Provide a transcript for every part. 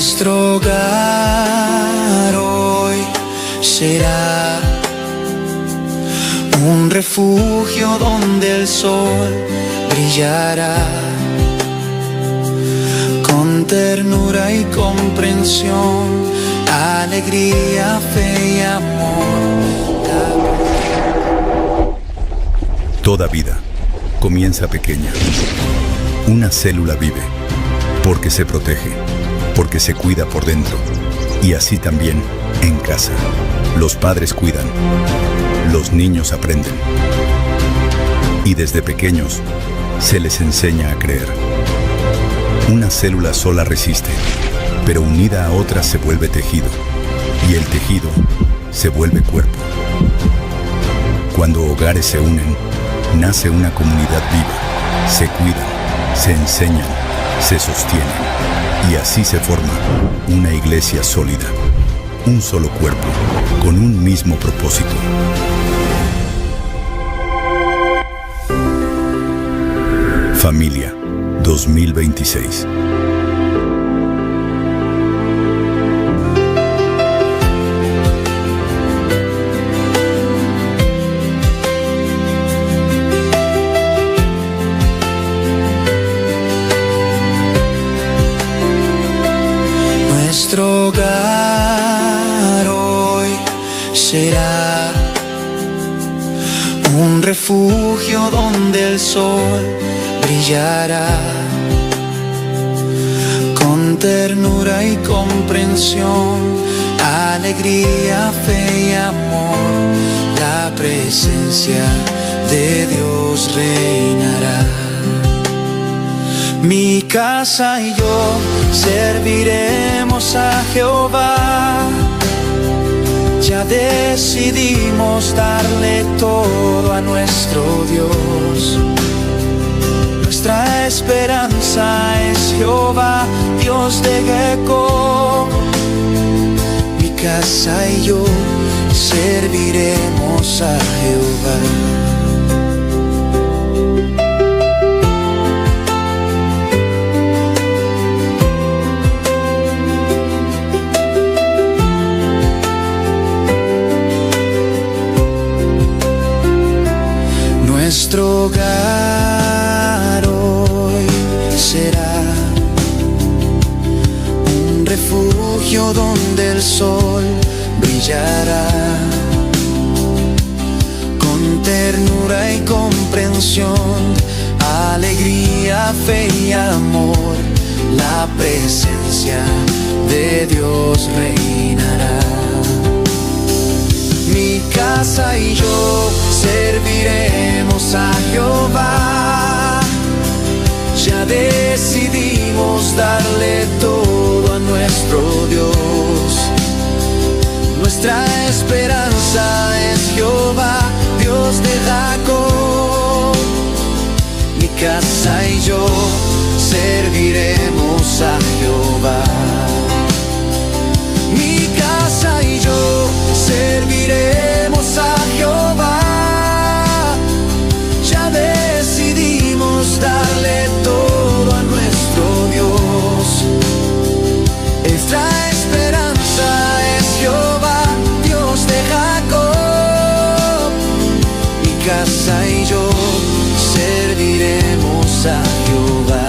Nuestro hogar hoy será un refugio donde el sol brillará con ternura y comprensión, alegría, fe y amor. Toda vida comienza pequeña. Una célula vive porque se protege, porque se cuida por dentro. Y así también en casa. Los padres cuidan, los niños aprenden. Y desde pequeños se les enseña a creer. Una célula sola resiste, pero unida a otras se vuelve tejido. Y el tejido se vuelve cuerpo. Cuando hogares se unen, nace una comunidad viva. Se cuidan, se enseñan, se sostienen. Y así se forma una iglesia sólida. Un solo cuerpo, con un mismo propósito. Familia 2026. Nuestro hogar hoy será un refugio donde el sol brillará con ternura y comprensión, alegría, fe y amor. La presencia de Dios reinará. Mi casa y yo serviremos a Jehová. Ya decidimos darle todo a nuestro Dios. Nuestra esperanza es Jehová, Dios de Jacob. Mi casa y yo serviremos a Jehová. Nuestro hogar hoy será un refugio donde el sol brillará con ternura y comprensión, alegría, fe y amor. La presencia de Dios reinará. Mi casa y yo serviremos a Jehová. Ya decidimos darle todo a nuestro Dios. Nuestra esperanza es Jehová, Dios de Jacob. Mi casa y yo serviremos a Jehová. Mi casa y yo serviremos a Jehová. Ya decidimos darle todo a nuestro Dios. Nuestra esperanza es Jehová, Dios de Jacob. Mi casa y yo serviremos a Jehová.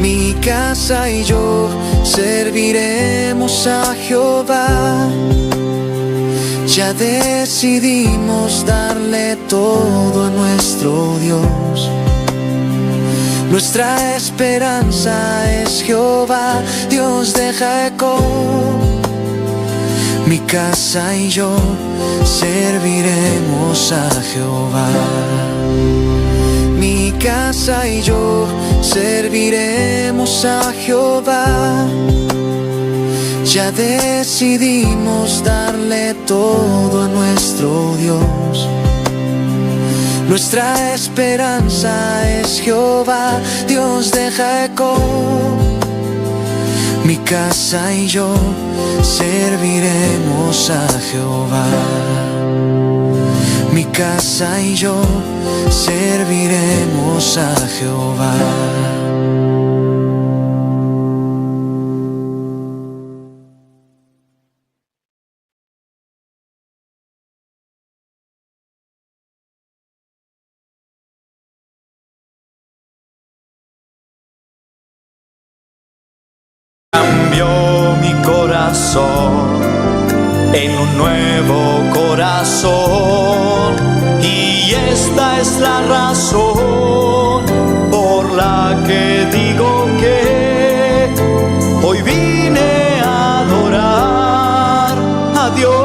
Mi casa y yo serviremos a Jehová. Ya decidimos darle todo a nuestro Dios. Nuestra esperanza es Jehová, Dios de Jacob. Mi casa y yo serviremos a Jehová. Mi casa y yo serviremos a Jehová. Ya decidimos darle todo a nuestro Dios. Nuestra esperanza es Jehová, Dios de Jacob. Mi casa y yo serviremos a Jehová. Mi casa y yo serviremos a Jehová. cambió mi corazón en un nuevo corazón, y esta es la razón por la que digo que hoy vine a adorar a Dios.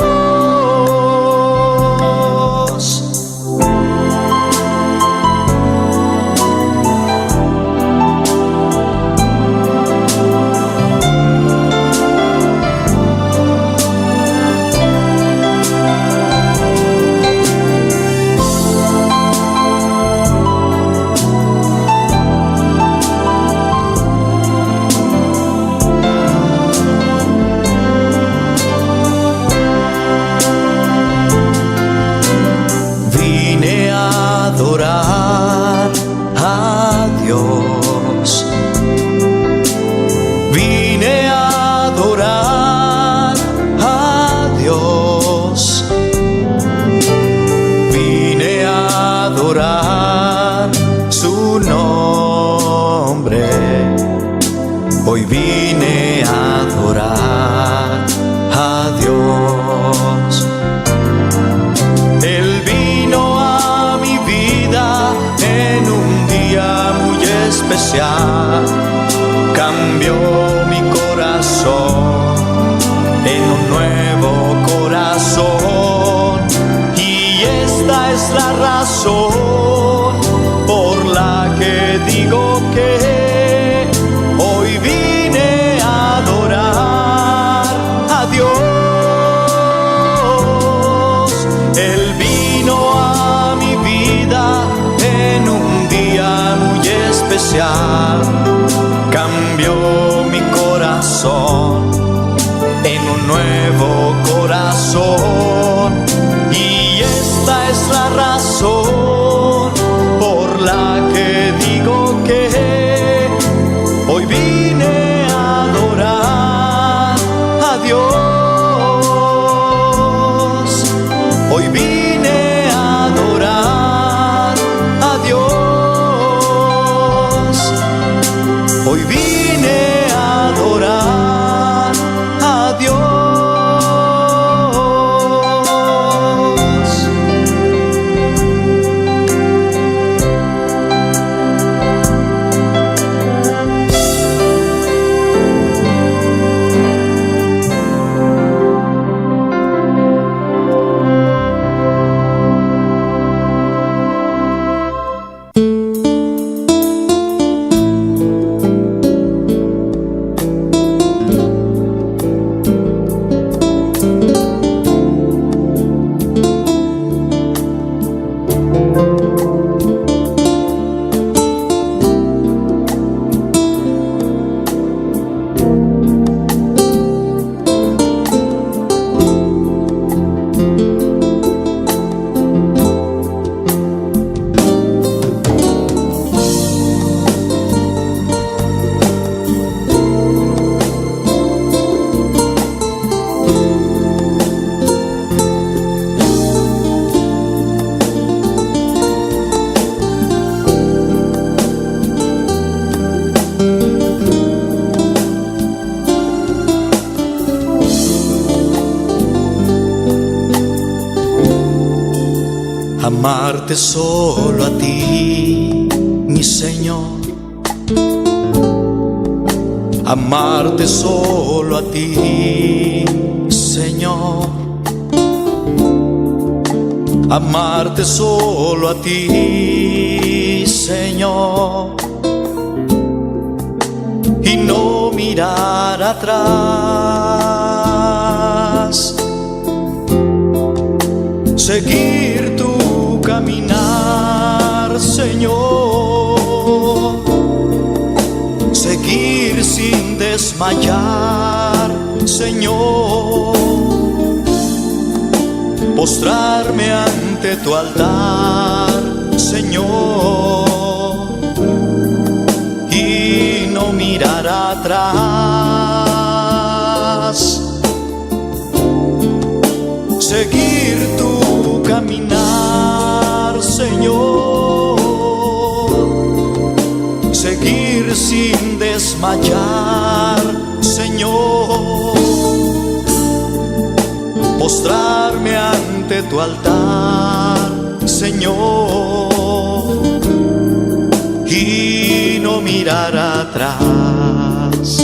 Hoy vine a adorar a Dios. Él vino a mi vida en un día muy especial. Cambió mi corazón en un nuevo corazón, y esta es la razón por la que digo que hoy vine a adorar a Dios. Él vino a mi vida en un día muy especial. Cambió mi corazón en un nuevo corazón, y esta es la razón por la que digo que hoy vine a adorar a Dios. Hoy vine a adorar a Dios. Hoy vine a adorar a Dios. Amarte solo a ti, mi Señor. Amarte solo a ti, Señor. Amarte solo a ti, Señor. Y no mirar atrás. Seguir tu caminar, Señor. Seguir sin desmayar, Señor. Postrarme ante tu altar, Señor. Y no mirar atrás. Seguir tu caminar, Señor. Seguir sin desmayar, Señor, postrarme ante tu altar, Señor, y no mirar atrás.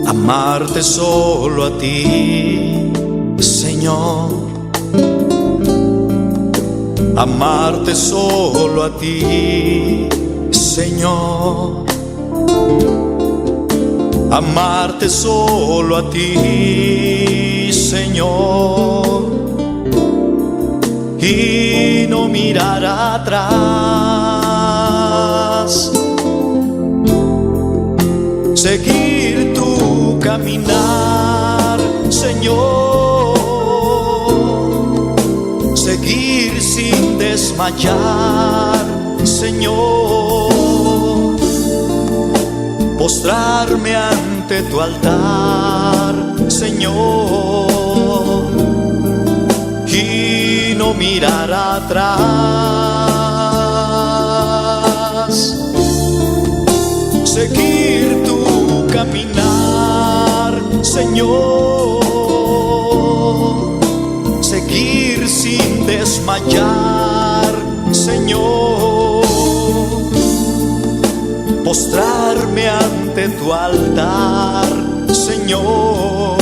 Amarte solo a ti, Señor. Amarte solo a ti, Señor. Amarte solo a ti, Señor, y no mirar atrás. Seguir tu caminar, Señor. Seguir sin desmayar, Señor. Postrarme ante tu altar, Señor, y no mirar atrás. Seguir tu caminar, Señor. Seguir sin desmayar, Señor. Postrarme ante tu altar, Señor,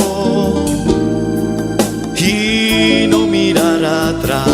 y no mirar atrás.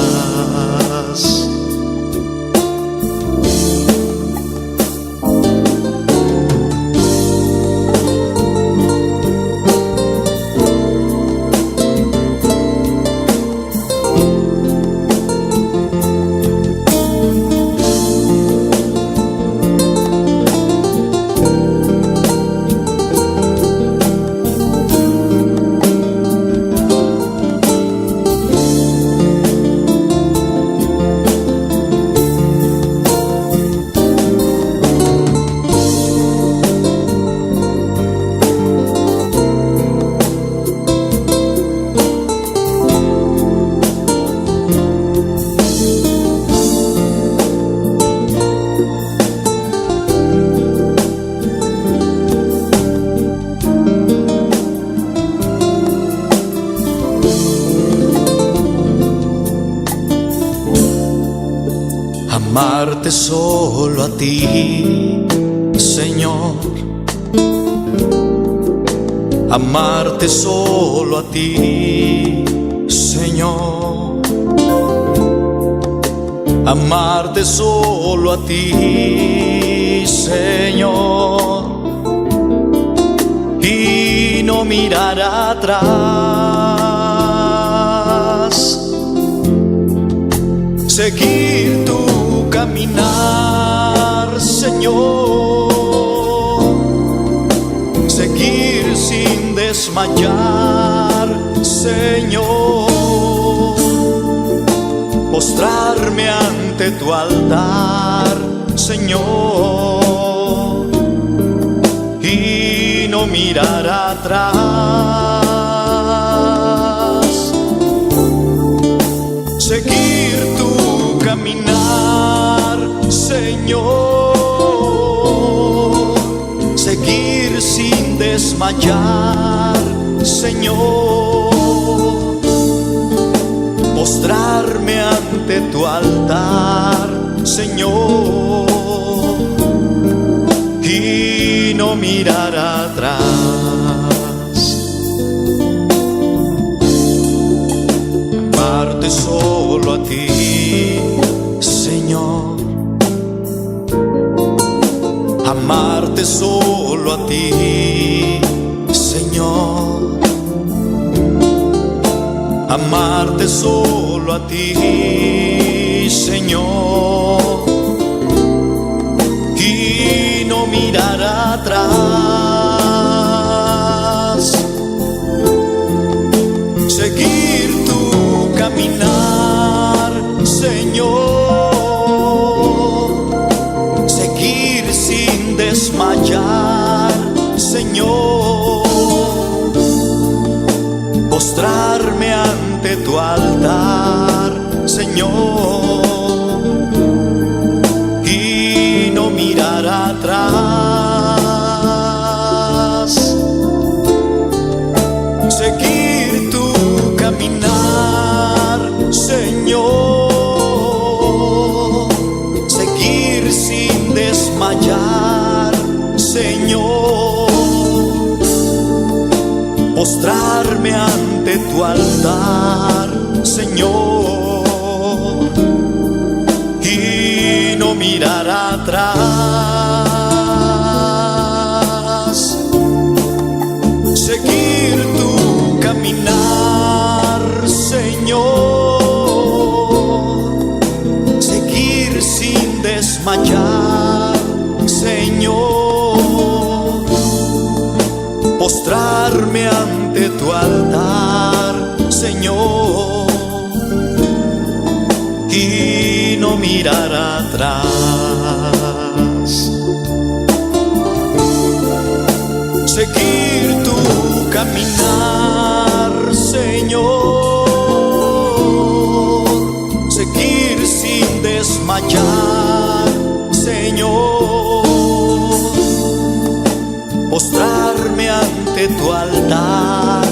Amarte solo a ti, Señor. Amarte solo a ti, Señor. Amarte solo a ti, Señor, y no mirar atrás. Seguir tu caminar, Señor. Seguir sin desmayar, Señor. Postrarme ante tu altar, Señor, y no mirar atrás. Seguir tu caminar, Señor. Seguir sin desmayar, Señor. Postrarme ante tu altar, Señor, y no mirar atrás. Amarte solo a ti, Señor. Amarte solo a ti, Señor. Amarte solo a ti, Señor, y no mirar atrás. Seguir tu caminar, Señor. Seguir sin desmayar, Señor. Postrarme ante tu altar, Señor, y no mirar atrás. postrarme ante tu altar, Señor, y no mirar atrás, seguir tu caminar, Señor, seguir sin desmayar, Señor, postrarme ante tu altar, Señor, y no mirar atrás. Seguir tu caminar, Señor, seguir sin desmayar, Señor, postrarme ante tu altar,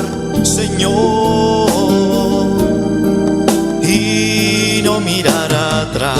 Señor, y no mirar atrás.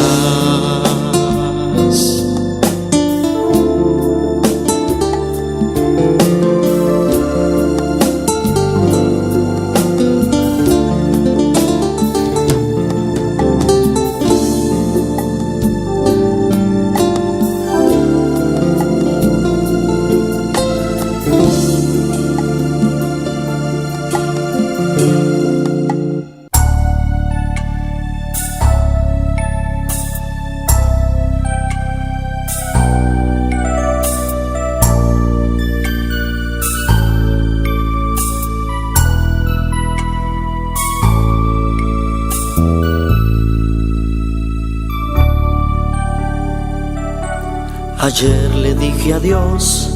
Ayer le dije adiós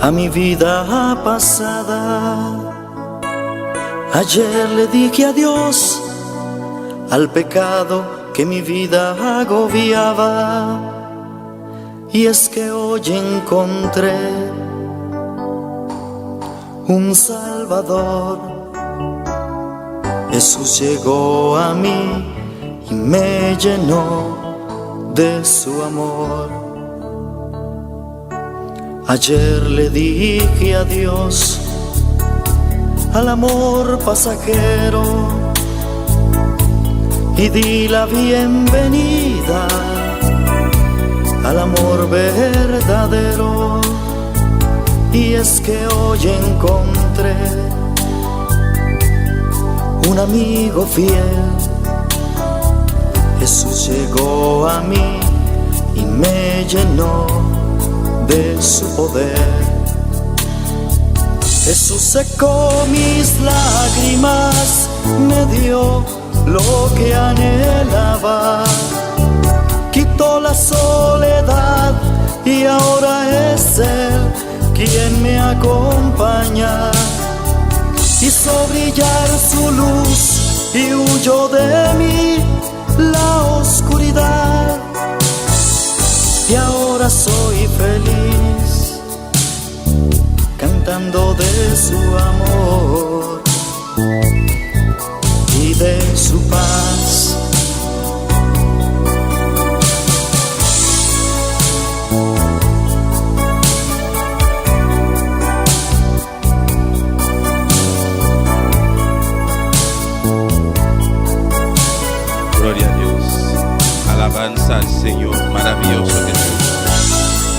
a mi vida pasada. Ayer le dije adiós al pecado que mi vida agobiaba. Y es que hoy encontré un Salvador. Jesús llegó a mí y me llenó de su amor. Ayer le dije adiós al amor pasajero y di la bienvenida al amor verdadero. Y es que hoy encontré un amigo fiel. Jesús llegó a mí y me llenó de su poder. Jesús secó mis lágrimas, me dio lo que anhelaba, quitó la soledad y ahora es Él quien me acompaña. Hizo brillar su luz y huyó de mí la oscuridad, y ahora soy feliz cantando de su amor y de su paz. Gloria a Dios, alabanza al Señor, maravilloso Jesús.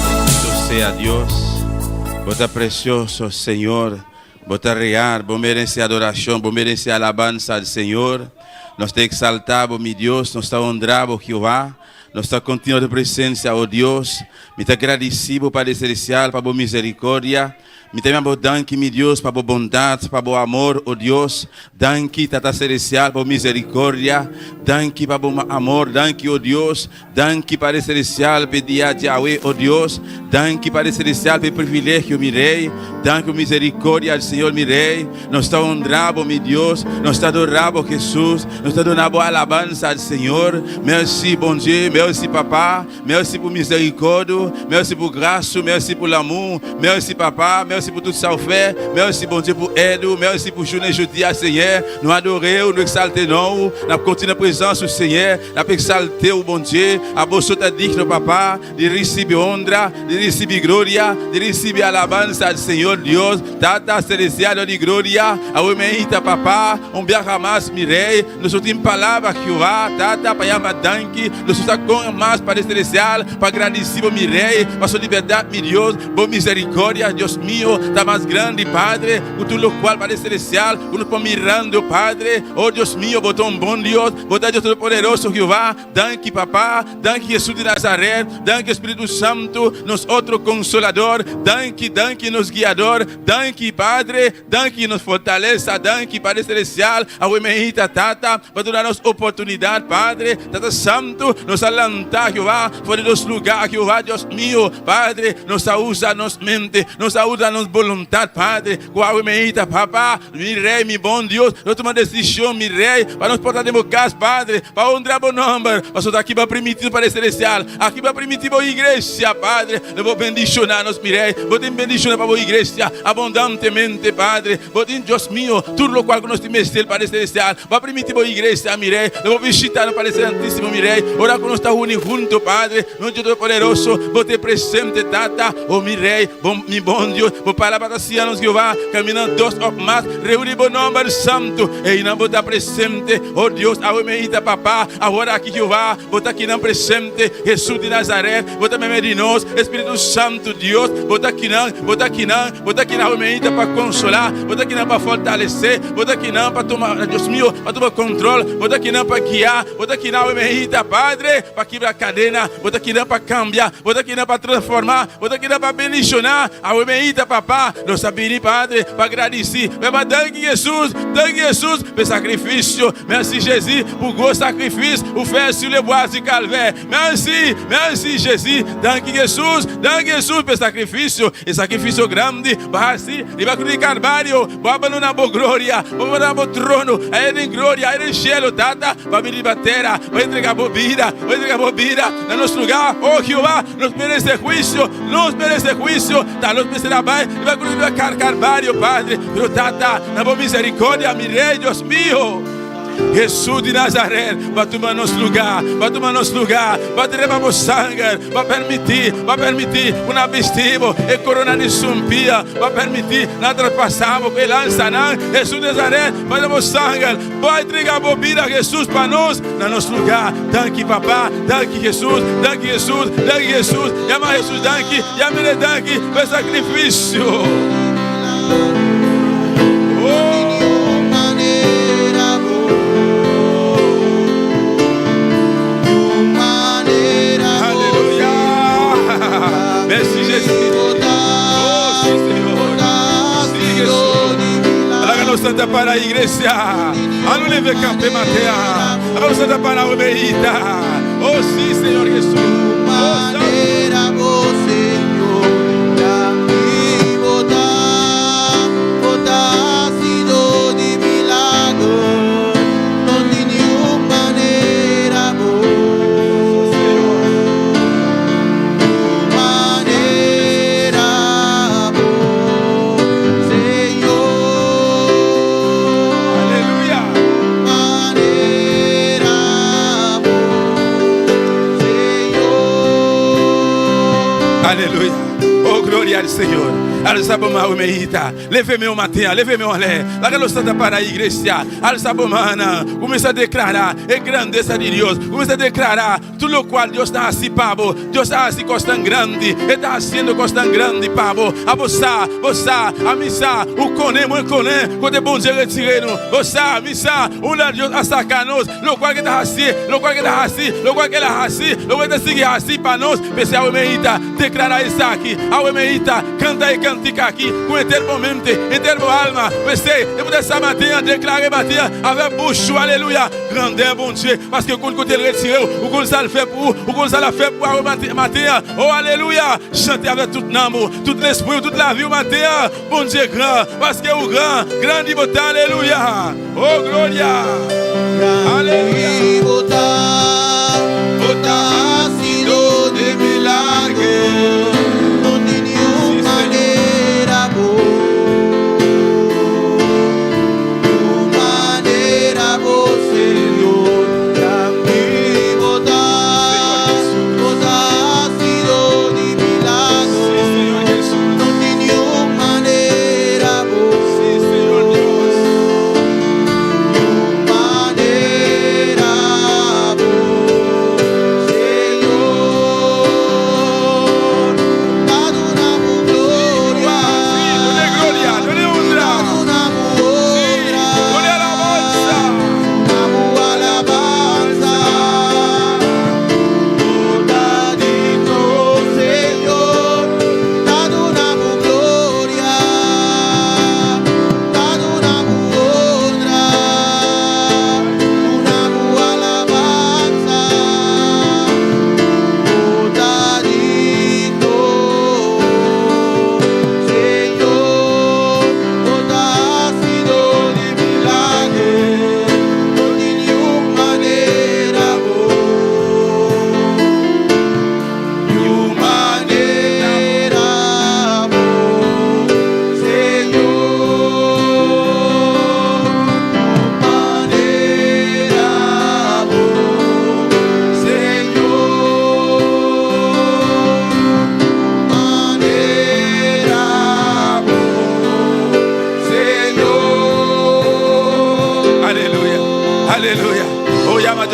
Bendito sea Dios, bota precioso Senhor, bota real, bom merece adoração, bom merece alabanza al Senhor. Nós te exaltamos, mi Deus, nós te honramos, Jeová. Nós te continuamos de presença, oh Deus. Me te agradecido, Padre Celestial, para a misericórdia. Me te amo, danke, meu Deus, para a bondade, para o amor, oh Deus. Danke, Tata Celestial, para a misericórdia. Danke, para o amor, danke, oh Deus. Danke, Padre Celestial, para dia de Yahweh, oh Deus. Danke, Padre Celestial, para o privilégio, meu Rei. Danke, misericórdia ao Senhor, meu Rei. Nós te honramos, meu Deus. Nós te adoramos, Jesus. Nós te adoramos alabança ao Senhor. Merci, bom Deus. Merci papa, merci pour miséricorde, merci pour grâce, merci pour l'amour, merci papa, merci pour tout ça vous fait, merci bon Dieu pour aide, merci pour journée jeudi à Seigneur, nous adorer, nous exalter nous, nous continuer présence au Seigneur, nous exalter au bon Dieu, à vos autres dignes papa, de receber honra, de receber gloria, de receber alabanza al Señor Dios, Tata celestial de gloria, a meita papa, bien jamás mirei, nos últimas palavras Jehová, Tata para llamar danke, nos usa com mais para celestial, para agradecer mirei, para sua liberdade, meu Deus, boa misericórdia, Deus mío, está mais grande, Padre, por tudo o qual para celestial, nos por mirando, Padre, oh Deus mío, botou bom Deus, botou Deus todo-poderoso Jehová, danke papá, danke Jesus de Nazaré, danke Espírito Santo, nos outro consolador, danke nos guiador, danke Padre, danke nos fortaleça, danke Padre celestial, a Uemeita Tata, para dar-nos oportunidade, Padre, Tata Santo, nos alentar, Jehová, fora dos lugares, Jehová, Deus mío, Padre, nos usa, nos mente, nos usa, nos vontade, Padre, com a Uemeita, Papá, mi rei, mi bom Deus, eu tomo uma decisão, mi rei, para nos portar de casa, Padre, para honrar bom nome, para estar aqui para permitir, Padre celestial, aqui para permitir a igreja, Padre, eu vou bendicionar nos mi rei, vou te bendicionar para a igreja, abundantemente, Padre, vou te, Deus mío, tudo o qual nós te mestre, Padre celestial, para permitir a igreja, mi rei, eu vou visitar no Padre Santíssimo, mi rei, orar com nós está unidos junto, Padre, no Deus Todo-Poderoso, vou te presente, Tata, oh mi rei, mi bom Deus, vou parar para nos Jehová, caminhando dois ou mais, reunir o nome santo, e não vou estar presente, oh Deus, a meita papá, agora aqui Jehová, vou estar aqui não presente, Jesus de Nazaré, vou estar mesmo de nós, Espírito Santo, Deus, vou estar aqui não, vou estar aqui não, vou estar aqui na meita para consolar, vou estar aqui não para fortalecer, vou estar aqui não para tomar, Deus meu, para tomar controle, vou estar aqui não para guiar, vou estar aqui não, meita, Padre, para quebrar a cadena, vou estar aqui não para cambiar, vou estar aqui não para transformar, vou estar aqui não para bendicionar, a meita, papá, nós sabemos, Padre, para agradecer, mas danke Jesus, pelo sacrifício, merci Jesus, por o sacrifício, o fé sur le bois de Calvaire, merci Jesus, danke Jesus, pelo sacrifício, e sacrifício grande, basi, e vai cruz Calvário, vai abandonar a glória, vai abandonar o trono, aí em glória, aí em cielo, Tata, vai me libertar, vai entregar a vida, no nosso lugar, oh Jehová, nos merece juízo, tá, nos merece bem, e vai cruz Calvário, Padre, pero Tata, na boa misericórdia, mi rei, Deus mío, Jesus de Nazaré, vai tomar nosso lugar, vai derramar o sangue, vai permitir um vestido e corona de sumpia, vai permitir nós transpassamos e lançarão, Jesus de Nazaré, vai dar o sangue, vai entregar a vida a Jesus para nós, no nosso lugar, danke papá, danke Jesus, chama Jesus, danke, pelo sacrifício. Merci Jésus. Oh, sim, Senhor. Sim, Jesus. Háganos santa para a igreja. Háganos leve campe matea. Háganos santa para a oveita. Oh, sim, Senhor Jesus. Oh, Aleluia. Oh, glória ao Senhor. Alzaboma umeita. Levez-moi au matin, levez-moi en l'air. La galosanta para a igreja. Alzabomana. Começa a declarar a grandeza de Deus. Começa a declarar tudo o qual Deus está assim, Pabo. Deus está assim, coisa grande. Ele está sendo coisa grande, Pabo. A você, a missa, o coné, quando é bom dia retirado. Você, a missa, o Deus a sacanos. O qual que está assim, o qual que está assim, o qual que está assim, o qual que está seguir assim para nós. Pense a umeita, declarar isso aqui. A umeita, canta e cantica aqui, com eternamente, eterno alma. Pensei, eu vou dessa matinha, declarer matinha, avec bouche, alléluia. Grande é bom Dieu, parce que quando ele retirou, o que ça fait pour, o que ça fait pour a matinha. Oh, alléluia. Chantez avec tout l'amour, tout l'esprit, toute la vie, matinha. Bon Dieu grand, parce que o grand, grande beauté, alléluia. Oh, gloria. Alléluia.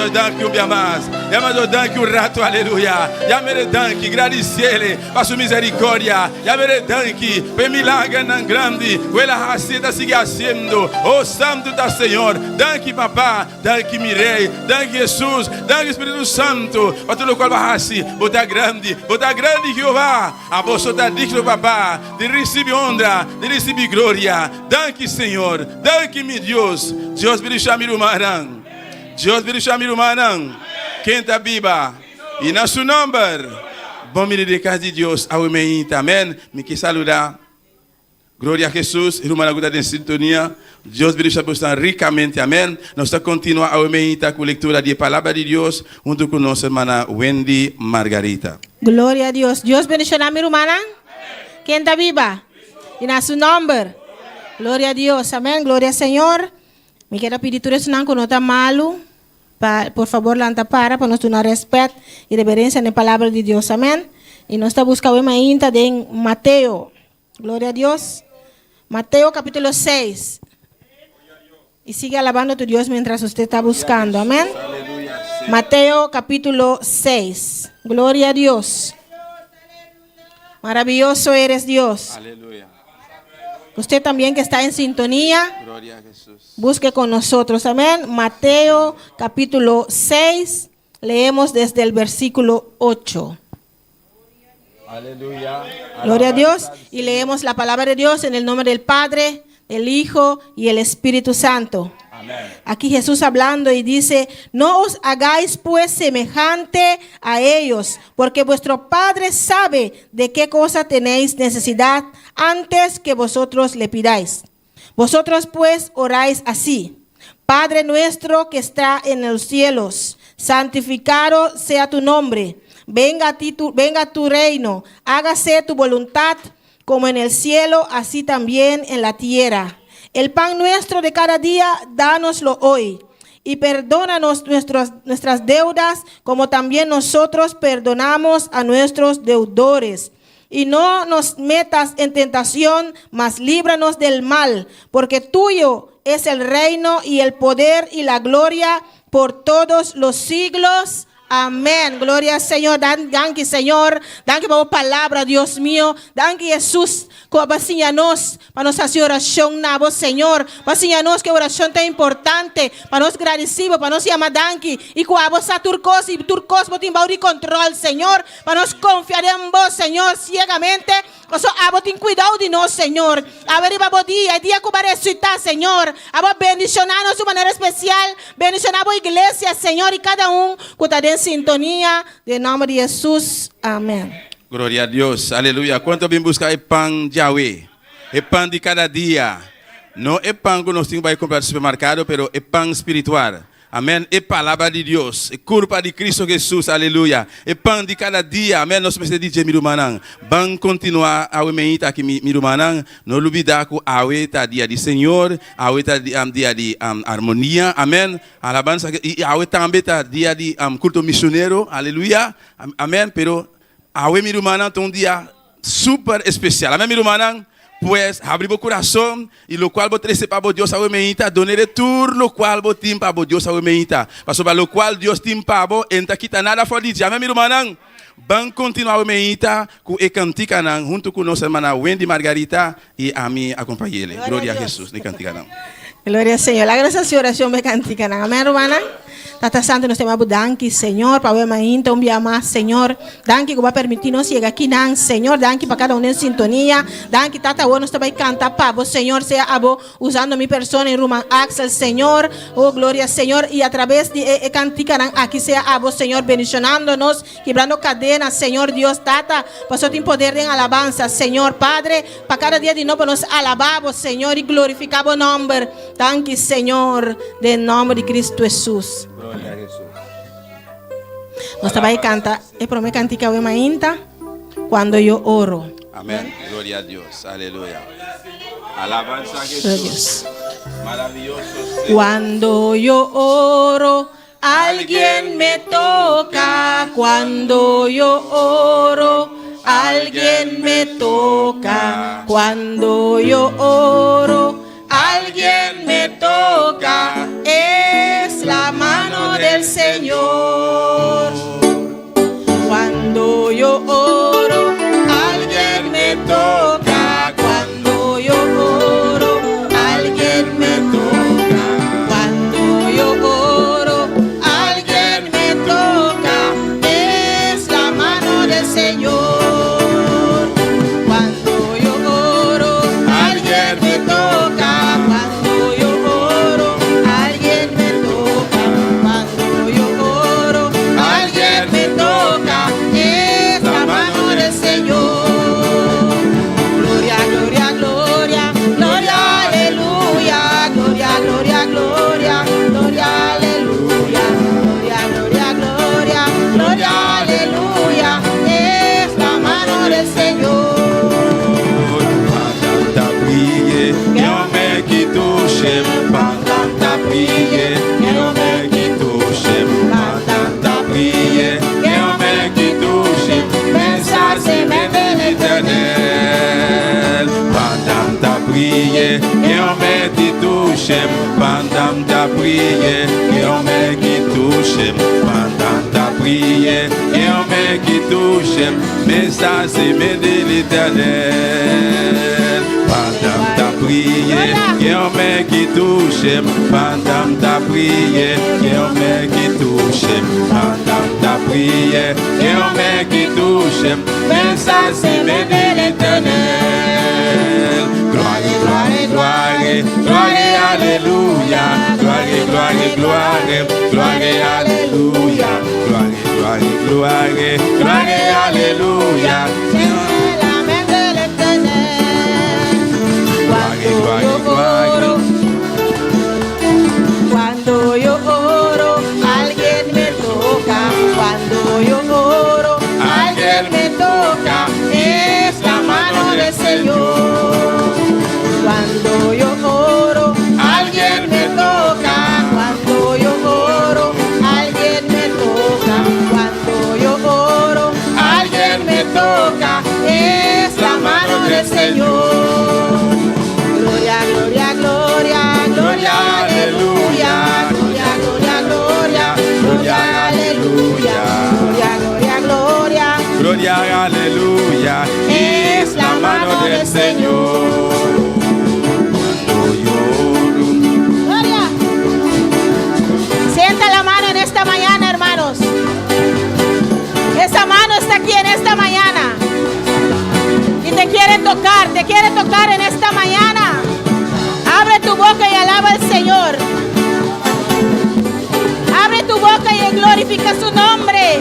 Deus danke um dia mais. Yamado danke um rato, aleluia. Yamere danke, agradecele para sua misericórdia. Yamere danke, por milagre nan grande. Ela raceta sigue haciendo. Oh Santo da Senhor. Danke papá, danke mirei, danke Jesus, danke Espírito Santo. Para tudo qual vai botar grande Jeová. A você está digno papá, de receber honra, de receber glória. Danke Senhor, danke meu Deus. Deus me chamar humanan. Deus me chamar humanan. Quem está viva? E na seu nome, bom me dedicar de Deus ao meu. Amém. Me que saludar. Glória a Jesus, irmã aguda em sintonia. Deus bendiga você ricamente, amém. Nós estamos continuando a aumentar com a leitura da palavra de Deus, junto com nossa irmã Wendy Margarita. Glória a Deus. Deus bendiga a minha irmã. Quem está viva? E na seu nome. Glória a Deus, amém. Glória ao Senhor. Me quero pedir tudo isso não que não está malo. Por favor, lanta para nós dar respeito e reverência na palavra de Deus, amém. E nós estamos buscando uma inta de Mateus. Glória a Deus. Mateo capítulo 6. Y sigue alabando a tu Dios mientras usted está buscando. Amén. Mateo capítulo 6. Gloria a Dios. Maravilloso eres Dios. Aleluya. Usted también que está en sintonía, Gloria a Jesús. busque con nosotros. Amén. Mateo capítulo 6. Leemos desde el versículo 8. Aleluya. Gloria a Dios. Y leemos la palabra de Dios en el nombre del Padre, del Hijo y el Espíritu Santo. Amén. Aquí Jesús hablando y dice: no os hagáis pues semejante a ellos, porque vuestro Padre sabe de qué cosa tenéis necesidad antes que vosotros le pidáis. Vosotros pues oráis así: Padre nuestro que está en los cielos, santificado sea tu nombre. Venga tu reino, hágase tu voluntad como en el cielo, así también en la tierra. El pan nuestro de cada día, dánoslo hoy. Y perdónanos nuestras deudas, como también nosotros perdonamos a nuestros deudores. Y no nos metas en tentación, mas líbranos del mal, porque tuyo es el reino y el poder y la gloria por todos los siglos. Amén. Gloria al Señor. Danke, Señor. Danke por palabra, Dios mío. Danke, Jesús. Nos para nos hacer oración, nabo, Señor. Para que oración tan importante. Para nos agradecidos, para nos llamar danke. Y cuando vos a turcos vos timbaurí control, Señor. Para nos confiar en vos, Señor, ciegamente. O sea, a vos ten cuidado de nos, Señor. A ver, iba día, el día que va a resucitar, Señor. A vos bendicionarnos de manera especial. Bendicionar a iglesia, Señor. Y cada uno que está en sintonía. De nombre de Jesús. Amén. Gloria a Dios. Aleluya. ¿Cuánto bien buscar el pan Yahweh? El pan de cada día. No el pan que nos tenemos que comprar en el supermercado, pero el pan espiritual. Amém. É palavra de Deus. É culpa de Cristo Jesus. Aleluia. É pão de cada dia. Amém. Nós precisamos de mirumanang. Vamos continuar a ouvir aqui mirumanang. Não olvidar que a oita dia de Senhor, a oita dia de harmonia. Amém. Alabança. E a oita também tá dia de culto missionário. Aleluia. Amém. Pero a oita mirumanang tem dia super especial. Amém, mirumanang. Pues abrir o coração e lo qual vou trazer para Deus a meita, donar tur lo qual vou tim para Deus a meita, para sobre lo qual Deus tim para vos, enta quita nada fora de amém, meu irmão. Vamos continuar a meita com e cantica junto com nossa irmã Wendy Margarita e a mim acompanhá-la. Glória a Jesus, de cantica não. Glória ao Senhor. A graça e oração me cantica, amém, irmã. Tata Santo, nos temamos danke, Señor, para ver mainta un día más, Señor. Danke que va a permitirnos llegar aquí, Señor. Danke para cada uno en sintonía. Danke, Tata, bueno, nos te va a cantar para vos, Señor, sea a vos usando mi persona en Roman Axel, Señor. Oh, gloria al Señor. Y a través de cantican aquí sea a vos, Señor, bendicionándonos, quebrando cadenas, Señor Dios, Tata. Pasó tu poder en alabanza, Señor, Padre. Para cada día de nuevo nos alabamos, Señor, y glorificamos nombre. Danke, Señor, del nombre de Cristo Jesús. Glória a Jesus. Nós também canta, é para mim cantar o mainta quando eu oro. Amém. Glória a Deus. Aleluia. Alabanza a Jesus. Maravilloso. Cuando yo oro, alguien me toca. Cuando yo oro, alguien me toca. Cuando yo oro, alguien me toca. Es la mano del del Señor. Cuando yo oro, alguien me toca. Cuando yo oro, alguien me toca. Cuando yo oro, alguien me toca. Es la mano del Señor. Cuando yo oro, alguien me toca. Cuando yo oro, alguien me toca. Cuando yo oro, alguien me toca. Es la mano del Señor. Gloria, gloria, gloria, gloria, aleluya. Gloria, gloria, gloria, gloria, aleluya. Gloria, gloria, gloria, gloria, aleluya. Es la mano del Señor. Tanta priye, que on me kitouche, tanta priye, que on me kitouche, tanta priye, que on me kitouche, mais ça c'est même l'Éternel. Tanta priye, que on me kitouche, tanta priye, que on me kitouche, tanta priye, que on me kitouche, mais ça c'est même l'Éternel. Pendant ta prière, que on me qui touche. Pendant ta prière, que on me qui touche. Pendant ta prière, que on me qui touche. Mais ça c'est même l'Éternel. Gloire, gloire, gloire, gloire, alléluia. Gloire, gloire, gloire, gloire, alléluia. Gloire, gloire, gloire, gloire, alléluia. Cuando yo oro, alguien me toca. Cuando yo oro, alguien me toca. Es la mano del Señor. Cuando yo oro, alguien me toca. Cuando yo oro, alguien me toca. Cuando yo oro, alguien me toca. Es la mano del Señor. Gloria, gloria, gloria, gloria, aleluya. Gloria, gloria, gloria, gloria, aleluya. Gloria, gloria, gloria. Gloria, aleluya. Es la mano del Señor. Cuando lloro. Gloria. Sienta la mano en esta mañana, hermanos. Esa mano está aquí en esta mañana. Y te quiere tocar en esta mañana. Abre tu boca y alaba al Señor. Abre tu boca y glorifica su nombre.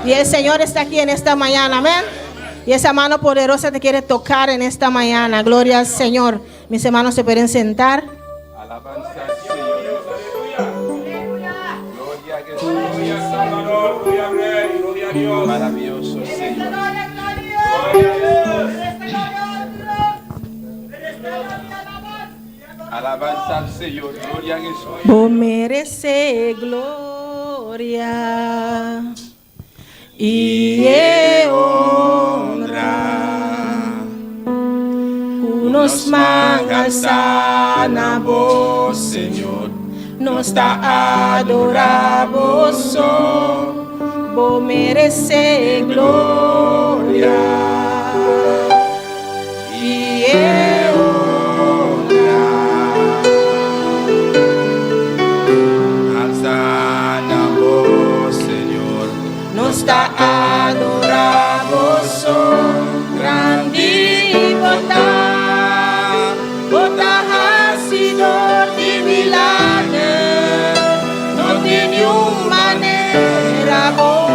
Y el Señor está aquí en esta mañana, amén. Y esa mano poderosa te quiere tocar en esta mañana. Gloria al Señor. Mis hermanos se pueden sentar. Alabanza al Señor. Gloria a Jesús. Gloria a Dios. Maravilloso Señor. Alabanza al Señor. Gloria a Jesús. Vos mereces gloria. gloria y honra. Unos mangas na vos, Senhor, nos dá adoramos, vos merece glória e honra. Alza na voz, Senhor, Nos dá adoramos, grande botar, botar racidor de milagre, não tem nenhuma maneira boa.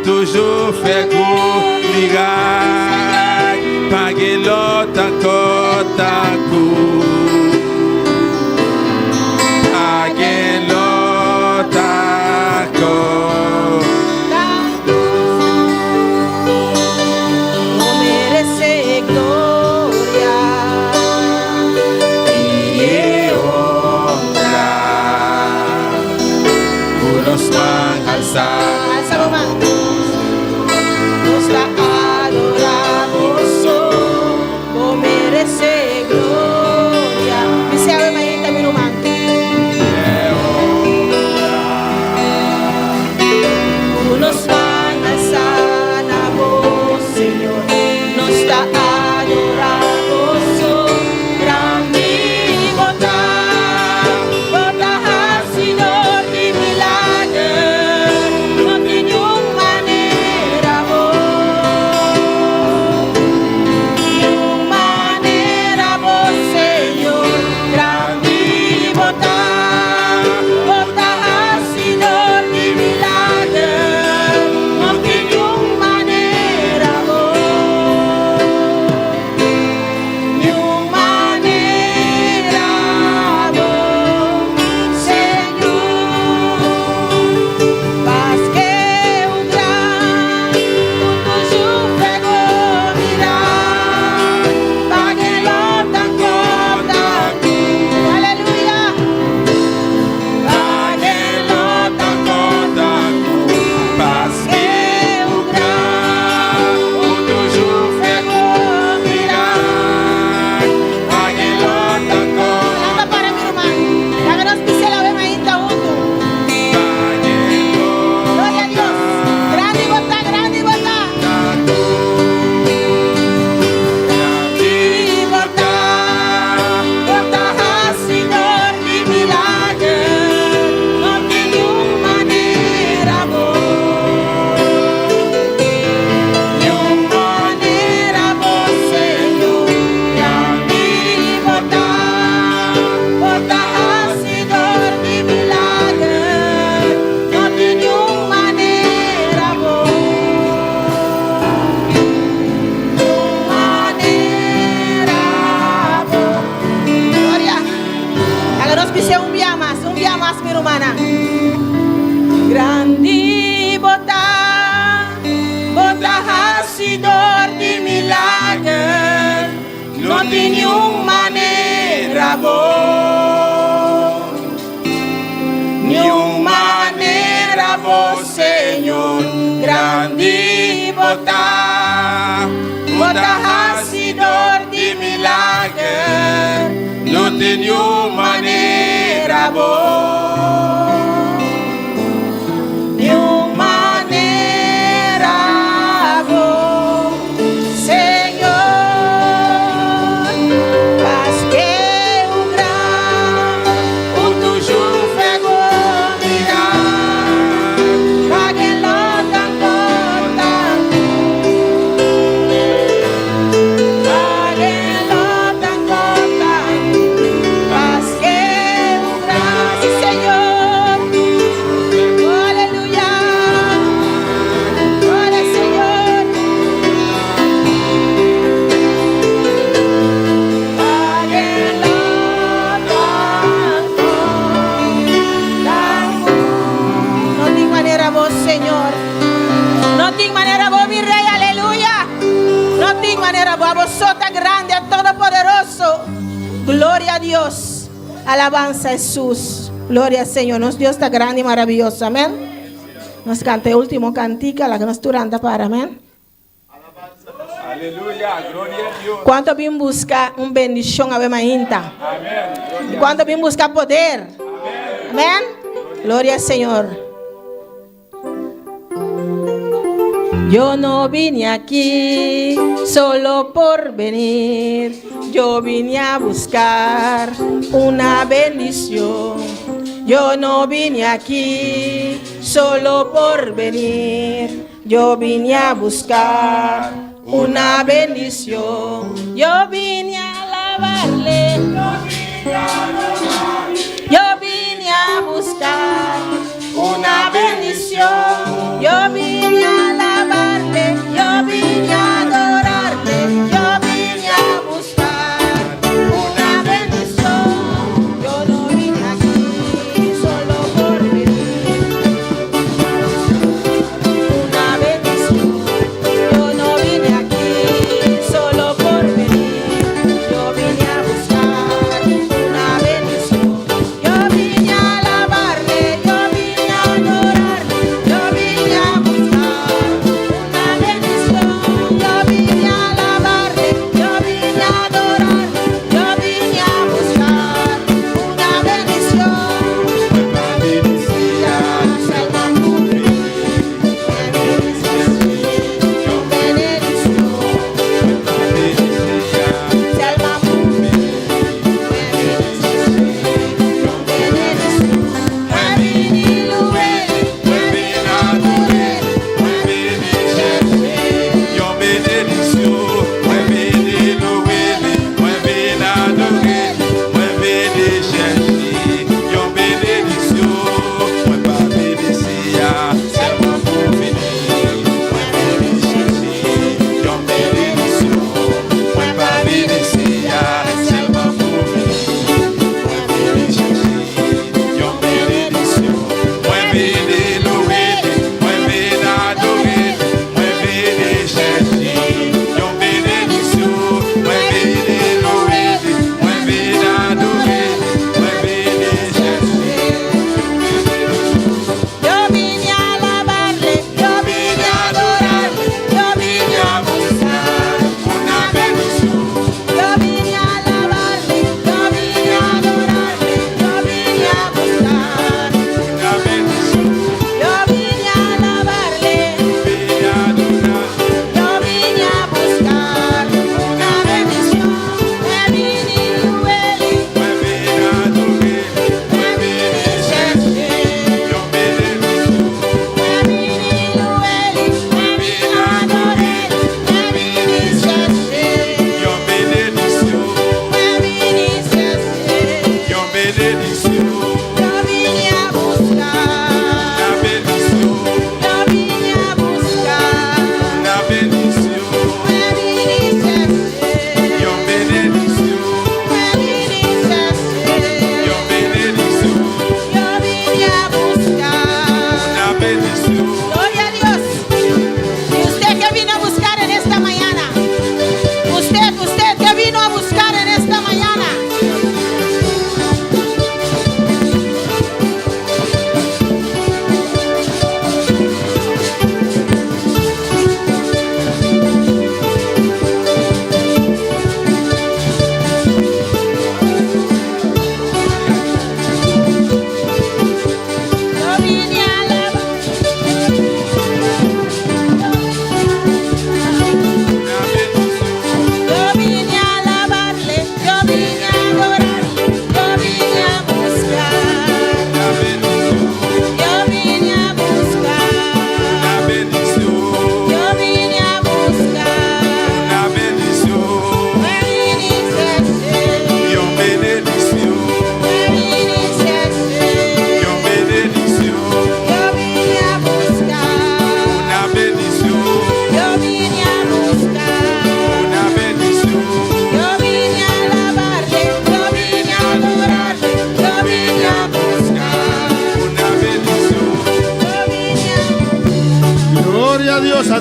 Toujours fait gros miracle, paguer l'autre encore ta cour, paguer l'autre encore. No merece gloria y honra, unos van a alzar. Adoramos, vos merece gloria. Dice un día más, mi hermana. Grandi bota, bota hasidor di milagre, no tiene un manera vos, ni un manera vos, Señor. Grandi bota, bota hasidor di milagre, no tiene manera vos. Ni un manera vos, Señor. Faz que un gran, un tuyo fuego mirar, pague lo tan cortan, pague lo tan cortan. Faz que un gran, sí, Señor. Aleluya. Gloria al Señor. Páguenlo tanto. No tengo manera vos, Señor. No tengo manera vos, mi Rey, aleluya. No tengo manera vos, vos sos tan grande, todopoderoso. Gloria a Dios. Alabanza a Jesús. Gloria al Señor. Nos Dios está grande y maravilloso. Amén. Nos canta el último cantica, la que nos durante para, amén. Aleluya, gloria a Dios. ¿Cuánto bien busca un bendición a Bemainta? Amén. ¿Cuánto bien busca poder? Amén. Gloria al Señor. Yo no vine aquí solo por venir. Yo vine a buscar una bendición. Yo no vine aquí solo por venir. Yo vine a buscar una bendición. Yo vine a alabarle. Yo vine a buscar una bendición. Yo vine a alabarle. Yo vine a adorarle. Yo vine a buscar una bendición. Yo no vine aquí solo por venir. Una bendición. Yo no vine aquí solo por venir.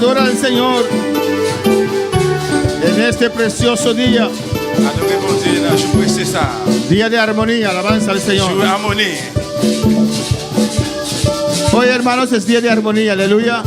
Adora al Señor en este precioso día. Adorez mon Dieu dans le jour précieux ça. Día de armonía, alabanza al Señor. Jour harmonie. Hoy, hermanos, es día de armonía, aleluya,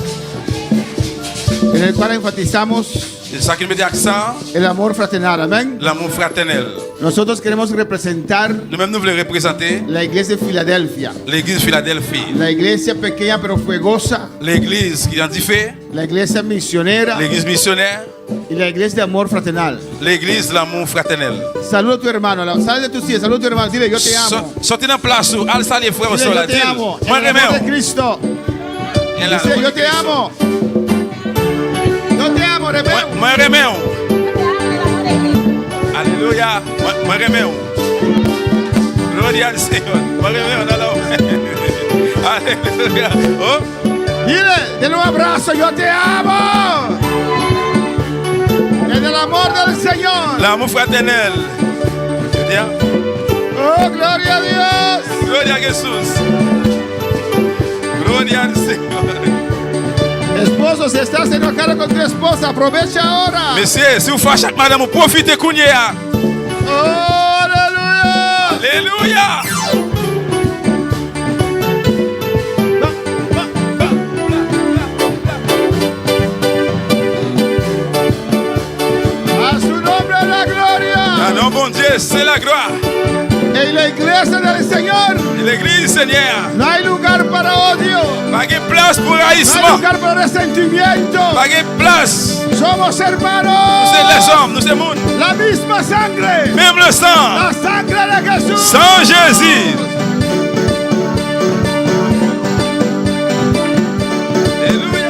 en el cual enfatizamos C'est ça qui met l'accent, el amor fraternal, amén. l'amour fraternel. Nosotros queremos representar Nous-mêmes, nous voulons représenter la iglesia de Filadelfia, l'église Philadelphie. la iglesia pequeña pero fuegosa, L'église qui identifie, la iglesia misionera l'église missionnaire, y la iglesia de amor fraternal. l'église de l'amour fraternel. Saluda a tu hermano, sal de tu silla, saluda a tu hermano, dile yo te amo. Sortez dans place où al salir frère au Dile sol yo là. te amo, Moi en el amor de remets. Cristo. Dice yo te amo. Yo te amo, Rebeo. Moi remets. Alléluia. Moi remets. Gloria al Señor. Moi remets dans la. Alléluia. Oh. Dile, denle un abrazo, yo te amo. En el amor del Señor. L'amour fraternel. Je dis, Oh, gloria a Dios. gloria a Jesús. Gloria al Señor. Esposo, si estás enojado con tu esposa, aprovecha ahora. Messieurs, si vous faites chaque madame, profitez Kounia. Oh, aleluya. Alléluia. A su nombre la gloria. Ah non, bon Dieu, c'est la gloire. En la iglesia del Señor L'église, Seigneur. no hay lugar para odio. Pas de place pour No hay haïssement. lugar para resentimiento. Pas de place. Somos Nous hermanos. sommes les hommes, nous sommes monde. La misma sangre. Même le sang. La sangre de Jesús. Sans Jésus. Alléluia.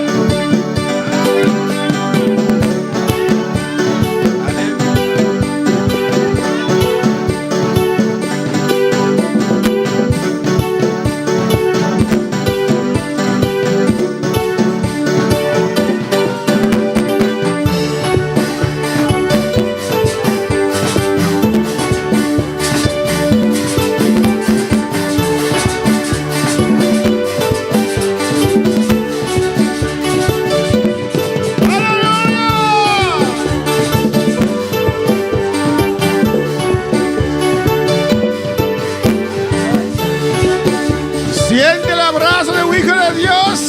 Siente el abrazo de un hijo de Dios.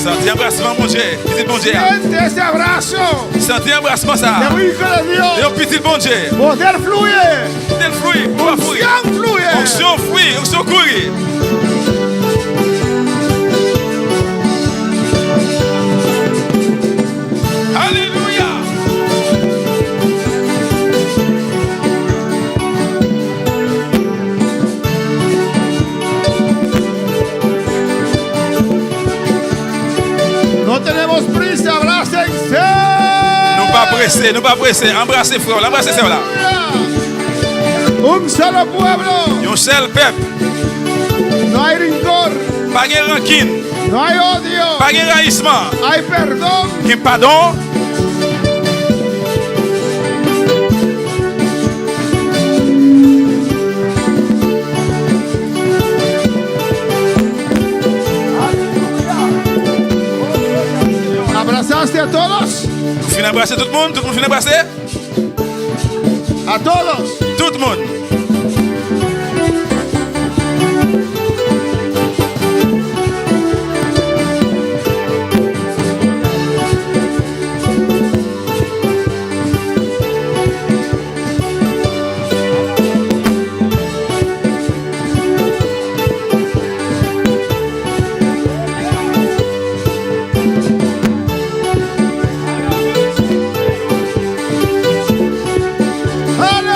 Sentez embrassement, mon Dieu. Petit bon Dieu. Siente ese abrazo Sentez embrassement ça. de un hijo de Et Dios. un petit bon Dieu. Poder fluye. Tel fruit, pour fruit. Unción fluye. Onction fruit, onction courir. Alléluia. No tenemos prisa, abrácense. Nous pas pressés. Embrassez frère, l'embrassez c'est là. Un solo pueblo. Un seul peuple. No hay rencor. Pas de rancune, No hay odio. pas de haïssement. Hay perdón. Qui pardon. ¿Abrazaste a todos? Vous finissez d'embrasser tout le monde finit d'embrasser? A todos. Tout le monde.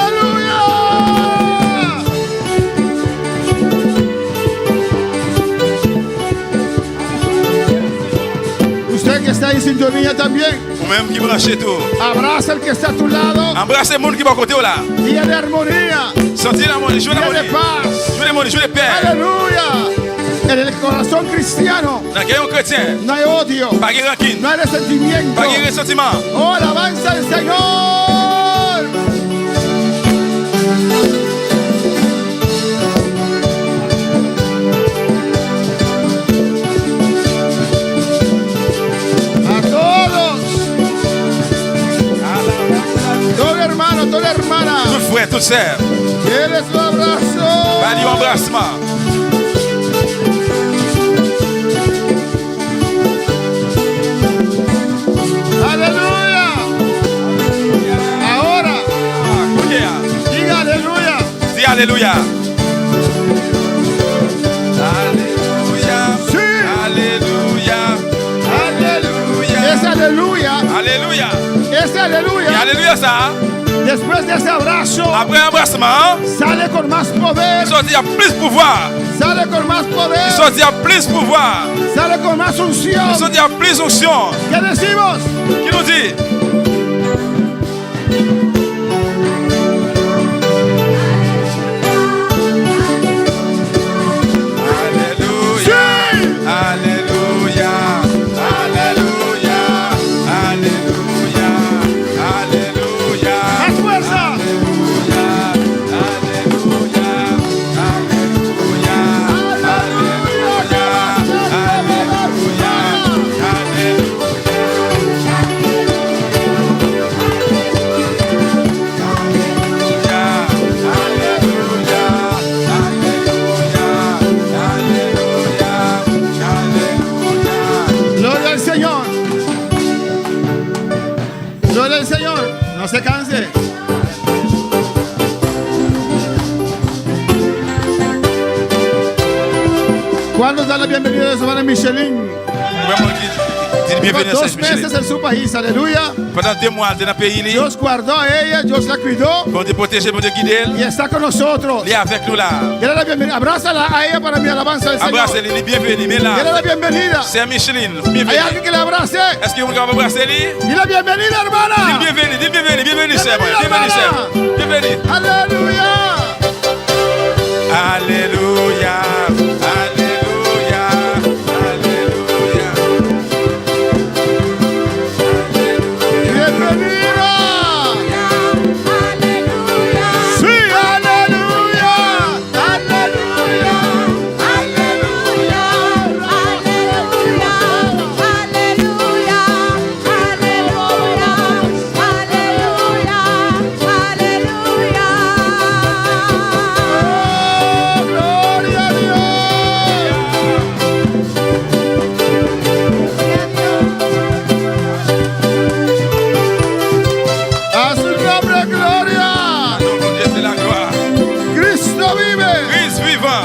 ¡Aleluya! Usted que está en sintonía también, Vous-même qui branchez tout. abraza al que está a tu lado. Embrassez le monde qui va à côté là. Día de armonía, Sentez l'harmonie, jouez día de l'harmonie. paz. Jouez l'harmonie, jouez les paix. Aleluya. En el corazón cristiano Dans quel chrétien? no hay odio, Pas de rancune, no hay resentimiento. pas de ressentiment. Oh, alabanza al Señor. A tout sœur. ¿Quieres un abrazo? Bali un embrassement. Aleluya. Ahora, diga aleluya. Dis alléluia. Alléluia. Sí. Alléluia. Alléluia. Ese aleluya, Alléluia. ese aleluya, Et alléluia ça. después de ese abrazo, Après embrassement, sale con más poder, il sortit à plus pouvoir. sale con más Il poder, sortit à plus pouvoir. sale con más unción. Il sortit à plus onction. ¿Qué decimos? Qui nous dit? Alléluia. Alléluia. Alléluia. Alléluia. Alléluia. Más fuerza. Alléluia. Alléluia. Alléluia. Gloria al Señor. Gloria al Señor. No se canse. ¿Cuándo da la bienvenida a su hermana Michelin? Bienvenue à 2 Saint-Michel. meses en su país, aleluya. Pendant 2 mois, elle était dans le pays. Dios guardó a ella, Dios la cuidó Bon Dieu protégé, bon Dieu guidé. y está con nosotros. Il est avec nous là. Dale la bienvenida. Abrázala a ella para mi alabanza al Señor. Abracez-les, il est bienvenu. Mais Dale là, la bienvenida. c'est Micheline. ¿Hay Bienvenue. alguien que le abrace? Est-ce que vous pouvez embrasser lui? Dile bienvenida, Dis hermana. bienvenue, dis bienvenue, bienvenue, c'est moi. Bienvenue, Bienvenue, c'est moi. Bienvenue. Aleluya. Alléluia. Alléluia. Alléluia. Bienvenida. Sí, aleluya. Aleluya. Oh, gloria a Dios. A su nombre, gloria. Mon Dieu, c'est la gloire. Cristo vive. Christ vivant.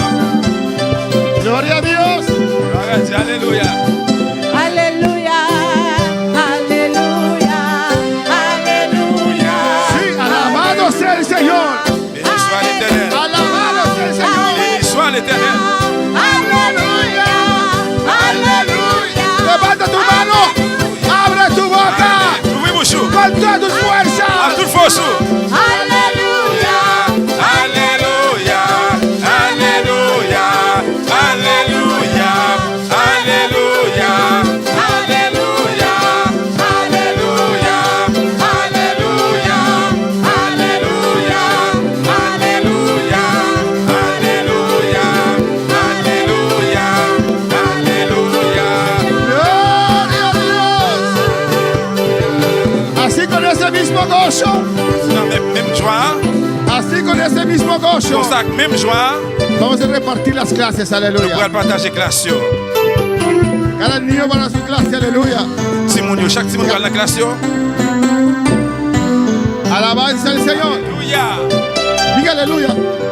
Gloria a Dios. Gloire à Dieu. Alléluia. Sí, alabado sea el Señor. Béni soit l'Éternel. Alabado sea el Señor. Béni soit l'Éternel. Aleluya. Aleluya. Levanta tu mano. Abre tu boca. Ouvrez vos choux. Con todas tus À fuerzas. toute force. Aleluya. Alléluia. Alléluia. Alléluia. Alléluia. Alléluia. Alléluia. Alléluia. Alléluia. Alléluia. Alléluia. Alléluia. Alléluia. Gloria a Dios. Así con ese mismo gozo. Dans même joie, Así con ese mismo gozo. pour ça, même joie, Vamos a repartir las clases. nous Aleluya. pourrons partager classe. Cada niño para su clase. Aleluya. Timounio, chaque Timounio va dans la classe. Alabanza al Señor. Alléluia. Diga aleluya.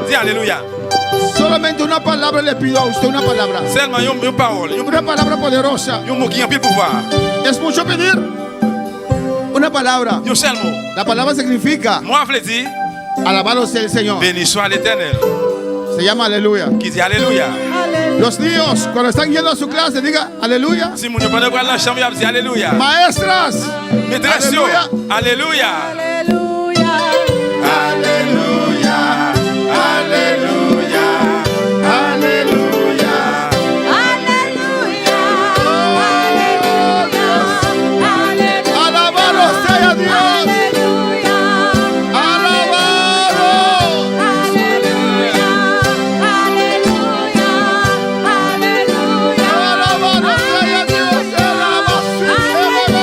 Dis Alléluia. Solamente una palabra le pido a usted, una palabra. Seulement une parole, Una palabra poderosa. un mot qui a pile pouvoir. Es mucho pedir. Una palabra. Un seul mot. La palabra significa Moi, je dit, alabado sea el Señor. béni soit l'Éternel. Se llama aleluya. Qui dit Alléluia. Los niños, cuando están yendo a su clase, diga aleluya. Timounio, pendant qu'on a la chambre, il dit Alléluia. Maestras, Maîtresse, Alléluia. Alléluia. aleluya. Aleluya. Aleluya. Alabado sea Dios. Alabado. Alabado sea Dios. Alabado.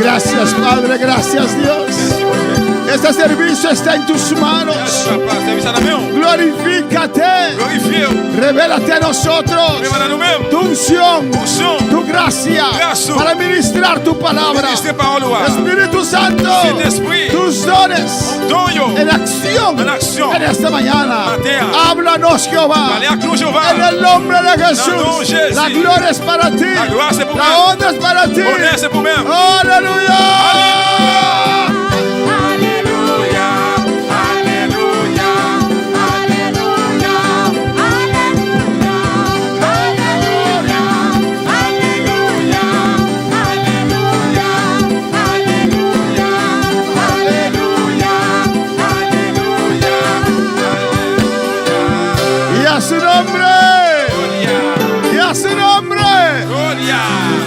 Gracias, Padre, gracias, Dios. Este servicio está en tus manos. Glorifícate. Revélate a nosotros tu unción, tu gracia para ministrar tu palabra. Espíritu Santo, tus dones en acción en esta mañana. Háblanos, Jehová. En el nombre de Jesús. La gloria es para ti. La honra es para ti. Aleluya.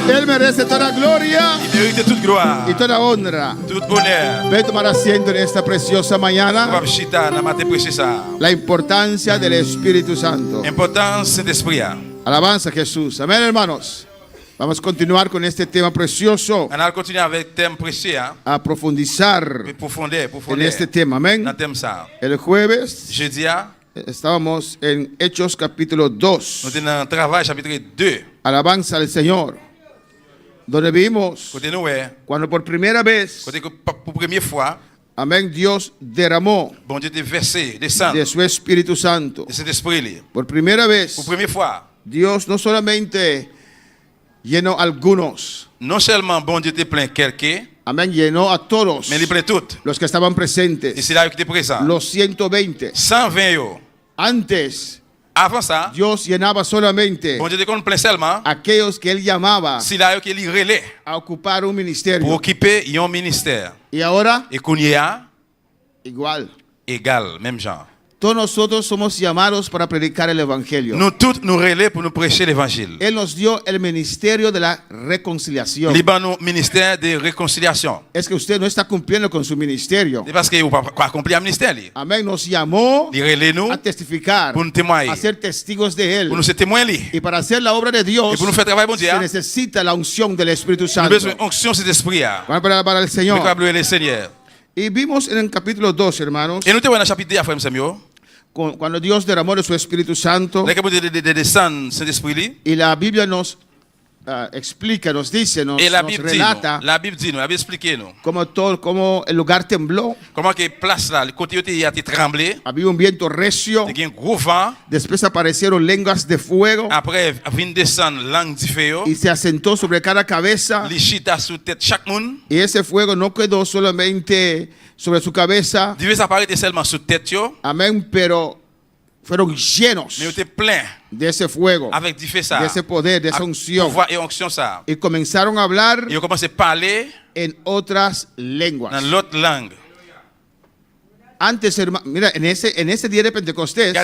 Él merece toda gloria y toda honra. Ven a tomar asiento en esta preciosa mañana. La importancia del Espíritu Santo. Alabanza a Jesús. Amén, hermanos. Vamos a continuar con este tema precioso. A profundizar en este tema. Amén. El jueves estábamos en Hechos capítulo 2. Alabanza al Señor. Donde vimos cuando por primera vez, amén, Dios derramó de su Espíritu Santo. Por primera vez, Dios no solamente llenó a algunos, amén, llenó a todos los que estaban presentes, los 120. Antes, Dios llenaba solamente aquellos que Él llamaba a ocupar un ministerio. Y ahora, igual. Todos nosotros somos llamados para predicar el Evangelio. Él nos dio el ministerio de la reconciliación. Es que usted no está cumpliendo con su ministerio. Amén. Nos llamó a testificar, a ser testigos de Él. Y para hacer la obra de Dios se necesita la unción del Espíritu Santo. Para el Señor. Y vimos en el capítulo 2, hermanos, cuando Dios derramó de su Espíritu Santo, y la Biblia nos explica, nos dice, nos relata como el lugar tembló. Había un viento recio. Después aparecieron lenguas de fuego. Y se asentó sobre cada cabeza. Y ese fuego no quedó solamente sobre su cabeza. Amén, pero fueron llenos de ese fuego, de ese poder, de esa unción. Y comenzaron a hablar en otras lenguas. Antes, mira, en ese día de Pentecostés,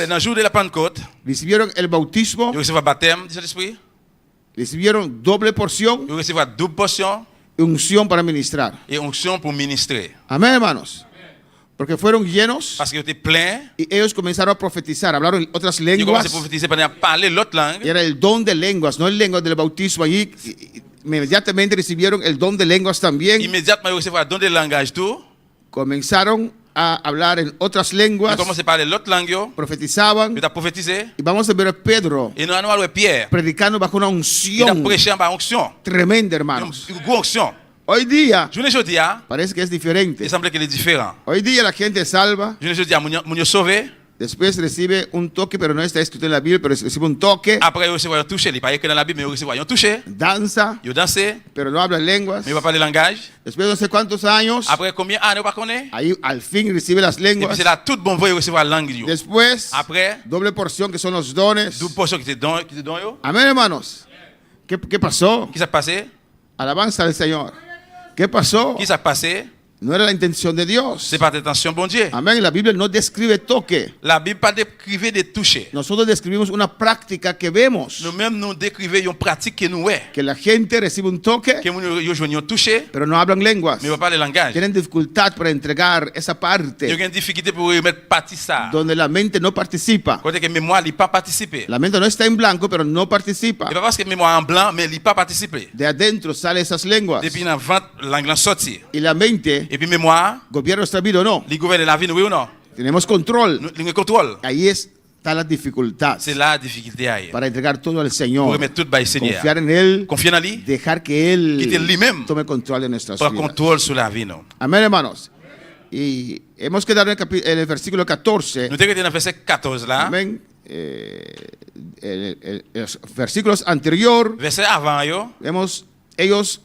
recibieron el bautismo, recibieron doble porción y unción para ministrar. Amén, hermanos. Porque fueron llenos y ellos comenzaron a profetizar, hablaron otras lenguas. Y era el don de lenguas, no el lengua del bautismo. Allí inmediatamente recibieron el don de lenguas también. Comenzaron a hablar en otras lenguas, profetizaban. Y vamos a ver a Pedro predicando bajo una unción tremenda, hermanos. Hoy día parece que es diferente. Hoy día la gente es salva. Después recibe un toque, pero no está escrito en la Biblia, pero recibe un toque. Danza, pero no habla lenguas. Después de no sé cuántos años, ahí al fin recibe las lenguas. Después, doble porción, que son los dones. Amén, hermanos. ¿Qué pasó? Alabanza al Señor. ¿Qué pasó? No era la intención de Dios. Amén. La Biblia no describe toque. Nosotros describimos una práctica que vemos. Que la gente recibe un toque, pero no hablan lenguas. Tienen dificultad para entregar esa parte donde la mente no participa. La mente no está en blanco, pero no participa. De adentro salen esas lenguas. langue lan sorti. y la mente Et puis mémoire, gobierna nuestra vida o no. li gouverne la vie nou, oui ou non? Tenemos control. Nous li contrôle. Ahí está la dificultad C'est la difficulté à y. para entregar todo al Pour Señor, remettre tout by Seigneur. confiar en Él, Confier en lui, dejar que Él Quitte lui-même. tome control de nuestras prendre vidas. contrôle sur la vie nou. Amén, hermanos. Y hemos quedado en el versículo 14. Nous t'es dans le verset 14 là. Amén. Los versículos anteriores, Verset avant yo, ellos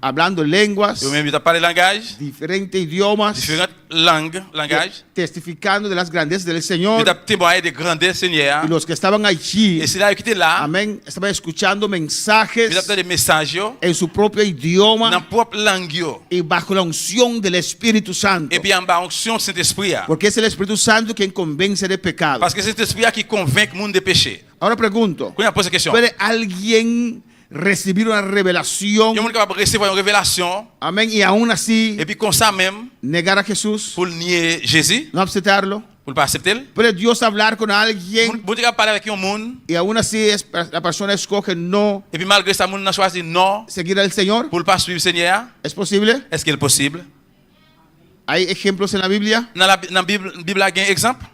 hablando lenguas, yo même yo t'a parlé langage, diferentes idiomas, différentes langues, langage. testificando de las grandezas del Yo Señor. t'a témoigné de grandeur Seigneur. Y los que estaban allí, Et c'est là qui était là. amén, estaban escuchando Yo mensajes t'a des messages yo, en su propio dans idioma propre langue yo. y bajo la unción del Espíritu Santo. Et puis en bas onction Saint-Esprit. Porque es el Espíritu Santo quien convence de pecado. Parce que c'est Saint-Esprit qui convainc le monde de péché. Ahora pregunto, Quand on pose la question, ¿puede alguien recibir una revelación, il y a monde capable de recevoir une révélation amén, y aún así et puis comme ça même negar a Jesús, pour nier Jésus, no aceptarlo? pour ne pas accepter. ¿Puede Dios hablar con alguien Bon Dieu capable parler avec un monde y aún así la persona escoge no et puis malgré ça monde n'a choisi non seguir al Señor? pour ne pas suivre le Seigneur. ¿Es posible? Est-ce qu'il est possible? ¿Hay ejemplos en la Biblia? Dans la Bible il y a un exemple.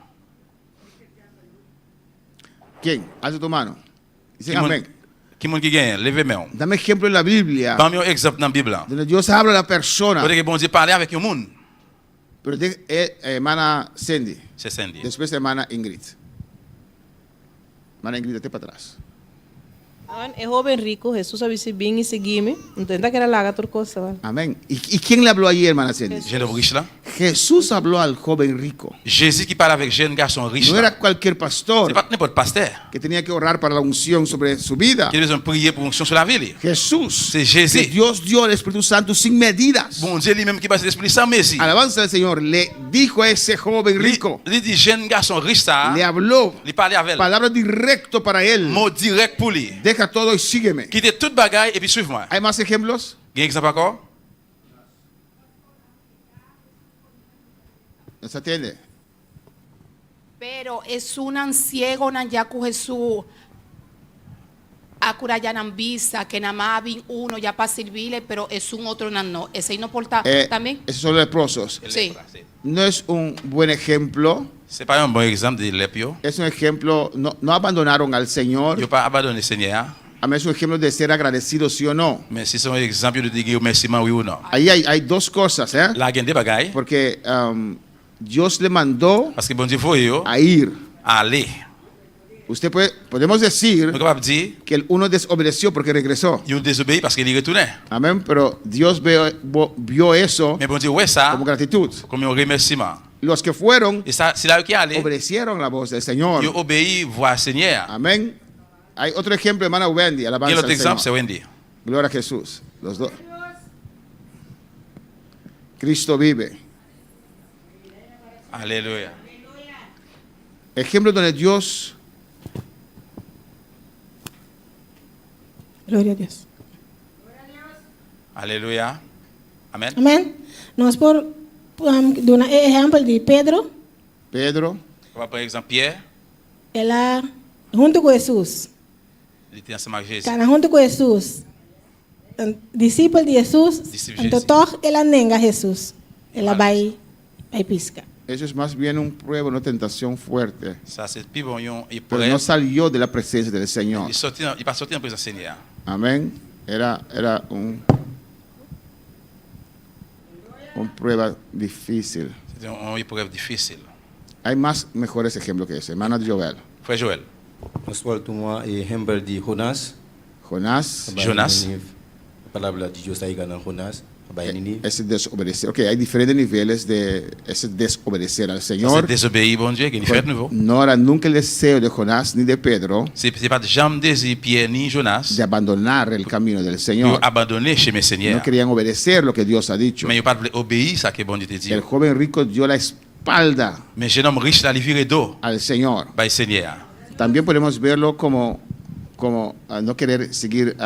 ¿Quién? Alza tu mano. Dice Qui monde amén. qui gagne, levez main. Dame ejemplo en la Biblia Parmi un exemple dans la Bible. donde Dios habla a la persona. Parce que bon Dieu parler avec un monde. Pero hermana Cindy, C'est Sandy. después hermana Ingrid. Hermana Ingrid, date para atrás. É jovem rico, Jesus avise bem e seguir-me. Não tenta que era lá outra coisa, vale? Amén. ¿Y quién le habló allí, hermana Cindy? Jeune riche là. Jesús habló al joven rico. Jésus qui parle avec jeune garçon riche. No là. era cualquier pastor C'est pas n'importe pasteur que tenía que orar para la unción sobre su vida. qui a besoin de prier pour onction sur la vie. Jesús, C'est Jésus. que Dios dio al Espíritu Santo sin medidas. Bon Dieu lui-même qui passe l'esprit sans messie. Alabanza al Señor. Le dijo a ese joven rico, Il dit jeune garçon riche ça. le habló Il parlait avec elle. palabra directo para él. Mot direct pour lui. Deja todo y sígueme. Quittez toute bagaille et puis suivez-moi. ¿Hay más ejemplos? Il y a un exemple encore? ¿No se atiende? Pero es un anciego na ya con Jesús. Acura ya visa que nada más vin uno ya para servirle, pero es un otro no. Ese no porta también. Esos son leprosos. Sí. No es un buen ejemplo. C'est pas un bon exemple de l'épio. Es un ejemplo, no abandonaron al Il Señor. n'a pas abandonné le Seigneur. A mí es un ejemplo de ser agradecido, sí o no. Mais si c'est un exemple de dire merci, oui ou non. Ahí hay dos cosas, ¿eh? Là, il y a des bagailles. Porque Dios le mandó Parce que bon Dieu faut yo a ir. aller. Podemos decir Nous capable dire que el uno desobedeció porque regresó. il désobéit parce qu'il est retourné. Amén. Pero Dios vio eso Mais bon Dieu ouais ça como gratitud. comme un remerciement. Los que fueron Et ça c'est là qui est allé. obedecieron la voz del Señor. Il obéit voir Seigneur. Amén. Hay otro ejemplo, hermana Wendy. Et Alabanza l'autre al exemple c'est Señor. Wendy. Gloria a Jesús. Los dos. Cristo vive. Alléluia. Ejemplo donde Dios Gloria a Dios. Alléluia. Amen. Amén. Nós por dar exemplo de Pedro, Pedro, On va prendre exemple Pierre. ela junto com Jesus, Il était ensemble avec Jésus. cara junto com Jesus, discípulo de Jesus, Discípulo de então Jesus. toch ela nega Jesus, ela vai pisca. eso es más bien un prueba, una tentación fuerte. Ça c'est plus bon il Pero no salió de la presencia del Señor. il pas sorti en présence du Seigneur. Amén. Era un prueba difícil. C'était une épreuve difficile. Hay más mejores ejemplos que ese. Hermana Joel. Frère Joël. Nós voltamos a exemplo de Jonas. Jonás. Jonas. A palavra de Deus está aí na Jonas. Ese desobedecer. Ok, hay diferentes niveles de ese desobedecer al Ça, c'est Señor. désobéir, bon Dieu, qui est différent de nouveau. No era nunca el deseo de Jonás ni de Pedro C'est pas jamais désir Pierre ni Jonas. de abandonar el camino del Ils ont Señor. abandonné chez mes No seigneurs. querían obedecer lo que Dios ha dicho. Mais ils n'ont pas obéi à ce que bon Dieu te dit. El joven rico dio la espalda Mais jeune homme riche, là, il vire dos. al Señor. By Seigneur. También podemos verlo como no querer seguir,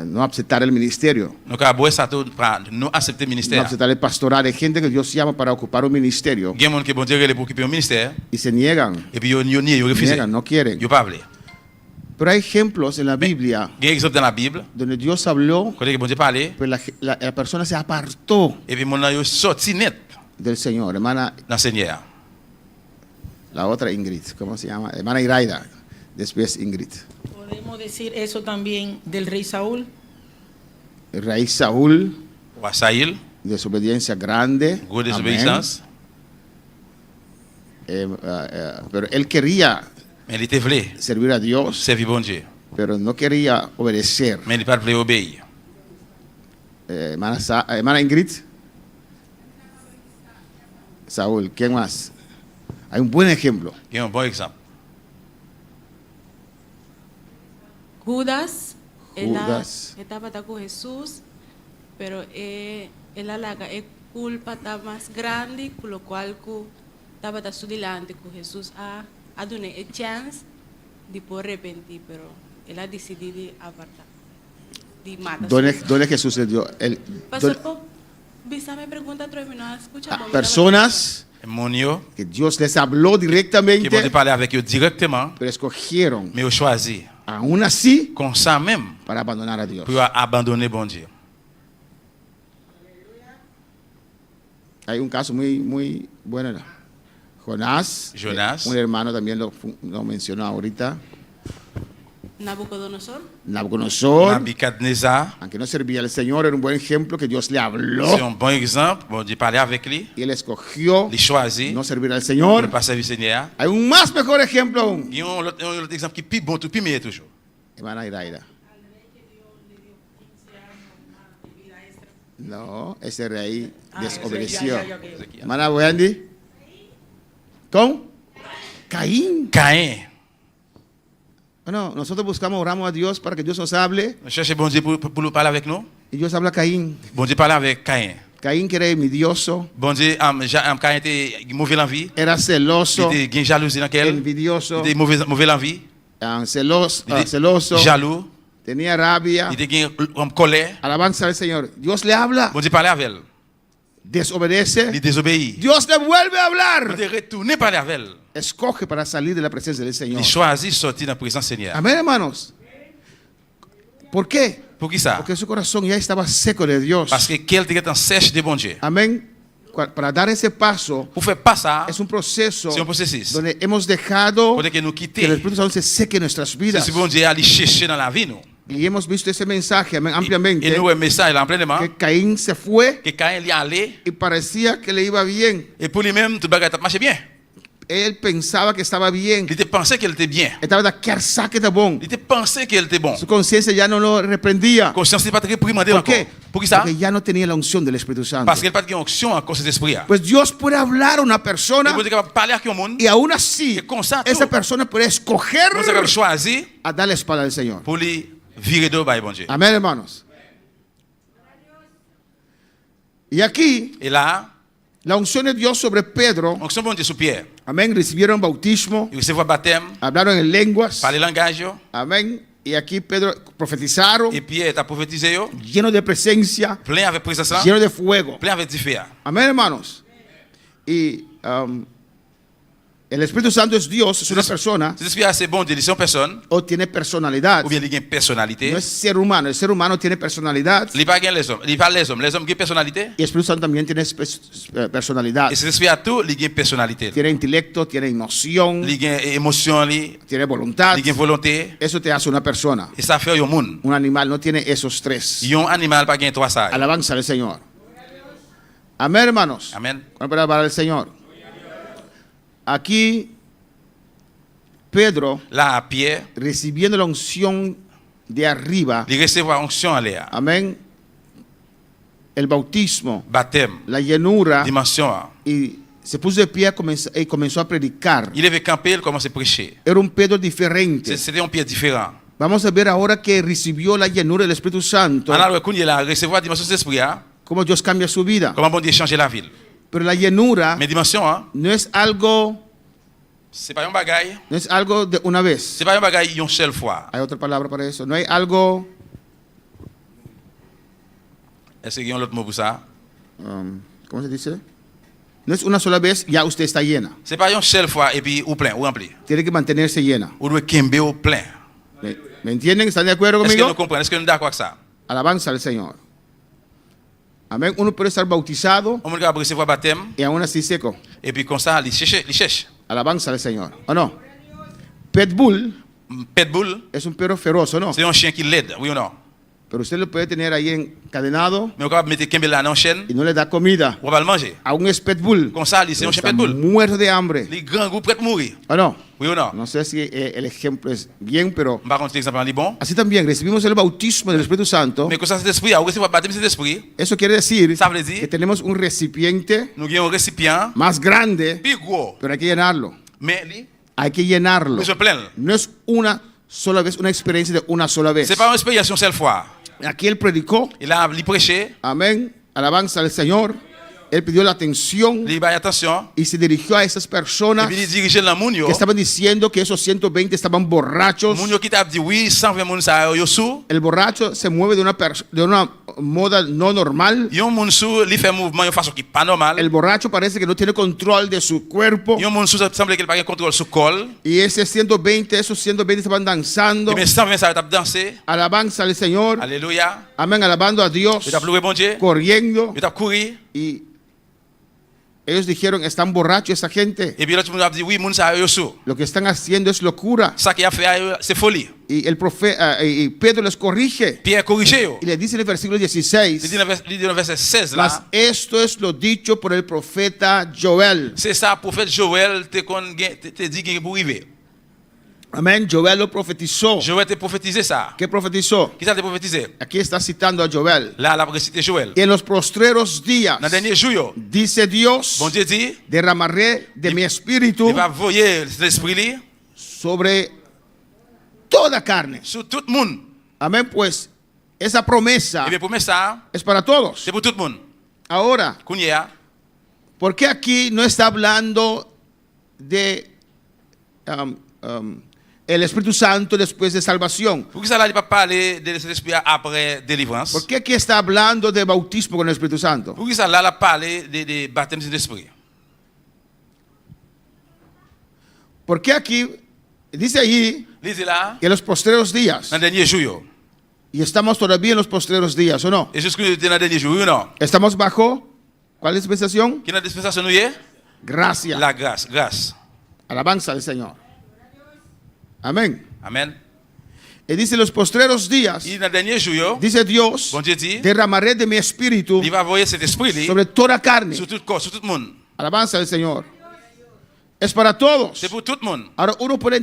no aceptar el ministerio, Donc, à boire ça, tout, nous accepter le no ministère. aceptar el pastoral. Hay gente que Dios llama para ocupar un ministerio Il y a des gens qui bon Dieu pour occuper un ministère. y se niegan, Et puis, ils refusent. no quieren. Ils ne pas voulu. Pero hay ejemplos en la Biblia Il y a un exemple dans la Bible, donde Dios habló, quand bon Dieu parlait, pero la persona se apartó et puis mon a sorti net del Señor. Hermana, dans le Seigneur. la otra Ingrid, ¿cómo se llama? Hermana Iraida, después Ingrid. Podemos decir eso también del rey Saúl. El rey Saúl, Roi Saïl, desobediencia grande. gros Amén. désobéissance, Pero él quería mais il était voulu servir a Dios, servir bon Dieu, pero no quería obedecer. mais il n'a pas voulu obéir. Hermana Ingrid, Saúl, ¿quién más? Hay un buen ejemplo. Il y a un bon exemple. Judas, Judas. él estaba con Jesús, pero él alaga es culpa está más grande, por lo cual estaba su delante con Jesús a dar una chance de poder arrepentir, pero él ha decidido apartar, de matar. ¿Dónde Jesús le dio? Pastor, visa me pregunta terminó, escucha. Personas Monio, que Dios les habló qui bon directamente, Dieu parlait avec eux directement, pero escogieron mais ils ont choisi, aún así comme ça même, para abandonar a Dios. pour abandonner bon Dieu. Hay un caso muy bueno. Jonás, Jonás. Un hermano también lo mencionó ahorita. Nabucodonosor. Nabucodonosor, Nabucodonosor, aunque no servía al Señor, era un buen ejemplo que Dios le c'est habló un bon exemple, bon Dieu parlait avec lui, y él escogió il choisit, no servir al pour Señor. ne pas servir le Seigneur. Hay un más mejor ejemplo aún. Il y a un autre exemple qui est plus bon, tout plus meilleur toujours. Hermana Iraida. No, ese rey desobedeció. Hermana Wendy. ¿Cómo? Caín. Caïn. Bueno, nosotros oramos a Dios para que Dios nos hable Nous cherchons bon Dieu pour nous parler avec nous. y Dios habla a Caín. Bon Dieu parlait avec Caïn. Caín que era envidioso, Bon Dieu, Caïn était mauvais l'envie. era celoso, Il était jalousie dans quel. envidioso, Il était mauvais l'envie. celoso, Jaloux. tenía rabia. Il était en colère. Alabanza al Señor. Dios le habla, Bon Dieu parlait avec elle. desobedece. Il désobéit. Dios le vuelve a Bon hablar. Dieu retourne parler avec elle. Escoge para salir de la presencia del Señor. Il choisit de sortir dans la présence du Seigneur. Amén, hermanos. ¿Por qué? Pour qui ça? Porque su corazón ya estaba seco de Dios. Parce que quel était en sèche de bon Dieu. Amén. Para dar ese paso Pour faire pas ça, es un proceso c'est un processus. donde hemos dejado Pour que nous que el quitter. Espíritu Santo se seque en nuestras vidas. C'est bon Dieu aller chercher dans la vie nous. Y hemos visto ese mensaje amén, ampliamente. Et nous un message là en pleinement Que Caín se fue que Caïn y allait y parecía que le iba bien. et pour lui-même tout bagage marchait bien. Él pensaba que estaba bien. Il était pensé qu'elle était bien. Estaba de quer saque de bon. Il était pensé qu'elle était bon. Su conciencia ya no lo reprendía. Conscience n'est pas très réprimandée ¿Por encore. qué? Pour qui ça? Porque ya no tenía la unción del Espíritu Santo. Parce qu'elle n'a pas de onction encore cet esprit. Pues Dios puede hablar a una persona Et vous êtes capable de parler avec un monde. y aún así Et comme ça, esa tout. persona puede escoger Vous êtes capable de choisir a dar la espalda al Señor. pour lui virer de bas, bon Dieu. Amén, hermanos. Y aquí Et là, la unción de Dios sobre Pedro. onction bon Dieu sur Pierre. Amén. Recibieron bautismo, Il recevait baptême, hablaron en lenguas. parler langage. Amén. Y aquí Pedro profetizaron, Et Pierre t'a prophétisé, lleno de presencia, plein avec présence là, lleno de fuego. plein avec du feu. Amén, hermanos. Y el Espíritu Santo es Dios, es una persona Cet esprit assez bon Dieu, il est une personne, o tiene personalidad. ou bien il a une personnalité. No es ser humano, el ser humano tiene personalidad Il pas les hommes, il pas les hommes ont une personnalité. y el Espíritu Santo también tiene personalidad. Et cet esprit à tout, il a une personnalité. Tiene intelecto, tiene emoción, Il a une émotion, il tiene voluntad. a une volonté. Eso te hace una persona. Et ça fait un monde. Un animal no tiene esos tres. Un animal pas gain trois ça. Alabanza al Señor. Amén, hermanos. Amen. Una palabra para el Señor. Aquí Pedro, Là, Pierre, recibiendo la unción de arriba, il recevait onction en l'air. amén, el bautismo, Baptême, la llenura, dimension. y se puso de pie y comenzó a predicar. Il avait campé, il commençait à prêcher. Era un Pedro diferente. C'était un Pierre différent. Vamos a ver ahora que recibió la llenura del Espíritu Santo, Alors, quand il a recevoir la dimension de l'esprit, cómo Dios cambia su vida. comment bon Dieu change la ville. Pero la llenura Mais dimension, no es algo, c'est pas un bagaille. no es algo de una vez. C'est pas un bagaille une seule fois. Hay otra palabra para eso. No hay algo, Est-ce qu'il y a un autre mot pour ça? ¿cómo se dice? No es una sola vez, ya usted está llena. C'est pas une seule fois et puis ou plein, ou rempli. Tiene que mantenerse llena. Ou doit kembe ou plein. ¿Me entienden? ¿Están de acuerdo Est-ce que conmigo? nous comprenons? Est-ce que nous sommes d'accord avec ça? Alabanza al Señor. Amén. Uno puede estar bautizado On va recevoir baptême y aún así seco. et puis comme ça, il cherche. Alabanza al Señor. ¿O no? Pitbull Pitbull, es un perro feroz, ¿o no? c'est un chien qui l'aide, oui ou non? Pero usted lo puede tener ahí encadenado Mais on va mettre Kembe là dans chaîne, y no le da comida. on va le manger. Aún es Pitbull. Comme ça, c'est un chien Está pitbull. muerto de hambre. Les grands groupes prêts à mourir, ¿O no? oui ou non? No sé si el ejemplo es bien, pero On va raconter l'exemple en bon. así también recibimos el bautismo del Espíritu Santo. Mais comme ça, cet esprit, on recevoir baptême de cet esprit, Eso quiere decir ça veut dire que tenemos un recipiente nous avons un récipient más grande, plus gros, pero hay que llenarlo. mais lui, Hay que llenarlo. besoin plein. No es una sola vez, una experiencia de una sola vez. C'est pas une expérience une seule fois. Aquí él predicó, Il a prêché, amén, alabanza al Señor. Él pidió la atención il a attention, y se dirigió a esas et personas puis il dirige dans moun yo. que estaban diciendo que esos 120 estaban borrachos. Moun yo qui t'a dit oui, 120 moun sa yo sous. El borracho se mueve de una moda no normal. Yon moun sous, li fait mouvement de façon qui pas normale. El borracho parece que no tiene control de su cuerpo. Yon moun sous semble qu'il pas de contrôle sur col. Y esos 120 estaban danzando. Et bien 120 ça t'a danser. Alabanza al Señor. Alléluia. Amén, alabando a Dios. Il t'a loué bon Dieu. Corriendo. Il t'a couru. Y ellos dijeron, están borrachos esa gente. Et puis l'autre moun a dit oui, moun sa yo sous. Lo que están haciendo es locura. Ça qui a fait c'est folie. Y el profeta y Pedro les corrige. Pierre corrige yo. Y le dice en el versículo Il 16, dit dans le verset 16 mas là. esto es lo dicho por el profeta Joel. C'est ça prophète Joël te dit pour arriver. Amén. Joel lo profetizó. Joël te prophétisé ça. ¿Qué profetizó? Qui ça te prophétisé? Aquí está citando a Joel. Là, la récité Joël. Y en los postreros días, Dans le dernier jour, dice Dios, bon Dieu dit, derramaré de mi espíritu il va voyer l'esprit li sobre toda carne. sur tout le monde. Amén. Pues esa promesa Et bien pour ça, es para todos. c'est pour tout le monde. Ahora, Kounia, ¿por qué aquí no está hablando de el Espíritu Santo después de salvación? pour que ça là, il va parler de l'esprit après délivrance. ¿Por qué aquí está hablando de bautismo con el Espíritu Santo? Pour que ça là, il parler de baptême de l'esprit. ¿Por qué aquí dice allí Lisez là, que en los postreros días, dans le dernier jour. y estamos todavía en los postreros días, ¿o no? Et jusque dans le dernier jour, ou non? Estamos bajo, ¿cuál es la dispensación? Qui est la dispensation nous y est? Gracia, La grâce. alabanza del Señor. Amén. Amen. Y dice los postreros días, Et dans le dernier jour, dice Dios, bon Dieu dit, derramaré de mi espíritu il va voyer cet esprit li sobre toda carne. sur tout le corps, sur tout le monde. Alabanza del Señor. Es para todos. C'est pour tout le monde. Ahora uno puede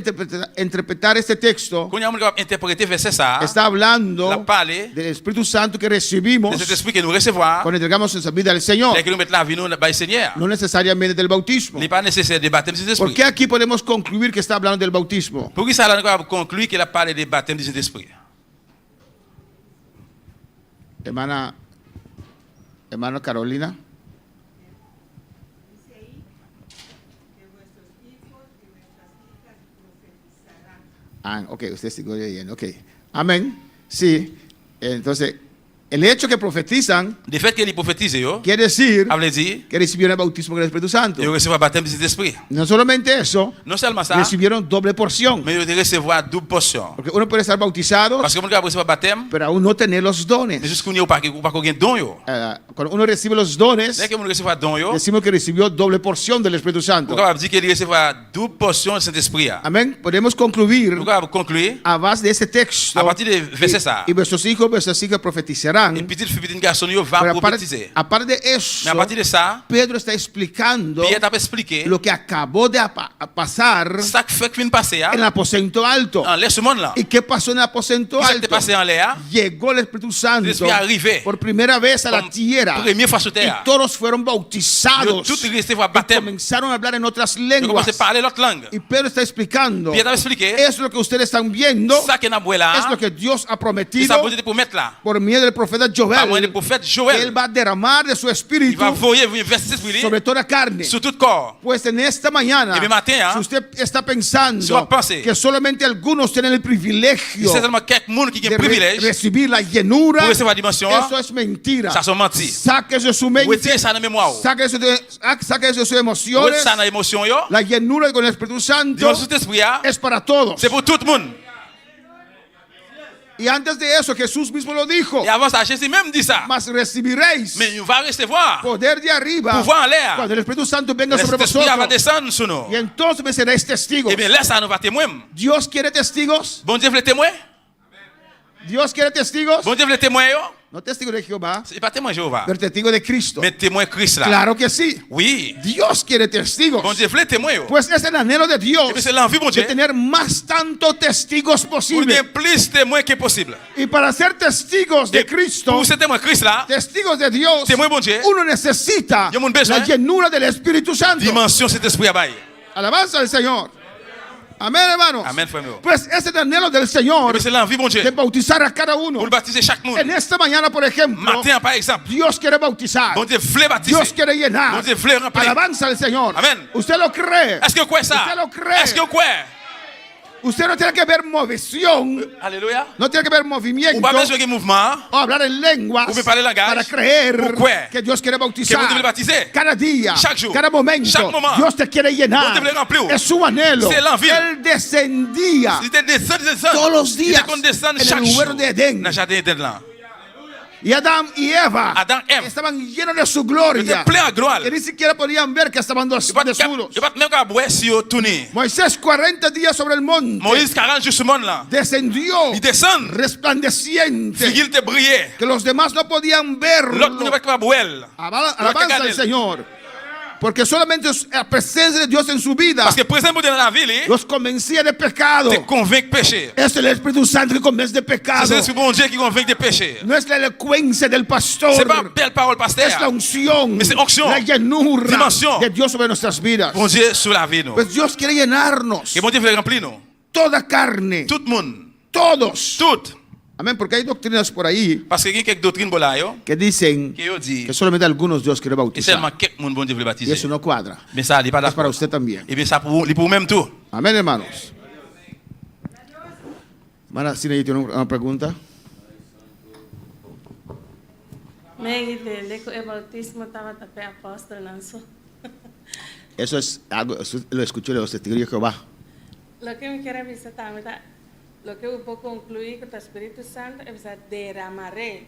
interpretar este texto. Quand on va interpréter verset ça, Está hablando la parler del Espíritu Santo que recibimos de cet esprit que nous recevons, cuando entregamos nuestra vida al Señor. dès que nous mettons la vie nous by Seigneur. No necesariamente del bautismo. Il n'est pas nécessaire de baptême de ¿Por Saint-Esprit. qué aquí podemos concluir que está hablando del bautismo? Pour que ça là, on va conclure qu'il a parlé de baptême de Saint-Esprit. Hermana Carolina. Ah, ok, usted sigue leyendo, ok. Amén. Sí. Entonces, el hecho que profetizan De fait qu'il prophétise, yo, quiere decir veut dire, que recibieron el bautismo con el Espíritu Santo. il recevra baptême de Saint-Esprit. No solamente eso, Non seulement ça, recibieron doble porción. mais il recevoir double portion. Porque uno puede estar bautizado, Parce que mon gars recevoir baptême, pero aún no tener los dones. mais jusqu'on y a pas qu'on don yo. Cuando uno recibe los dones, Dès que mon recevoir don yo, decimos que recibió doble porción del Espíritu Santo. on va dire qu'il recevra double portion de Saint-Esprit. Amén. Podemos concluir On va conclure a base de ese texto. à partir de verset ça. Y vuestros hijos, vuestras hijas profetizarán. Et petit fille, petit garçon yo va Pero prophétiser. aparte de Mais eso, à partir de ça, Pedro está explicando Pierre t'a expliqué lo que acabó de pasar ça fait que vient passer en el aposento alto. en l'air ce monde là. ¿Y qué pasó en el aposento Qu'est-ce qui alto? s'est passé en l'air? Llegó el Espíritu Santo L'Esprit est arrivé. por primera vez a la Comme tierra. première fois sur Y terre. todos fueron Yo bautizados. tout recevoir Y baptême. comenzaron a hablar en otras Yo lenguas. commencé à parler l'autre langue. Y Pedro está explicando. Pierre t'a expliqué Es lo que ustedes están viendo. ça qu'on a boit là. Es lo que Dios ha Et prometido ça peut pour mettre là. por medio del profeta Par moyen du Joel. prophète Que Joël. él va a derramar de su Il espíritu va voyer verser esprit sobre toda carne. sur tout corps. Pues en esta mañana, Y mi matin, si usted está Si pensando va a pensar que solamente algunos tienen el Il privilegio y a seulement quelques monde qui ont de un privilège recibir la llenura, pour recevoir la dimension. eso es mentira. Ça sont menti. Sáquese de su mente, Retirez ça dans la mémoire. sáquese de sus Retirez emociones. ça dans l'émotion yo. La llenura con el Espíritu Santo Dimension de l'esprit es para todos. c'est pour tout le monde. Y antes de eso, Jesús mismo lo dijo. Et avant ça, Jésus même dit ça. Mas recibiréis Mais nous va recevoir poder de arriba pouvoir en l'air. cuando el Espíritu Santo venga sobre L'Esprit va vosotros. descendre sur nous. Y entonces me seréis testigos. Et bien là, ça nous va témoigner. Dios quiere testigos. Bon Dieu veut témoin? Dios quiere testigos. Bon Dieu veut témoin yo? No testigo de Jehová, C'est pas témoin Jéhovah. pero testigo de Cristo. Mais témoin Christ là. Claro que sí. Oui. Dios quiere testigos. Bon Dieu veut témoin yo. Pues es el anhelo de Dios Et puis c'est l'envie bon de Dieu. tener más tantos testigos Pour posible. gagner plus témoins que possible. Y para ser testigos de Et Cristo, pour ces témoins Christ là, testigos de Dios, témoin bon Dieu. uno necesita Yo mon besoin. la llenura del Espíritu Santo. Dimension cet esprit à bail. Alabanza al Señor. Amén, hermanos. Amen frère meu. Pues es el anhelo del Et Señor puis c'est l'envie bon Dieu. de bautizar a cada uno. Pour baptiser chaque monde. En esta mañana, por ejemplo, Matin par exemple. Dios quiere bautizar. Bon Dieu veut baptiser. Dios quiere llenar. Bon Dieu veut remplir. Alabanza al Señor. Amén. ¿Usted lo cree? Est-ce que vous croyez ça? Usted lo cree. Est-ce que vous croyez? Usted no tiene que ver movición, Alléluia. no tiene que ver Ou movimiento pas besoin de mouvement. o hablar en lenguas Ou bien parler langage. para creer Pourquoi? que Dios quiere Que bautizar. vous devez baptiser. Cada día, Chaque jour. cada momento, Chaque moment. Dios te quiere llenar. Dios te quiere remplir. Es su anhelo. C'est l'envie. Él descendía Il descend. todos los días Il descend en chaque el jour. huerto de Edén. Dans le jardin d'Éden là. Y Adán y Eva Adam et Ève. estaban llenos de su Ils gloria. étaient pleins de gloire. Que ni siquiera podían ver que estaban Ils pas desnudos. même qu'à boire si au tourner. Moisés 40 días sobre el monte Moïse 40 jours sur le monde là. descendió Il descend. resplandeciente Figure te briller. que los demás no podían verlo. L'autre ne va pas boire. Alabanza al Señor. Porque solamente la presencia de Dios en su vida Parce que présent dans la ville, los convencía de pecado. te convainc péché. Es el Espíritu Santo que convence de pecado. C'est l'esprit bon Dieu qui convainc de péché. No es la elocuencia del pastor. C'est pas belle parole Es la pasteur. unción, Mais c'est onction. la llenura Dimension. de Dios sobre nuestras vidas. Bon Dieu sur la vie nous. Pues Dios quiere llenarnos. Que bon Dieu veut remplir nous. Toda carne, Tout le monde. todos. Tout. Amén, porque hay doctrinas por ahí Parce que il y a quelques doctrines bon là yo. que dicen Qui yo dit. que solamente algunos Dios quiere Et bautizar. seulement quelques monde bon Dieu veut Y baptiser. eso no cuadra. Mais ça, il est pas Es para d'accord. usted también. Et bien ça pour même tout. Amén, hermanos. Hermana Cine, ¿tiene una pregunta? el bautismo estaba tapé apóstol lanzó. Eso es algo, eso lo escuché de los testigos de Jehová. Lo que me quiere avisar también, lo que puedo concluir con el Espíritu Santo es derramaré.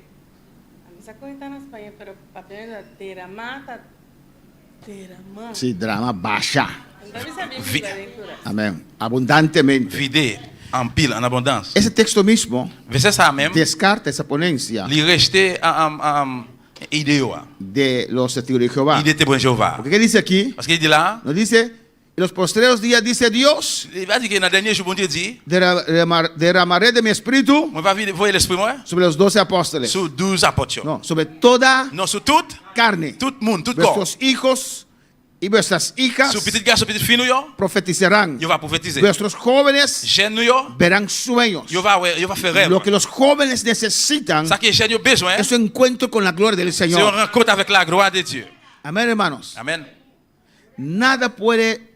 A mí se cuenta en español, pero papel derramar. Sí, drama baja. Entonces es bien Vi- la lectura. Amén. Abundantemente. Vider en pile, en abondance. Ese texto mismo Verset ça même. descarta esa ponencia Il restait en idée. de los testigos de Jehová. Il était bon Jéhovah. Porque ¿qué dice aquí? Parce qu'il dit là, Nos dice, en los postreros días dice Dios, il va dire que dans le dernier jour, bon Dieu dit, derramaré de mi espíritu moi va voir l'esprit moi sobre los 12 apóstoles. sur 12 apôtres. No, sobre toda Non, sur tout carne. le monde, tout corps. Vuestros hijos y vuestras hijas Sur petit garçon, petite fille nous yo, profetizarán. il va prophétiser. Vuestros jóvenes Jeune nous yo, verán sueños. il va faire rêve. Lo que los jóvenes necesitan Ça que jeune yo besoin, es su encuentro con la gloria del c'est une Señor. rencontre avec la gloire de Dieu. Amén, hermanos. Amen. Nada puede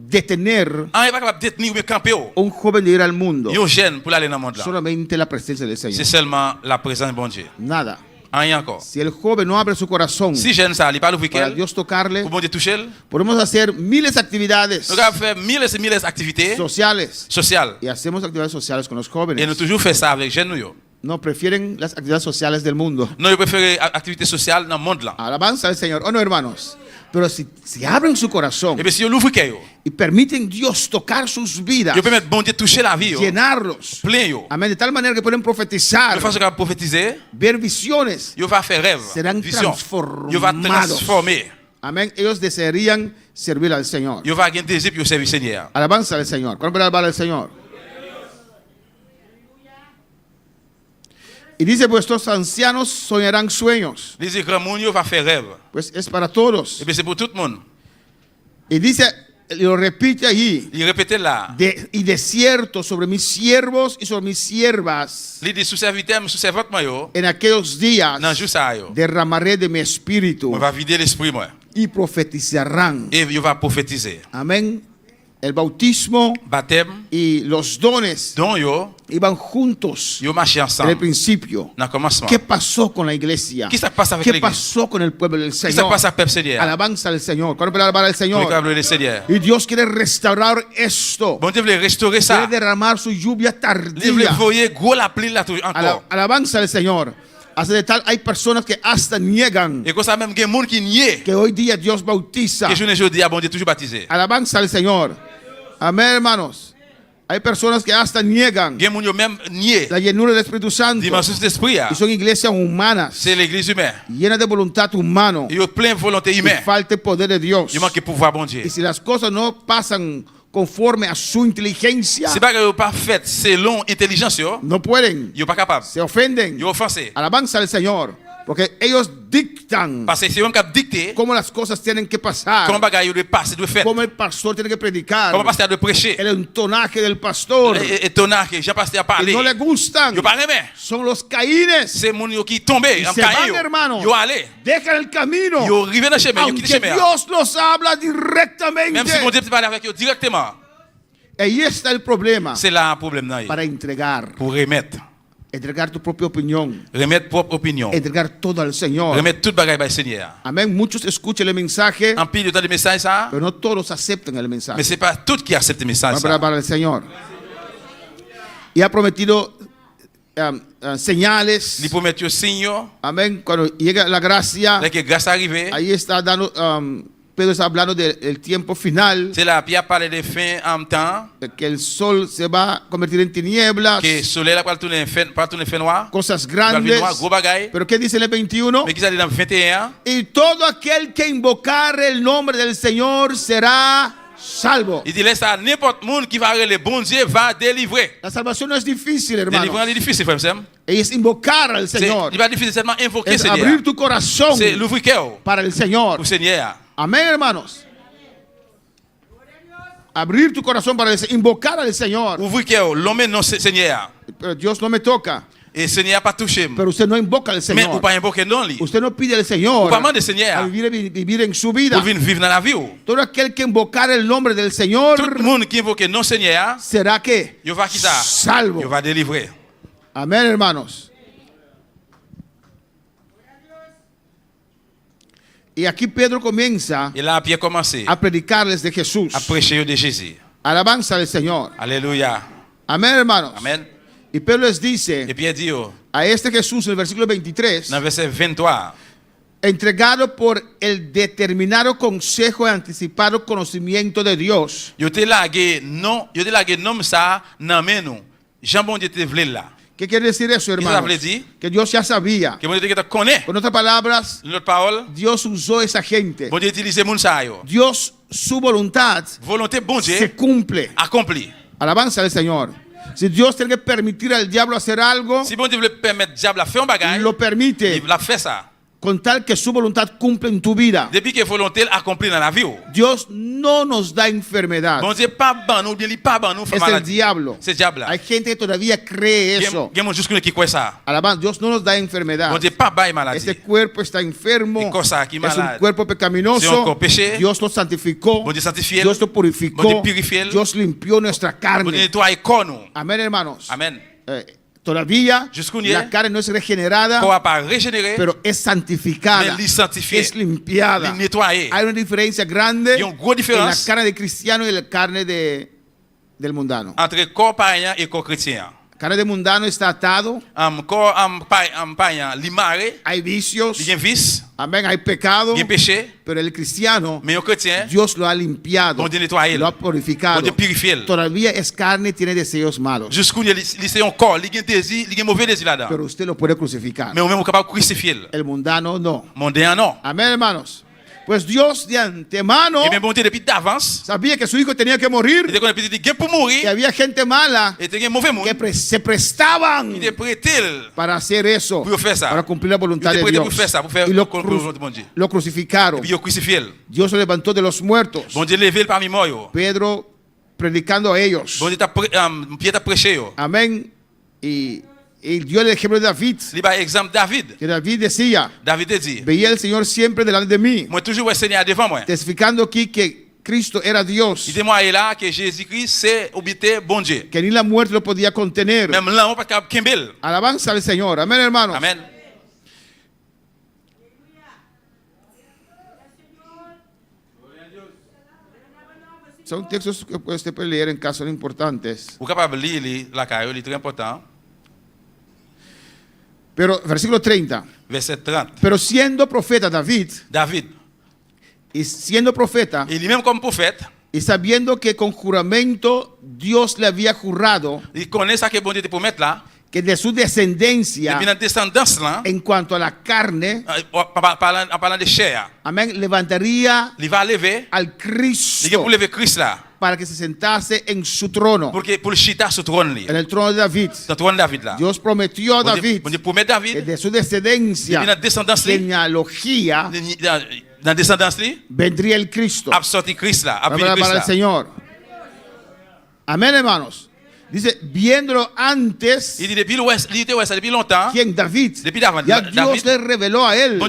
detener On n'est pas capable de détenir ou bien camper. un joven de ir al mundo. Yo jeune pour aller dans le monde là. Solamente la presencia del C'est Señor. seulement la présence de bon Dieu. Nada. Rien encore. Si el joven no abre su corazón Si jeune ça, il parle avec para elle, Dios tocarle, pour bon Dieu toucher, podemos hacer miles de actividades nous avons fait mille et mille d'activités sociales. sociales. Y hacemos actividades sociales con los Et jóvenes. nous toujours fait ça avec jeunes nous yo. No, prefieren las actividades sociales del mundo. Nous je préfère activités sociales dans le monde là. Alabanza al Señor. ¿O no, hermanos? Pero si abren su corazón Et bien si yo l'ouvre cœur, y permiten Dios tocar sus vidas, yo permettre bon Dieu toucher la vie yo, llenarlos, plein yo. amén, de tal manera que pueden profetizar, De façon qu'à prophétiser, ver visiones, yo va faire rêve, serán vision. Yo va transformados. transformer. Amén. Ellos desearían servir al Señor. Yo va gagner désir pour servir Seigneur. Alabanza al Señor. ¿Cuál alabar al Señor? Y dice, vuestros ancianos soñarán sueños. Les grands moun yo va faire rêve. Pues es para todos. Et bien c'est pour tout le monde. Y dice, lo repite allí, Il répétait là. y de cierto sobre mis siervos y sobre mis siervas, Il dit sous serviteur, sous servante moi yo, en aquellos días dans jour ça yo. derramaré de mi espíritu On va vider l'esprit moi. y profetizarán. Et yo va prophétiser. Amén. el bautismo baptême, y los dones don yo, iban juntos yo marché en el ensemble. principio. Dans le commencement. ¿Qué pasó con la iglesia? Qu'est-ce qui se passe avec ¿Qué l'église? pasó con el pueblo del Qu'est-ce qui se Señor? passe avec le peuple Seigneur? Alabanza al Señor. ¿Cuándo puede alabar al Pour Señor? le Seigneur. Y Dios quiere restaurar esto. Bon Dieu voulait restaurer ça. Quiere derramar su lluvia Dieu voulait tardía. envoyer gros la pluie là tout encore. Alabanza al Señor. Hasta de tal hay personas que hasta niegan Et comme ça même il y a des gens qui nient que hoy día Dios bautiza. que je ne dis à bon Dieu toujours baptisé. Alabanza al Señor. Amén, hermanos. Hay personas que hasta niegan Il y a des gens qui même nient la llenura del Espíritu Santo. dimension de l'esprit. Y son iglesias humanas, C'est l'église humaine. llenas de voluntad humana. Il y a plein de volonté Y humaine. falta el poder de Dios. Il manque le pouvoir bon Dieu. Y si las cosas no pasan conforme a su inteligencia, C'est pas que pas fait selon intelligence yo, no pueden, yo pas capable. se ofenden. Yo offensé. Alabanza al Señor, porque ellos dictan Parce que c'est eux qui dicté cómo las cosas tienen que pasar, comment bagaille de passer de faire. cómo el pastor tiene que predicar, Comment pasteur de prêcher. el entonaje del pastor. Et tonnerre que Jean pasteur a Y parlé. no le gustan, Yo pas aimé. son los caínes. C'est mon yo qui tombé Y en se van, caillou. hermanos. Yo allé. Dejan el camino, Yo arrivé dans le chemin, yo quitté le aunque chemin. Dios los habla Même directamente. si mon Dieu peut parler avec eux directement. Ahí está el problema, C'est là le problème là. para entregar tu propia opinión, Remettre propre opinion. entregar todo al Señor. Remettre toute bagaille par le Seigneur. Amén. Muchos escuchan el mensaje, En pile de temps de message ça, pero no todos aceptan el mensaje. mais c'est pas tout qui accepte le message ça. Para el Señor. Y ha prometido señales. Il promet un signe. Amén. Cuando llega la gracia, Dès que grâce arrive, ahí está dando, Pedro está hablando del tiempo final, c'est là Pierre parle de fin en temps, que el sol se va a convertir en tinieblas, que le soleil là pas tourner fin noir. cosas Va venir grandes. noir, gros bagaille. Pero ¿qué dice el 21? Mais qui ça dit dans 21? Y todo aquel que invocar el nombre del Señor será salvo. Il dit laisse ça n'importe monde qui va aller le bon Dieu va délivrer. La salvación no es difícil, hermano. Délivrer est difficile frère Sam. Es invocar al Señor. C'est pas difficile seulement invoquer Es Seigneur. abrir tu corazón C'est l'ouvrir cœur para el Señor. pour Seigneur. Amén, hermanos. Abrir tu corazón para invocar al Señor. Ouvrir cœur, l'homme non Seigneur. Pero Dios no me toca. Et Seigneur pas touché. Pero usted no invoca al Mais Señor. ou pas invoquer non lui. Usted no pide al Señor Ou pas demander Seigneur a vivir en su vida. pour venir vivre dans la vie. Todo aquel que invocar el nombre del Señor Tout le monde qui invoque non Seigneur, será que il va quitter. salvo. Il va délivrer. Amén, hermanos. Y aquí Pedro comienza Et là Pierre commencé a predicarles de Jesús. à prêcher de Jésus. Alabanza al Señor. Alléluia. Amén, hermanos. Amen. Y Pedro les dice Et Pierre dit a este Jesús en el versículo 23, dans verset 23, entregado por el determinado consejo y anticipado conocimiento de Dios. yo te lagué nom ça nan men nou. Jean bon Dieu te vle là. ¿Qué quiere decir eso, Qu'est-ce que ça hermanos? veut dire? Que Dios ya sabía. Que bon Dieu te connaît. Con otras palabras, L'autre parole, Dios usó esa gente. bon Dieu utilise moun sa yo. Dios, su voluntad Volonté bon se Dieu cumple. accompli. Alabanza al Señor. Si Dios tiene que permitir al diablo hacer algo, Si bon Dieu veut permettre diable à faire un bagage, lo permite, il l'a fait ça. con tal que su voluntad cumple en tu vida. Depuis que volonté accompli dans la vie. Dios no nos da enfermedad. Bon Dieu pas ban nous, bien il pas ban nous fait Es el maladie. diablo. C'est diable là. Hay gente que todavía cree eso. Gen mon jusqu'à qui croit ça. Alabanza, Dios no nos da Bon enfermedad. Dieu pas bail maladie. Este cuerpo está enfermo. Y cosa aquí Es un malade. cuerpo C'est pecaminoso. encore péché. Dios lo santificó. Bon Dieu sanctifie. Dios lo Bon purificó. Dieu purifie. Dios limpió nuestra Bon Dieu carne. nettoie corps nous. Amén, hermanos. Amen. Todavía Jusqu'où la carne no es regenerada, Corps pas régénéré, pero es santificada. mais il sanctifié. Es limpiada. Il nettoyé. Hay una diferencia grande Il y a une grosse en la différence carne de cristiano y la carne del mundano. entre corps païen et corps chrétien. Carne de mundano está atado. Corps païen limaré, Hay vicios. il y a un vice, Amén. Hay pecado. il y a un péché, Pero el cristiano, mais un chrétien, Dios lo ha limpiado. bon Dieu nettoyé. Lo ha Bon purificado. Dieu purifié. Todavía es carne y tiene deseos malos. Jusqu'où il y a un corps, il y a un désir, il y a un mauvais désir là-dedans. Pero usted lo puede crucificar. Mais on même capable de crucifier. El mundano no. Mondéen non. Amén, hermanos. Pues Dios de antemano Et bien bon Dieu depuis d'avance, sabía que su hijo tenía que morir. il était qu'on a petit dit pour Que mourir, había gente mala et il y a un mauvais monde. que se prestaban Il est prêté para hacer eso, pour faire ça. para cumplir la voluntad Il de était prêté Dios. pour faire ça, pour faire Y lo, la volonté de bon Dieu. lo crucificaron. Et puis il a crucifié. Dios lo levantó de los muertos. Bon Dieu levé parmi moi yo. Pedro predicando a ellos. Bon Dieu Pierre t'a prêché yo. Amén. Y dio el ejemplo de David. Il par exemple David. Que David decía, David a dit, veía al Señor siempre delante de mí. moi toujours le Seigneur devant moi. Testificando aquí que Cristo era Dios. Il témoigne là que Jésus-Christ c'est obité bon Dieu. Que ni la muerte lo podía contener. Même là on pas capable kembel. Alabanza al Señor. Amén, hermanos. Amen. Son textos que usted puede leer en casos importantes. Vous capable lire la caille, il est très important. Pero, versículo 30. Verset 30. Pero siendo profeta David, y siendo profeta, et lui-même comme prophète, y sabiendo que con juramento Dios le había jurado, il connaît ça que bon Dieu te promet là. Que de su descendencia, depuis notre descendance là, en cuanto a la carne, parlant de chair, amén, levantaría il va lever al Cristo, il pour lever Christ là, para que se sentase en su trono, pour le chita sur trône en el trono de David. Le trône de David là. Dios prometió a David, que de su descendencia, genealogía, dans descendance vendría el Cristo. Absorti Christ là, para el Señor. Amén, hermanos. Dice, viéndolo antes, il dit depuis longtemps, ¿quién? David. Ya Dios le reveló a él.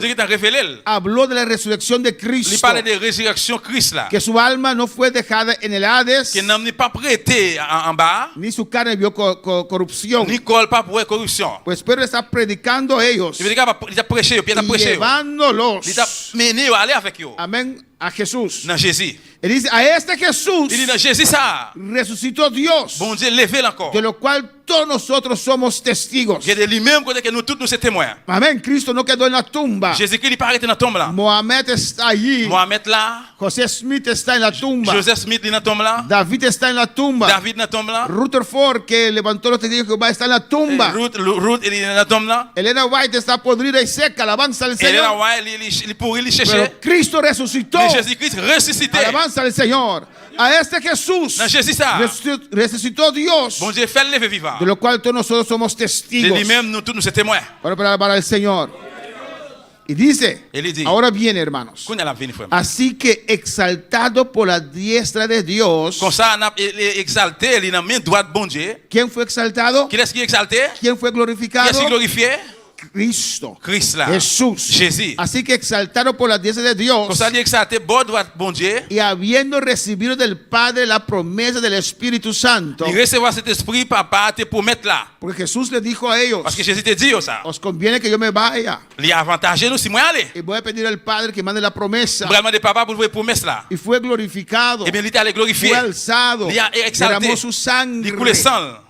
Habló de la resurrección de Cristo. Il parlait de résurrection Christ là. Que su alma no fue dejada en el Hades. Que n'en pas prêté en bas. Ni su carne vio corrupción. Ni corps pas pour corruption. Pues Pedro está predicando a ellos. Il a prêché, llevándolos. Il a mené aller avec eux. Amén. A Jesús. Dans Jésus. Y dice, a este Jesús, il dit dans Jésus ça, resucitó Dios, bon Dieu levé encore, de lo cual todos nosotros somos testigos. Que de lui-même que nous tous nous sommes témoins. Amén. Cristo no quedó en la tumba. Jésus-Christ il paraît dans la tombe là. Mohamed está allí. Mohamed là. José Smith está en la tumba. Joseph Smith dans la tombe là. David está en la tumba. David dans la tombe là. Rutherford, que levantó los testigos de Jehová, está en la tumba. Ruth il est dans la tombe là. Elena White está podrida y seca. Alabanza al Señor. Elena White il pourrit, il cherchait. Pero Cristo resucitó. Jésus-Christ ressuscité. Alabanza al Señor. A este Jesús resucitó Dios, bon Dieu fait lever vivant, de lo cual todos nosotros somos testigos. De lui-même nous tous nous sommes témoins. Para el Señor. Y dice, ahora viene, hermanos, así que exaltado por la diestra de Dios. ¿Quién fue exaltado? ¿Quién fue glorificado? Cristo, Jesús. Así que exaltaron por la diestra de Dios, y habiendo recibido del Padre la promesa del Espíritu Santo, porque Jesús le dijo a ellos, os conviene que yo me vaya, y voy a pedir al Padre que mande la promesa, y fue glorificado, fue alzado, derramó su sangre.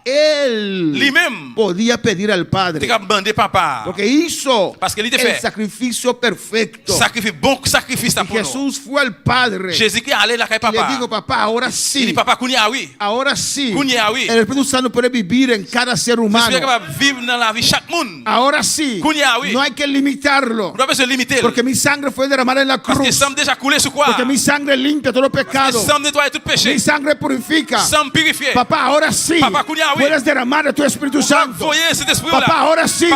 Él podía pedir al Padre, porque hizo el sacrificio perfecto. Y Jesús fue al Padre y le dijo, papá, ahora sí, ahora sí, el Espíritu Santo puede vivir en cada ser humano. Ahora sí, no hay que limitarlo, porque mi sangre fue derramada en la cruz, porque mi sangre limpia todo pecado, mi sangre purifica. Papá, ahora sí, puedes derramar de tu Espíritu Santo. Papá, ahora sí,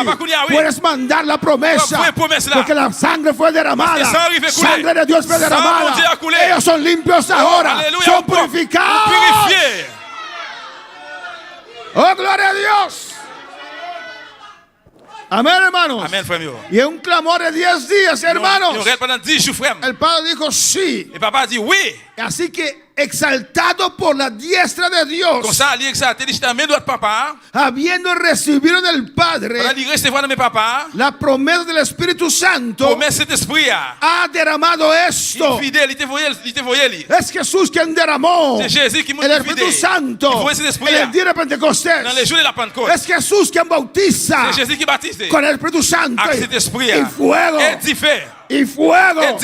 puedes mandar la promesa, porque la sangre fue derramada, sangre de Dios fue derramada. Ellos son limpios ahora, son purificados. Oh, gloria a Dios. Amén, hermanos. Amén, frère. Y es un clamor de 10 días, hermanos. El Padre dijo sí. El papá dijo oui. Así que exaltado por la diestra de Dios, habiendo recibido del Padre la promesa del Espíritu Santo, ha derramado esto. Es Jesús quien derramó el Espíritu Santo en el día de Pentecostés. Es Jesús quien bautiza con el Espíritu Santo y fuego. Y fuego.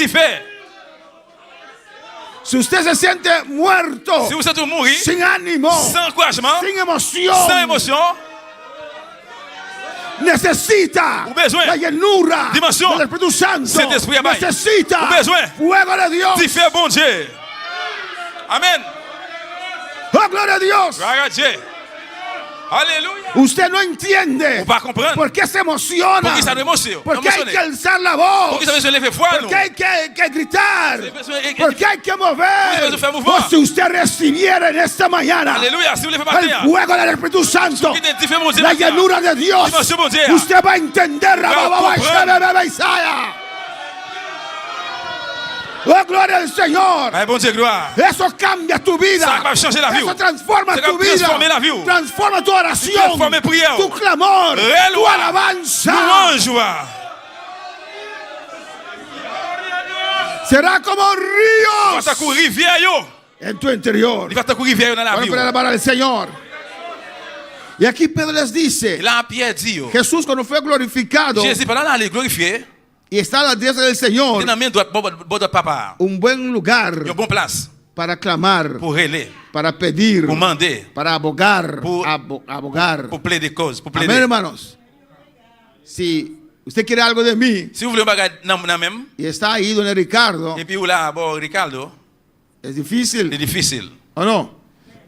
Si usted se siente muerto, sin ánimo, sin emoción, necesita la llenura del Espíritu Santo, necesita fuego de Dios. Amén. Oh, gloria a Dios. Aleluya. Usted no entiende por qué se emociona, por qué hay que alzar la voz, por qué hay que gritar, por qué hay que mover. O si usted recibiera en esta mañana el fuego del Espíritu Santo, la llenura de Dios, usted va a entender. Oh, gloria al Señor. Ay, bon Dieu, gloire. Eso cambia tu vida. Ça va changer la vie. Eso transforma Ça tu va vida. transformer la vie. Transforma tu oración. Transformer prière. Tu clamor. Tu Reloa. alabanza. Louange, joie. Será como ríos Va courir rivière yo. en tu interior. Il va courir rivière dans la Vamos vie. a poner la mano al Señor. Y aquí Pedro les dice, Là Pierre dit yo. Jesús cuando fue glorificado Jésus pendant l'aller glorifié, y está a la diestra del Señor, il a mis droite bon de papa. un buen lugar Une bonne place para clamar, pour reler, para pedir, pour demander, para abogar, Pour- abogar. pour plaider cause, pour Amén, plaider. hermanos. Si usted quiere algo de mí Si vous voulez un bagage dans même, y está ahí don Ricardo, et puis vous là, bon Ricardo, es difícil, c'est difficile. ¿o no?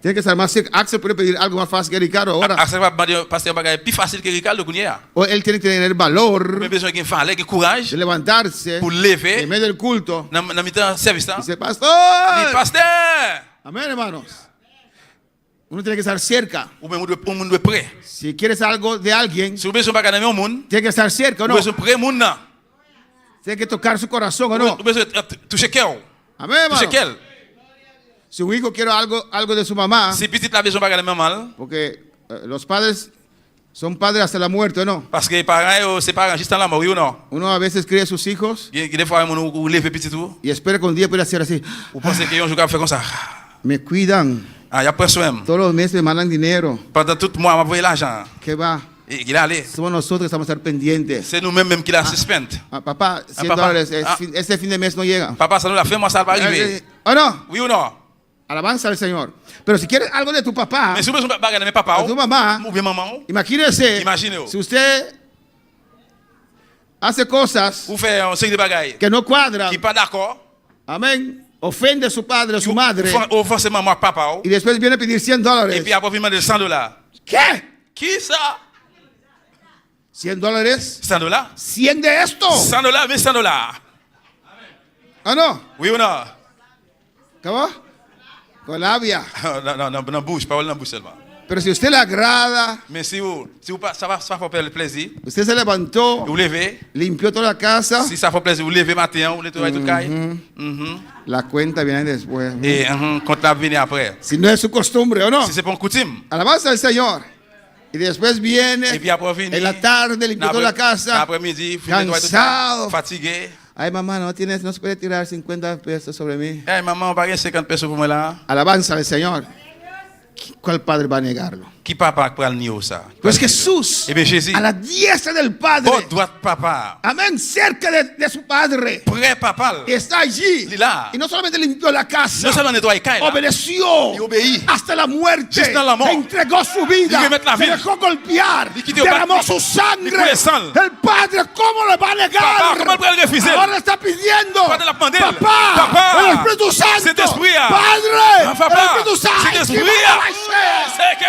Tiene que estar más cerca. Axel puede pedir algo más fácil que Ricardo ahora. Axel va passer un bagage plus facile que Ricardo qu'on y a. O él tiene que tener valor Mais besoin qu'il fasse, qu'il courage de levantarse pour lever en medio del culto dans mi-temps service là. y dice, pastor. Dit pasteur, Amén, hermanos. Uno tiene que estar cerca. ou même on monde près. Si quieres algo de alguien, Si vous besoin bagage dans monde, tiene que estar cerca, ¿o vous no? besoin près monde là. Tiene que tocar su corazón, ¿o no? Vous besoin toucher cœur. Amén, Toucher hermanos. cœur. Si un hijo quiere algo de su mamá, Si petit la besoin bagage dans mal, porque los padres son padres hasta la muerte, ¿o no? parce que les parents c'est parents juste dans la mort ou non. Uno a veces cría a sus hijos Des fois on lever petit tout. y espera que un día pueda hacer así. Vous pensez que un jour faire comme ça. Me cuidan. Ah, il y a personne. Todos los meses me mandan dinero. Pendant tout mois m'a envoyé l'argent. ¿Qué va? Et il a allé. Somos nosotros que estamos a estar pendientes. C'est nous-mêmes qui la suspend. Papá, $100. papá. Este fin de mes no llega. Papa, ça nous l'a fait, moi ça va arriver. ¿O no? Oui ou non? Alabanza al Señor. Pero si quieres algo de tu papá, Mais si vous besoin bagage de mes papas de tu mamá, ou bien maman, imagínese, Imagine-vous. si usted hace cosas vous faites un série de bagailles que no cuadran, qui pas d'accord, amén, ofende a su padre o su madre, offense maman papa y después viene a pedir et $100. puis après vous demandez $100. ¿Qué? Qui ça? $100? $100? 100 de esto. $100, mais $100. ¿Ah, no? Oui ou non? ¿Cómo? Con labia. Non, bouche, parole dans bouche seulement. Pero si usted le agrada, Mais si vous ça va faire le plaisir, usted se levantó, vous levez, limpió toda la casa, si ça fait plaisir, vous levez matin, vous nettoyez tout caille. la cuenta viene después. Et quand la venir après. Si no es su costumbre, ¿o no? Si c'est pas une coutume. Alabanza al Señor. Y después viene Et puis après venir, en la tarde, limpió toda la casa, après-midi, cansado. fatigué. Ay, mamá, no se puede tirar $50 sobre mí. Hey, maman, on va 50 pesos pour moi là. Alabanza al Señor. ¿Cuál padre va a negarlo? Qui papa pour le nier ça? Pues Jesús, Eh bien Jésus, a la diestra del Padre, au droit de papa, amén, cerca de su Padre, près papa, está allí. Lila. Y no solamente limpió la casa, non seulement nettoyer caille, obedeció Il obéit. hasta la muerte, Jusqu'à la mort. entregó su vida, Il veut mettre la se vie. dejó golpear, Il quitte au derramó baptême. su sangre. Il coule sang. El Padre, ¿cómo le va a negar? Papa, ¿cómo le puede refuser? Ahora le está pidiendo, Padre, la demande. papá, Papa, el Espíritu Santo, Saint-Esprit, Padre, Ah, papa, el Espíritu Santo, Saint-Esprit, c'est que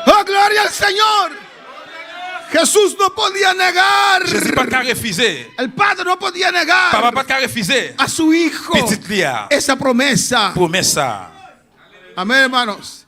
¡Oh, gloria al Señor! Jesús no podía negar. Jésus pas qu'à refuser. El Padre no podía negar Papa pas qu'à refuser. a su Hijo Petite Lia. esa promesa. Promesse ça. Amén, hermanos.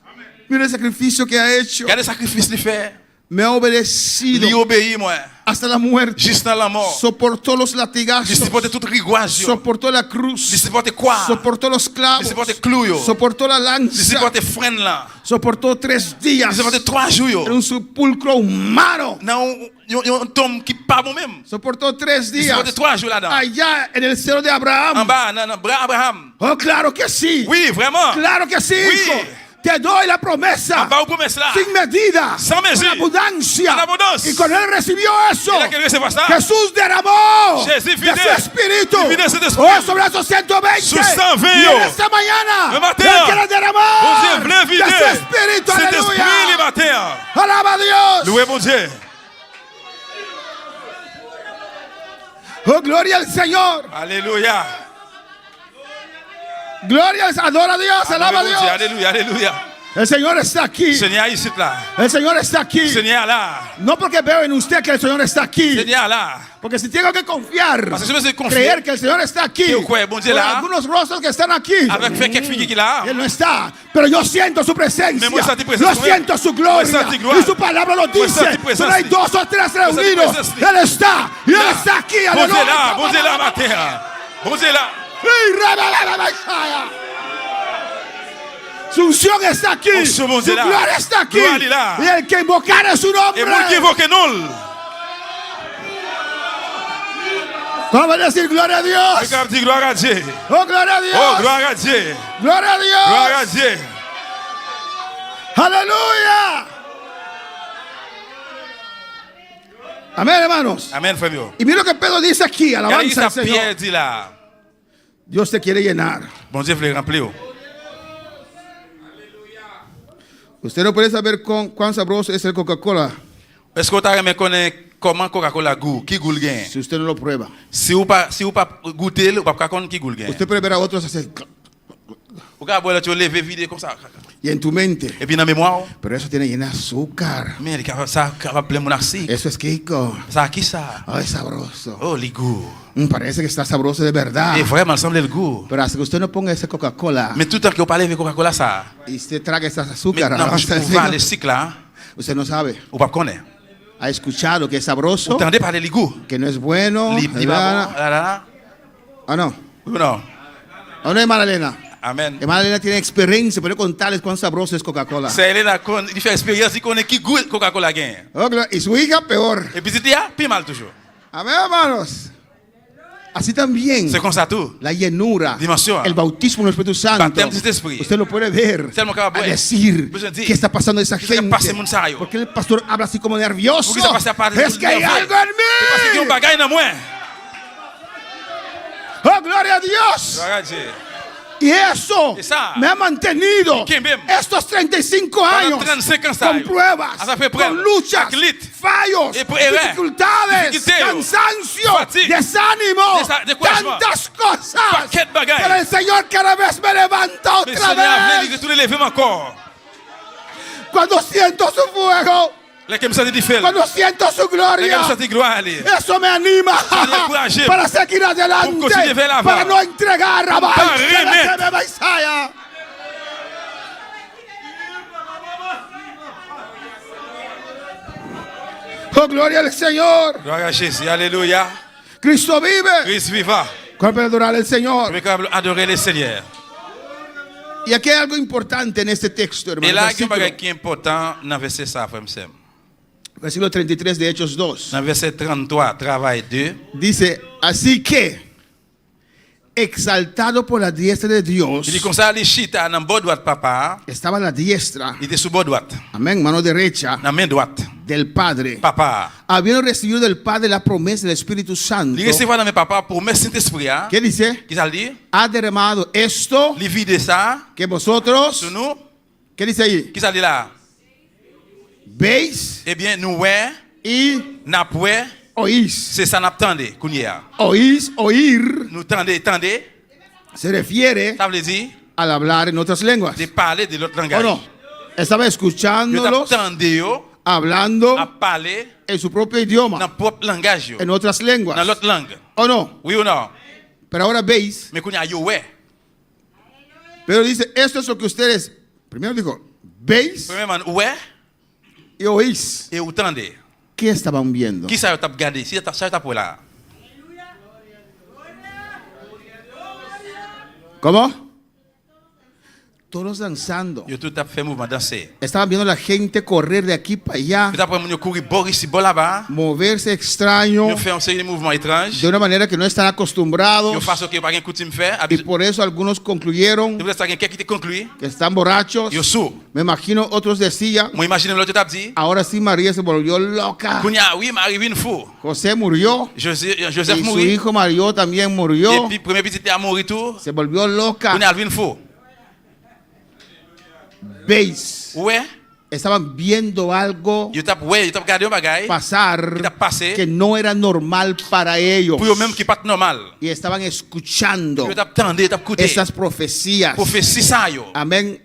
Mira el sacrificio que ha hecho. Quel sacrifice il fait? Me ha obedecido Il obéit moi. hasta la muerte. Juste dans la mort. Soportó los Il latigazos. supporte toute riguage. Soportó la cruz. Il supporte quoi? Soportó los Il clavos. supporte clou. Soportó la Il lanza. supporte freine là. Soportó 3 días Il supporte 3 jours. en un sepulcro humano. Non, un tombe qui pas bon même. Soportó 3 Il días supporte 3 jours là-dedans. allá en el seno de En Abraham. bas, non, Abraham. Oh, claro que sí. Oui, vraiment. Claro que sí, Oui. hijo. Te doy la promesa En bas, promesse là. sin medida, Sans mesure. en abundancia. En abondance. Y cuando él recibió eso, Il a qu'à recevoir ça. Jesús derramó Jésus de fidèle. su espíritu Il vide cet esprit. oh, sobre esos 120. Sur 120. Y en esta mañana, Le matin. él quiere Bon derramar Dieu, voulez de su vider espíritu. cet esprit les Aleluya. matins. Alaba a Dios. Louez mon Dieu. Oh, gloria al Señor. Alléluia. Gloria, adora a Dios, alaba a Louez mon Dieu. Dios. Alléluia, alléluia. El Señor está aquí. Seigneur ici là. El Señor está aquí. Seigneur là. No porque veo en usted que el Señor está aquí. Seigneur là. Porque si tengo que confiar, Parce que je me suis confié. creer que el Señor está aquí, Que quoi, bon Dieu por là. algunos rostros que están aquí, Avec fait quelques filles qui là. Él no está, pero yo siento su presencia, Mais moi, senti yo presencia. siento su Moi, gloria, senti gloire. y su palabra lo Moi, dice. senti presencia. Pero hay dos o tres senti reunidos, presencia. Él está, y Él está aquí. Bon Dieu Aleluya. là. Bon Dieu là matin. Bon Dieu là. Su unción está aquí, su Unción, bon Dieu là. gloria está aquí, Gloire là. y el que invocare su nombre, Et moun qui évoque nous. vamos a decir gloria a Dios. Regarde, dis gloire à Dieu. Oh, gloria a Dios. Oh, gloire à Dieu. Gloria a Dios. Gloire à Dieu. Aleluya. Amén, hermanos. Amen, frère. Y mira lo que Pedro dice aquí, Regardez alabanza al ça Pierre Señor. dit là. Dios te quiere llenar. Bon Dieu veut le remplir. Usted no puede saber cuán sabroso es el Coca-Cola Est-ce que vous avez connaître comment Coca-Cola goût, qui goût le gain? si usted no lo prueba. Si vous pas goûter, vous pas connaître qui goût le gain. Usted puede ver a otros hacer Vous pouvez boire tu lever vide comme ça. y en tu mente. Et puis dans la mémoire, Pero eso tiene lleno de azúcar. mais ça va plein mon acide. Eso es Kiko. Ça qui ça? Ay, sabroso. Oh, le goût. Parece que está sabroso de verdad. Et vraiment semble le goût. Pero hasta que usted no ponga ese Coca-Cola Mais tout le temps que vous parlez avec Coca-Cola ça. y usted traga esas Mais azúcar, non, alabanza al vous parlez Señor, cycle là, usted no sabe. vous pas connaître. Ha escuchado que es sabroso, Vous entendez parler le goût. que no es bueno. Li ¿Verdad? là. ¿O no? Ou non? ¿O no, hermana Elena? Amen. Hermana Elena tiene experiencia, puede contarles cuán sabroso es Coca-Cola. C'est elle là il fait expérience, il connaît qui goût Coca-Cola gain. Oh, y su hija peor. Et puis c'était plus mal toujours. Amén, hermanos. Así también, C'est comme ça tout. la llenura, Dimensión. el bautismo en el Espíritu Santo, Baptême du Saint-Esprit. usted lo puede ver, Tellement que va a boire. decir Besoin de dire. qué está pasando esa ¿Qué está gente. pasando en Monsayo? Porque el pastor habla así como nervioso. Porque ça passe à part Es que hay algo Parce qu'il y a un en mí. bagage dans moi. Oh, gloria a Dios. Gloire à Dieu. Y eso Esa. me ha mantenido ¿Quién ve? estos 35 años 35 ans, con pruebas, ça fait preuve. con luchas, Avec lutte. fallos, Et pour erreur. dificultades, Difficulté. cansancio, Fatigue. desánimo, Découragement. tantas cosas. Paquet de bagailles. Pero el Señor cada vez me levanta Mais otra Seigneur, vez. il tout lever encore. Cuando siento su fuego, Là que me senti différent. cuando siento su Là que gloria, me senti gloire aller. eso me anima me encourage. para seguir adelante, Pour continuer vers l'avant. para no entregar a Para remettre. Isaías. Oh, gloria al Señor. Gloire à Jésus. Alléluia. Cristo vive. Christ vivant. ¿Cuál puede adorar al Señor? Je vais adorer le Seigneur. Y aquí hay algo importante en este texto, hermano. Et là, il y a un Versículo, bagage qui est important dans le verset ça, frère Sam. versículo 33 de Hechos 2. Dans le verset 33, travail 2. Dice, así que, exaltado por la diestra de Dios, Il dit comme ça, les chita dans le bord droite, papa. estaba a la diestra, Il était sous bord droite. amén, mano derecha Dans la main droite. del Padre, Papa. habiendo recibido del Padre la promesa del Espíritu Santo. Il recevait dans mes papas pour mettre Saint-Esprit. ¿Qué dice? Qui ça dit? Ha derramado esto Il vide ça. que vosotros, Sur nous. ¿qué dice ahí? Qui ça dit là? Veis Eh bien, nous, ouais, y n'a pas, oís. c'est ça, n'a tendé, Kounia. Oís, oír, Nous tendez, se refiere ça veut dire al hablar en otras lenguas. de parler de l'autre ¿O langage. no? Estaba Yo escuchándolos t'attendais, hablando à parler en su propio dans idioma, le propre langage, en otras lenguas. dans l'autre langue. ¿O no? Oui ou non? Pero ahora veis, Mais Kounia, yo, ouais. pero dice, esto es lo que ustedes, primero dijo, veis Premièrement, ouais, y oís. et vous tendez. ¿Qué estaban viendo? Qui ça t'a regardé? Si ça t'a pour là. ¿Cómo? Todos danzando. Yo tout a fait mouvement danser. Estaban viendo a la gente correr de aquí para allá, Tout après, mon yo courir bord ici, bord là-bas. moverse extraño, Yo fait un série de mouvements étranges. de una manera que no están acostumbrados. Yo façon que pas une coutume faire. Y por eso algunos concluyeron Je voulais savoir quelqu'un qui te conclut. que están borrachos. Yo sous. Me imagino otros decían, Moi, imagine l'autre t'a dit. ahora sí María se volvió loca. Kounia, oui, m'arrive une fou. José murió Joseph y su mourit. hijo Mario también Et murió. puis, premier petit à mourir tout. Se volvió loca. Kounia, arrive une fou. Veis, Ouais. estaban viendo algo Yo t'ap regardé un bagage. pasar Qui t'a passé. que no era normal para ellos. Pour eux même qui pas normal. Y estaban escuchando Yo t'ap tendé, t'ap écouté. esas profecías. Prophétie ça yo. Amén.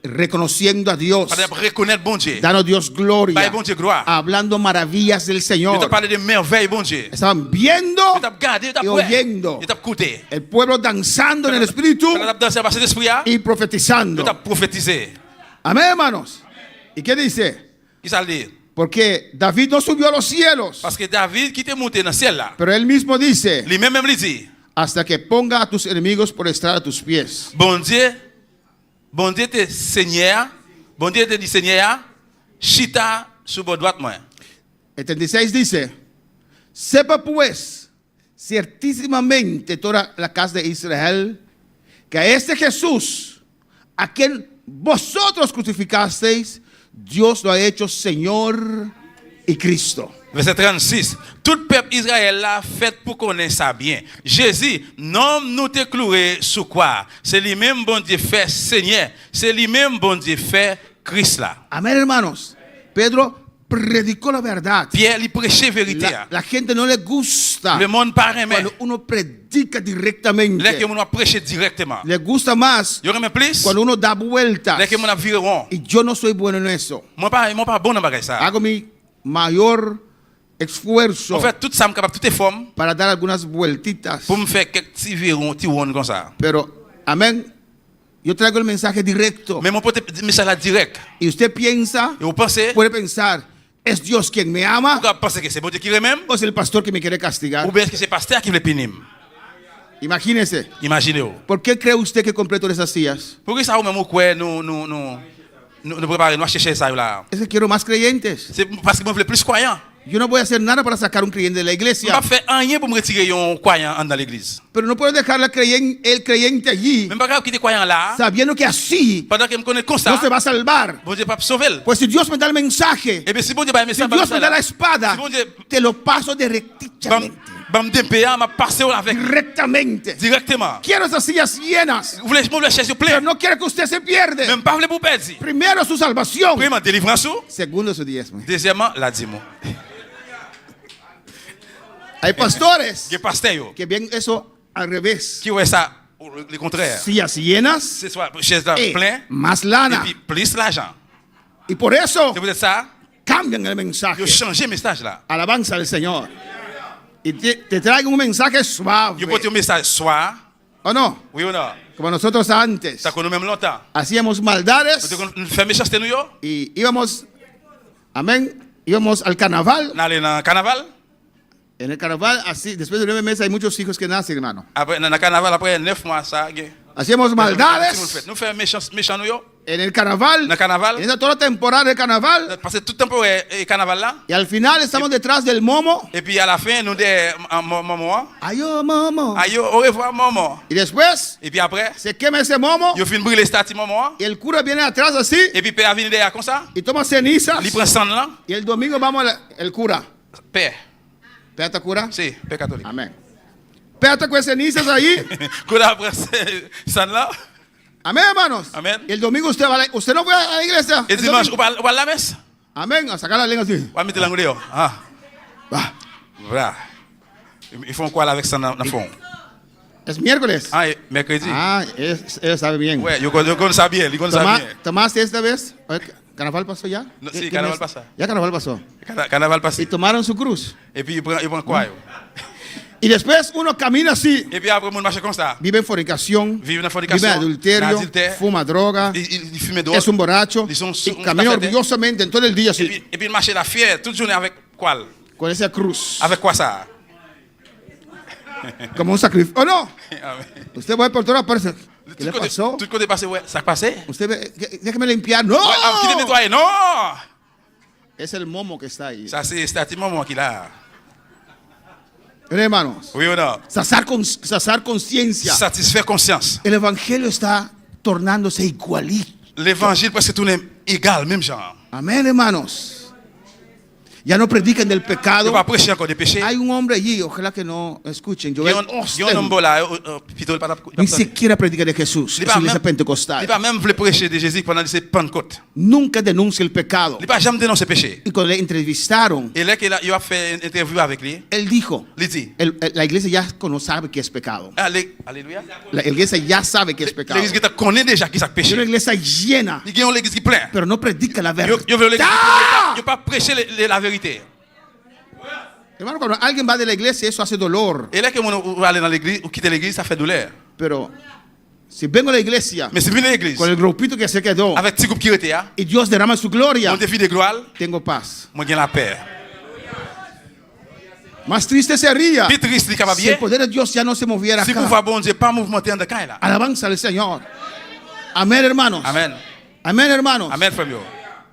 reconociendo a Dios, Pas de reconnaître bon Dieu. dando a Dios gloria, Bye, bon Dieu, gloire. hablando maravillas del Yo Señor. te parle de merveilles, bon Dieu. Estaban viendo Yo te regardé, yo te y oyendo. Yo te écouté. El pueblo danzando en el Espíritu Quand tu as dansé par l'esprit, y profetizando. yo te prophétisé. Amén, hermanos. ¿Y qué dice? Qui ça le dit? Porque David no subió a los cielos, Parce que David qui était monté dans le ciel là, pero él mismo dice, lui-même même lui dit, hasta que ponga a tus enemigos por estrado a tus pies. bon Dieu te Seigneur, bon Dieu te dit Seigneur, chita sous bord droite moi. El 36 dice, sepa pues ciertísimamente toda la casa de Israel que a este Jesús, a quien vosotros crucificasteis, Dios lo ha hecho Señor y Cristo. Verset 36. Tout le peuple Israël l'a fait pour connaître ça bien. Jésus, non nous te cloué sous quoi? C'est lui-même bon Dieu fait Seigneur. C'est lui-même bon Dieu fait Christ là. Amén, hermanos. Pedro predicó la verdad. Pierre, il prêchait vérité. La gente no le gusta Le monde pas aimé. cuando uno predica directamente. Les que mon a prêché directement. Le gusta más Yo aime plus. cuando uno da vueltas. Les que mon a viré rond. Y yo no soy bueno en eso. Moi pas bon dans bagay ça. Hago mi mayor esfuerzo En fait, tout ça me capable tout effort para dar algunas vueltitas. pour me faire quelques petits virons, petits ronds comme ça. Pero, amén, yo traigo el mensaje directo. Mais mon pote message là direct. Y usted piensa, Et vous pensez, puede pensar, ¿es Dios quien me ama vous pensez que c'est bon Dieu qui même o es el pastor que me quiere castigar? ou bien est-ce que c'est pasteur qui veut punir? Imagínese. Imaginez-vous. ¿Por qué cree usted que compré todas esas sillas? Pourquoi ça même quoi nous préparer, nous chercher ça là? Es que quiero más creyentes. C'est parce que moi je veux plus croyants. Yo no voy a hacer nada para sacar un creyente de la Je iglesia. ne vais pas faire rien pour me retirer un croyant dans l'église. Pero no puedo dejar el creyente allí Même pas grave quitter croyant là, sabiendo que así pendant qu'il me connaît comme ça, no se va a salvar. bon Dieu pas sauver. Pues si Dios me da el mensaje, Et bien si bon Dieu pas aimer si ça, Dios me da la espada, si bon Dieu te lo paso directamente. va me dépayer, m'a passer avec Directamente. directement. Quiero esas sillas llenas. Vous voulez chercher Pero plein. no quiero que usted se pierde. Même pas voulez pour perdre. Primero su salvación. Premièrement, délivrance. Segundo su diezmo. Deuxièmement, la dîme. Hay pastores Que pasteur que ven eso al revés. qui ouais ça le contraire. Sillas llenas C'est soit chaise là y plein más et lana. puis plus l'argent. Y por eso C'est peut-être ça. cambian el Yo mensaje. changer message là. Alabanza al Señor. Y te traigo un mensaje suave. Yo porte un message soir. ¿O no? Oui ou non? Como nosotros antes. Ça connaît même longtemps. Hacíamos maldades Nous fait méchanceté nous yo. y íbamos, amén, íbamos al carnaval. On allait dans carnaval. En el carnaval, así, después de 9 meses hay muchos hijos que nacen, hermano. Après dans carnaval après 9 mois ça. Hacíamos maldades Nous fait méchant nous yo. en el carnaval. Dans carnaval. En esa toda la temporada del carnaval. Passer tout le temps pour carnaval là. Y al final estamos detrás del momo. Et puis à la fin nous des maman. Ayo, momo. Ayo, au revoir maman. Y después Et puis après, se quema ese momo. yo fin brûler statue maman. Y el cura viene atrás así. Et puis père vient derrière comme ça. Y toma cenizas. Il prend sang là. Y el domingo vamos el cura. Père. Péate cura. Sí, père catholique. Amén. Péate con cenizas ahí. Cura après sang là. Amén, hermanos. Amén. Y el domingo usted no fue a la iglesia. Et dimanche, on va à la messe. Amén. A sacar la lengua así. On va mettre l'anglais. Ah. Va. Voilà. Ils font quoi là avec ça dans le fond? Es miércoles. Ah, mercredi. Ah, él sabe bien. Ouais, yo connais ça bien, il connaît ça bien. ¿Tomaste esta vez? ¿Carnaval pasó ya? No, sí, carnaval pasa. Ya carnaval pasó. Carnaval Y passé. tomaron su cruz. Et puis il prend quoi? Y después uno camina así. Et puis après, on marche comme ça. Vive en fornicación. Vive en fornicación. Vive en adulterio. Adultère. Fuma droga. Il fume drogue. Es un borracho. Ils sont Y camina orgullosamente en todo el día Et así. puis il marche la fière toute journée avec quoi? Con esa cruz. Avec quoi ça? Como un sacrificio. ¿O no? Amen. Usted va por todas partes. ¿Qué le Tout pasó? côté passé, ouais. Ça passé? Usted ve, déjeme limpiar. ¡No! Qui te nettoyer? Non! Es el momo que está ahí. Ça, c'est un petit moment qu'il a. Hermanos, Oui ou non? sazar conciencia. Satisfaire conscience. El evangelio está tornándose igualito. L'évangile presque tout est égal, même genre. Amén, hermanos. Ya no predican del pecado. Yo pas prêcher encore des péchés. Hay un hombre allí, ojalá que no escuchen. Il y a un homme là, plutôt il pas Ni siquiera predica de Jesús. Es la iglesia il pentecostal. pas même voulu prêcher de Jésus pendant ces Pentecôte. Nunca denuncia el pecado. Il pas jamais dénoncé péché. Y cuando le entrevistaron, Et là qu'il a fait une interview avec lui, él dijo, il dit, la iglesia ya sabe que es pecado. alléluia. La iglesia ya sabe que es pecado. L'église qui connaît déjà qui c'est Es péché. una iglesia llena, Il y a une église qui plein. pero no predica la verdad. Yo veux l'église qui pas prêcher la vérité. Hermano, cuando alguien va de la iglesia, eso hace dolor. Et là que on va aller dans l'église ou quitter l'église, ça fait douleur. Pero si vengo a la iglesia Mais si viene l'église con el grupito que se quedó avec petit groupe qui était là, y Dios derrama su gloria, on défie de gloire, tengo paz. moi j'ai la paix. Más triste sería Plus triste capable si el bien. poder de Dios ya no se moviera Si acá. pouvoir bon Dieu pas mouvementer en caille là. Alabanza al Señor. Amén, hermanos. Amen. Amén, hermanos. Amen frère.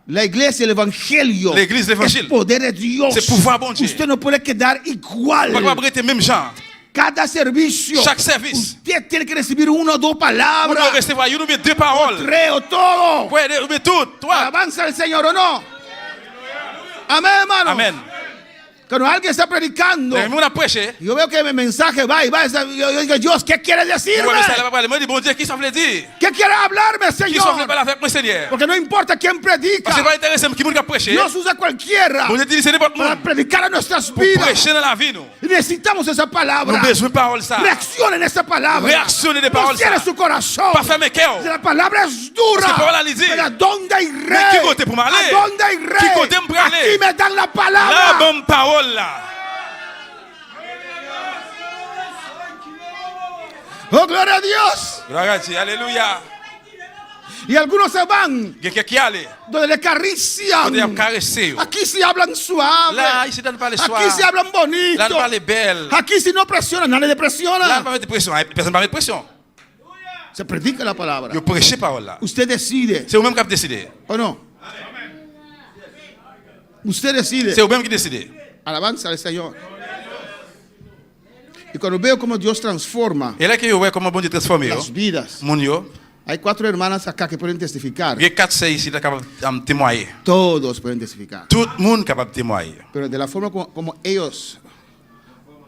La iglesia, el evangelio, L'église, l'évangile. es poder de Dios. C'est pouvoir bon Dieu. Usted no puede quedar igual. Pas capable rester même genre. Cada servicio, Chaque service. usted tiene que recibir una o dos Vous palabras, devez recevoir une ou bien deux paroles. tres o todo. Ouais, ou bien tout, toi. Alabanza al Señor o no. Amén, hermanos. Amen. Cuando alguien está predicando, Mais on a prêché. yo veo que mi mensaje va y va. Yo digo, Dios, ¿qué quiere decirme? Ouais, mais ça va pas. Moi dis bon Dieu, qui ça veut dire? ¿Qué quiere hablarme, Qui ça veut Señor? parler avec moi Seigneur? Porque no importa quién Parce que predica. c'est pas intéressant qui moun qui a prêché. Dios usa cualquiera Bon Dieu dit c'est n'importe para monde. predicar a nuestras Pour vidas. prêcher dans la vie nous. Y necesitamos esa Nous palabra. besoin de paroles ça. Reaccionen esa palabra. Reaccionen de No paroles cierre ça. su corazón. Pas fermer cœur. La palabra es dura. Parce que parola li dit. Pero ¿a dónde hay Mais rey? qui côté pour m'aller? ¿A dónde hay rey? Qui côté pour aller? Aquí me dan la La palabra. bonne parole là. Oh, gloria a Dios. Gloire à Dieu. Alléluia. Y algunos se van Quelqu'un qui allait. donde le acarician. On est caressé. Aquí sí hablan suave. Là, ici, dans le soir. Aquí sí hablan bonito. Là, nous parlons belle. Aquí sí no presionan, nadie le Là, presiona. on va mettre pression. Personne ne va mettre pression. Se predica la palabra. Yo prêcher parole là. Usted decide, C'est vous-même qui avez décidé. ¿o no? Usted decide. C'est vous-même qui décidez. Alabanza al Señor. Y cuando veo cómo Dios transforma Et là que yo vois comment bon Dieu transforme yo. las vidas, Mon yo. hay 4 hermanas acá que pueden testificar. Il y a 4 sœurs ici qui sont capables de témoigner. Todos pueden testificar. Tout le monde est capable de témoigner. Pero de la forma como ellos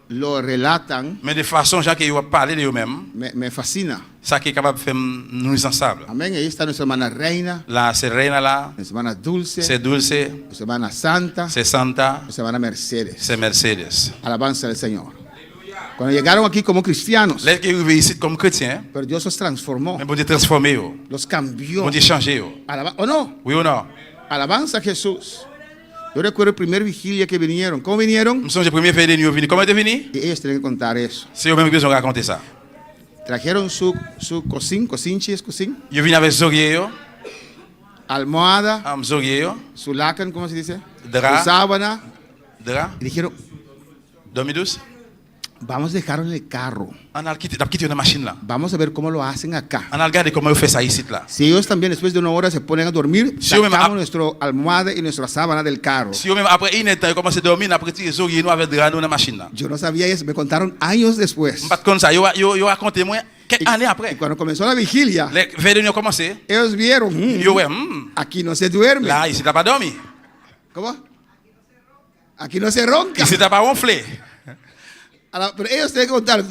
lo relatan, Mais de façon, gens qui ont parlé de eux-mêmes, me fascina. ça qui est capable de faire nous ensemble. Amén. Ahí está nuestra hermana Reina, Là, c'est Reina là, nuestra hermana Dulce, c'est Dulce, nuestra hermana Santa, c'est Santa, nuestra hermana Mercedes. c'est Mercedes. Alabanza al Señor. Cuando llegaron aquí como cristianos, Là qui arrivent ici comme chrétiens, pero Dios los transformó, mais bon Dieu transformé yo. los cambió. Bon Dieu changé yo. ¿O no? Oui ou non? Alabanza a Jesús. Yo recuerdo el primer vigilia que vinieron. ¿Cómo vinieron? Nous sommes les premiers pays de nous venus. Comment est venu? Y ellos tienen que contar eso. C'est eux-mêmes qui ont raconté ça. Trajeron su cocinchi, es cocin, Yo vine avec Zorier yo, almohada, Zorier yo, su lacan, ¿cómo se dice? Drap. Su sábana. Dra, Y dijeron, 2012. vamos a dejarlo en el carro. On a quitté une machine là. Vamos a ver cómo lo hacen acá. On a regardé comment ils font ça ici là. Si ellos también después de una hora se ponen a dormir, Si yo me- sacamos nuestra almohada y nuestra sábana del carro. Si eux-mêmes après une temps, ils commencent à dormir, après tirer Zorier nous avec Dra dans la machine là. Yo no sabía eso, me contaron años después. Pas comme ça, yo raconté moi quelques années Y après. cuando comenzó la vigilia, Les veilles ont commencé. ellos vieron, Yo ouais, aquí no se duerme. là ici t'as pas dormi. ¿Cómo? Aquí no se ronca. Ici t'as pas ronflé. Pero ellos tienen que contar,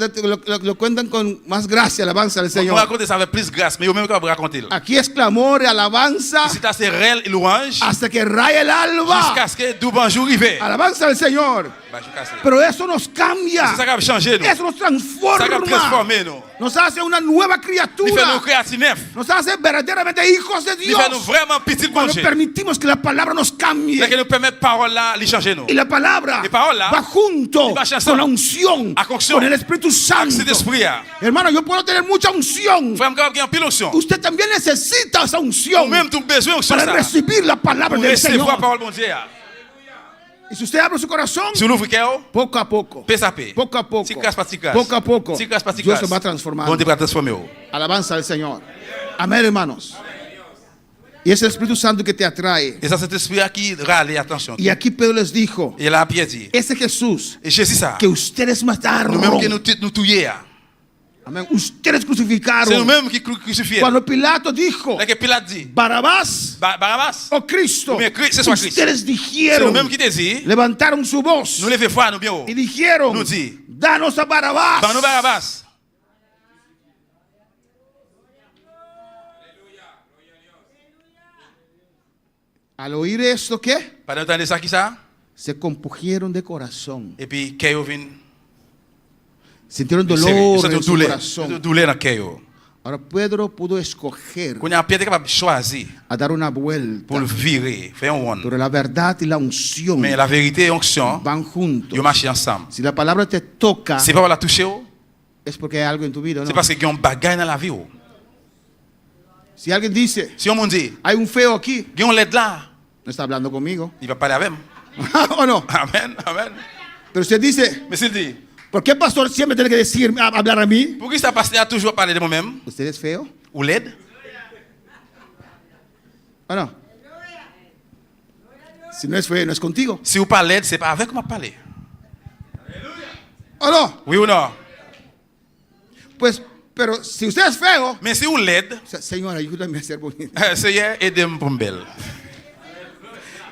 lo cuentan con más gracia, alabanza al On Señor. raconter ça avec plus grâce, mais eux-mêmes qui raconter. Aquí es clamor y alabanza Ici t'as c'est réel et louange hasta que raye el alba. jusqu'à ce que tout bonjour arrive. Alabanza al Señor. Bah, je casse. Pero eso nos cambia. C'est ça qui a changé nous. Eso nos Ça qui a transforma. transformé nous. Nos hace una nueva Il fait nous criatura. créatifs neufs. Nos hace verdaderamente hijos de Il fait nous Dios. vraiment petits Cuando bonjour. permitimos que la palabra nos C'est cambie. que nous permet parole là, les changer nous. Y la palabra Y parola va junto y va chanson. con la unción, A concción. con el Espíritu Santo. Accès d'esprit. Hermano, yo puedo tener mucha unción. Frère, capable de pile onction. Usted también necesita esa unción Même tout besoin onction para ça. recibir la palabra Pour del recevoir Señor. parole bon Dieu. Y si usted abre su corazón, Si on ouvre cœur, poco a poco, paix à paix. poco a poco, Petit casse par petit casse. poco a poco, Petit casse par petit Dios casse. se va transformando. Bon Dieu va transformer. oh. Alabanza al Señor. Amén, hermanos. Y es el Espíritu Santo que te atrae. Et ça, cet esprit qui râle, attention. Y aquí Pedro les dijo, Et là, Pierre dit, ese Jesús et Jésus ça, que ustedes mataron, nous-mêmes que nous tuions, Amén. Ustedes C'est crucificaron. nous-mêmes qui crucifions. Cuando Pilato dijo, Là que Pilate dit, Barabás Barabbas, o Cristo, ou bien c'est soit Christ. ustedes C'est dijeron, nous-mêmes qui dit, levantaron su voz nous levons foi, nous bien haut. y dijeron, Nous dit, danos a Barabás. dans nous Barabbas. Al oír esto, ¿qué? Pas d'entendre ça qui ça? Se compugieron de corazón. Et puis, cœur vient. Sintieron Ils dolor sont en su douleur. corazón. Douleur dans cœur. Ahora Pedro pudo escoger Quand Pierre est capable de choisir a dar una vuelta, pour le virer, faire un one. pero la verdad y la unción Mais la vérité et l'onction, van juntos. ils marchent ensemble. Si la palabra te toca, C'est pas pour la toucher, es porque hay algo en tu vida, ¿no? c'est parce qu'il y a un bagage dans la vie. Si alguien dice, Si on me dit, hay un feo aquí, il y a un LED là, no está hablando conmigo. il va parler avec moi. ¿O no? Amen, amen. Pero usted dice, Mais s'il dit, ¿por qué pastor siempre tiene que decir, hablar a mí? pour qui ça passe à toujours parler de moi-même? ¿Usted es feo? Ou LED? ¿O no? Si no es feo, no es contigo. Si vous parlez LED, c'est pas avec moi parler. ¿O no? Oui ou non? Pues, pero si usted es feo, Mais si vous LED, Señor, ayúdame a ser bonito. Seigneur, aidez-moi pour me belle.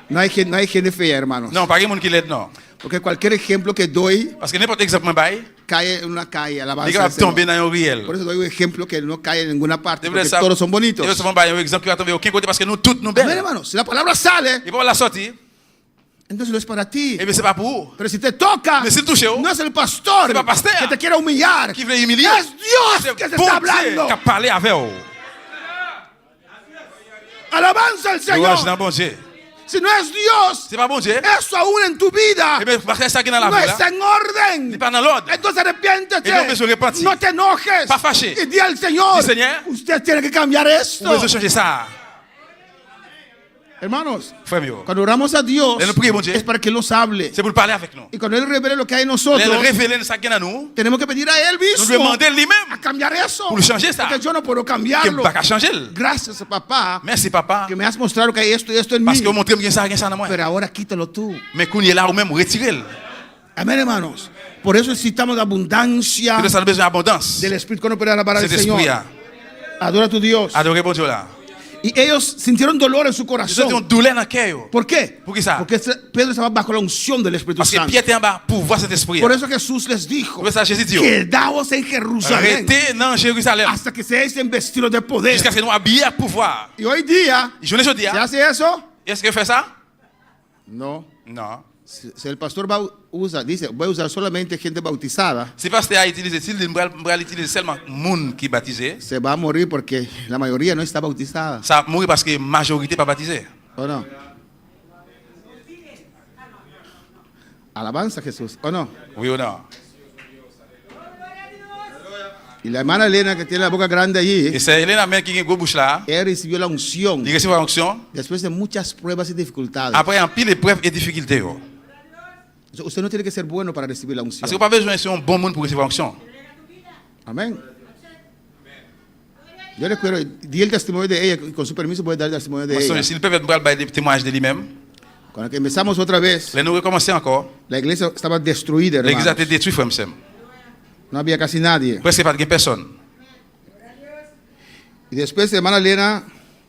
No hay gente fea, hermanos. Non, pas quelqu'un qui LED, non. Porque cualquier ejemplo que doy Parce que n'importe exemple que je cae en una calle, il est alabanza al capable de Señor. tomber dans un réel. Por eso doy un ejemplo que no cae en ninguna parte, Je porque voulais savoir- todos son bonitos. Je veux seulement un exemple qui va tomber aucun côté parce que nous toutes nous Amén, belles. hermanos. Si la palabra sale, Et pour la sortie, entonces no es para ti. eh bien c'est pas pour vous. Pero si te toca, Mais si touche, no es el pastor c'est pas pasteur que te quiere humillar. qui veut humilier. Es Dios que C'est te bon está Dieu hablando. qui a parlé avec vous. Alabanza al Louange Señor. dans bon Dieu. Si no es Dios, C'est pas bon Dieu. eso aún en tu vida Eh bien, parce que ça qui est dans la no vie está là, en orden. n'est pas dans l'ordre. Entonces arrepiéntete. Y no me soy arrepentido. No te enojes. Pas fâché. Y di al Señor, Di, Señor, usted tiene que cambiar esto. Vous pouvez changer ça. Hermanos, Frère mieux. cuando oramos a Dios, Le prier, mon Dieu. es para que Él nos hable. C'est pour le parler avec nous. Y cuando Él revele lo que hay en nosotros, Le révéler ça qui est dans nous. tenemos que pedir a Él Nous mismo demander lui-même a cambiar eso. pour le changer ça. Porque yo no puedo Qui cambiarlo. va pas changer. Gracias, papá, Merci papa. que me has mostrado que hay esto y esto en Parce mí. que vous montrez que ça dans moi. Pero ahora quítalo tú. Mais qu'on y est là ou même retirez-le. Amén, hermanos. Por eso necesitamos abundancia Nous avons besoin d'abondance. del Espíritu cuando puede alabar al Cet Señor. esprit là. Adora a tu Dios. Adorez bon Dieu là. Y ellos sintieron dolor en su Nous avons corazón. douleur dans le cœur. ¿Por qué? ¿Por qué ça? Porque Pedro estaba bajo la unción del Espíritu Parce que Santo. Pierre était en bas pour voir cet esprit. Por eso Jesús les dijo, Por eso Jésus dit, quedaos en Jerusalén arrêtez dans Jérusalem. hasta que seáis investidos de poder. Jusqu'à ce que nous habillés à pouvoir. Y hoy día, Je ne dis ¿se hace eso? Est-ce que fait ça? No. Non. Si el pastor dice, voy a usar solamente gente bautizada, Si pasteur a utilisé, s'il va utiliser seulement monde qui est baptisé, se va a morir porque la mayoría no está bautizada. ça va mourir parce que la majorité pas baptisée. ¿O no? Alabanza a Jesús, ¿o no? Oui ou non? Y la hermana Elena, que tiene la boca grande allí, Et c'est Hélène Amel qui a une grosse bouche là. ella recibió la unción Il reçoit l'onction. después de muchas pruebas y dificultades. Après, en pile épreuve et difficulté. Usted no tiene que ser bueno para recibir la unción. Parce que pas besoin de ser un bon monde pour recevoir l'onction. Amén. Yo recuerdo, di el testimonio de ella, y con su permiso voy a dar el testimonio de ella. S'il peut faire des témoignages de lui-même, Cuando empezamos otra vez, là nous recommencer encore. la iglesia estaba destruida, L'église a hermanos. été détruite, frère Msem. No había casi nadie. Presque pas de personne. Y después, hermana Elena,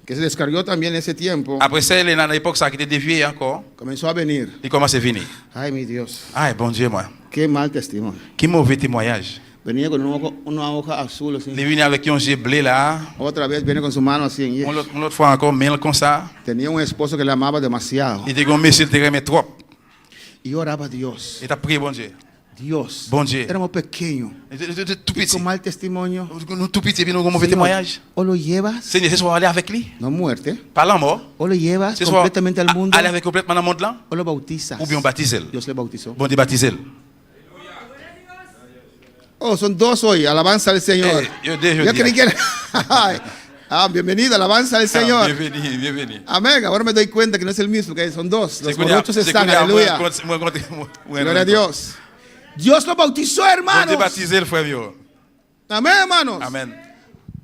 que se descargó también en ese tiempo, Après ça, Hélène, à l'époque, ça qui était dévié encore, comenzó a venir. il commence à venir. Ay, mi Dios, Ah, bon Dieu, moi. qué mal testimonio. Quel mauvais témoignage. Venía con una hoja azul así. Il est venu avec un gilet bleu là. Otra vez viene con su mano así. Y Une autre fois encore, mail comme ça. tenía un esposo que le amaba demasiado. Il était un monsieur qui aimait trop. Y oraba a Dios. Il t'a prié, bon Dieu. Dios. Bon Dieu. Éramos pequeños. Tout Y petit. con mal testimonio. Nous tout petit, puis nous avons un mauvais Señor, témoignage. o lo llevas, Seigneur, c'est soit aller avec lui. no muerte, Pas la mort. o lo llevas C'est soit completamente al mundo, aller avec complètement dans le monde là. o lo bautizas. Ou bien baptiser. Dios le bautizó. Bon Dieu, baptiser. Oh, son dos hoy. Alabanza al Señor. Yo Yo creí que era... Ay, bienvenido, alabanza al Señor. Bienvenue, bienvenue. Amén. Ahora me doy cuenta que no es el mismo, que son dos. Los borrachos están, aleluya. Gloria a Dios. Dios lo bautizó, Bon Dieu, hermanos. baptiser le frère vieux. Amén, hermanos. Amen.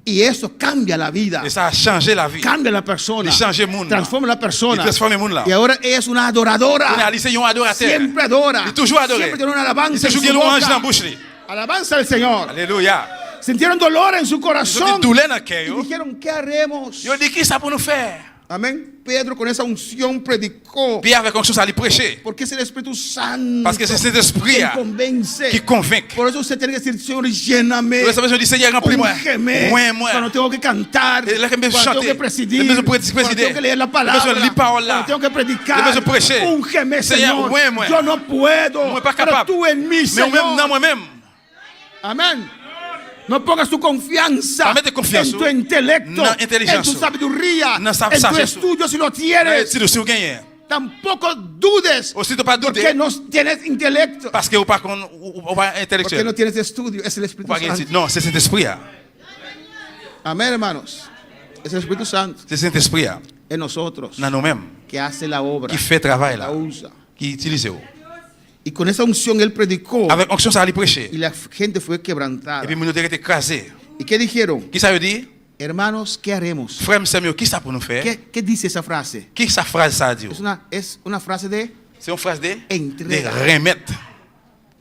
Y eso cambia la vida. Et ça a changé la vie. Cambia la persona. Il change le monde. Transforma la persona. Il transforme le monde là. Y ahora ella es una On est adoradora. allé, c'est un adorateur. Siempre adora. Il toujours adoré. Siempre tiene una alabanza Il en toujours su une louange dans la boca. bouche. Alabanza al Señor. Alléluia. Sintieron dolor en su corazón. douleur dans le cœur, Y yo. dijeron, ¿qué haremos? Yo dis, qui ça pour nous faire? Amén. Pedro con esa unción predicó. Pierre avec quelque chose à lui prêcher. Porque es el Espíritu Santo Parce que c'est cet esprit quien convence. qui convainc. Por eso usted tiene que decir, Señor, lléname. Por eso je dis, Seigneur, remplis-moi. Úngeme. Moi. Cuando tengo que cantar, Et là, que me cuando tengo chanter. que presidir, Et me cuando présider. tengo que leer la Et palabra, me lire parole là. cuando tengo que Et predicar, me prêcher. úngeme, Seigneur, Señor. moi. Yo no puedo, Moi pas pero capable. tú en mí, Mais Señor. moi-même, dans moi-même. Amén. No pongas tu confianza No metes confianza en tu intelecto, na en inteligencia, tu sabiduría, na en tu sagesse. estudio si lo Mais tienes. si tu gagnes, Tampoco dudes aussi tu pas porque douter. no tienes intelecto. Parce que ou pas qu'on ou pas Porque intellectuel. no tienes estudio, es el Espíritu Ou pas Santo. gagner. Non, c'est cet esprit là. Amén, hermanos. Es el Espíritu Santo C'est cet esprit là. en nosotros Dans nous-mêmes. que hace la obra, Qui fait travail la là. usa. Qui utilise. Y con esa unción él predicó Avec onction ça lui prêcher. y la gente fue quebrantada. Et puis nous était écrasé. ¿Y qué dijeron? Qui ça veut dire? Hermanos, ¿qué haremos? Frère Samuel, qui ça pour nous faire? ¿Qué dice esa frase? Qui sa phrase ça dit? Es una frase de C'est une phrase de entrega. remettre.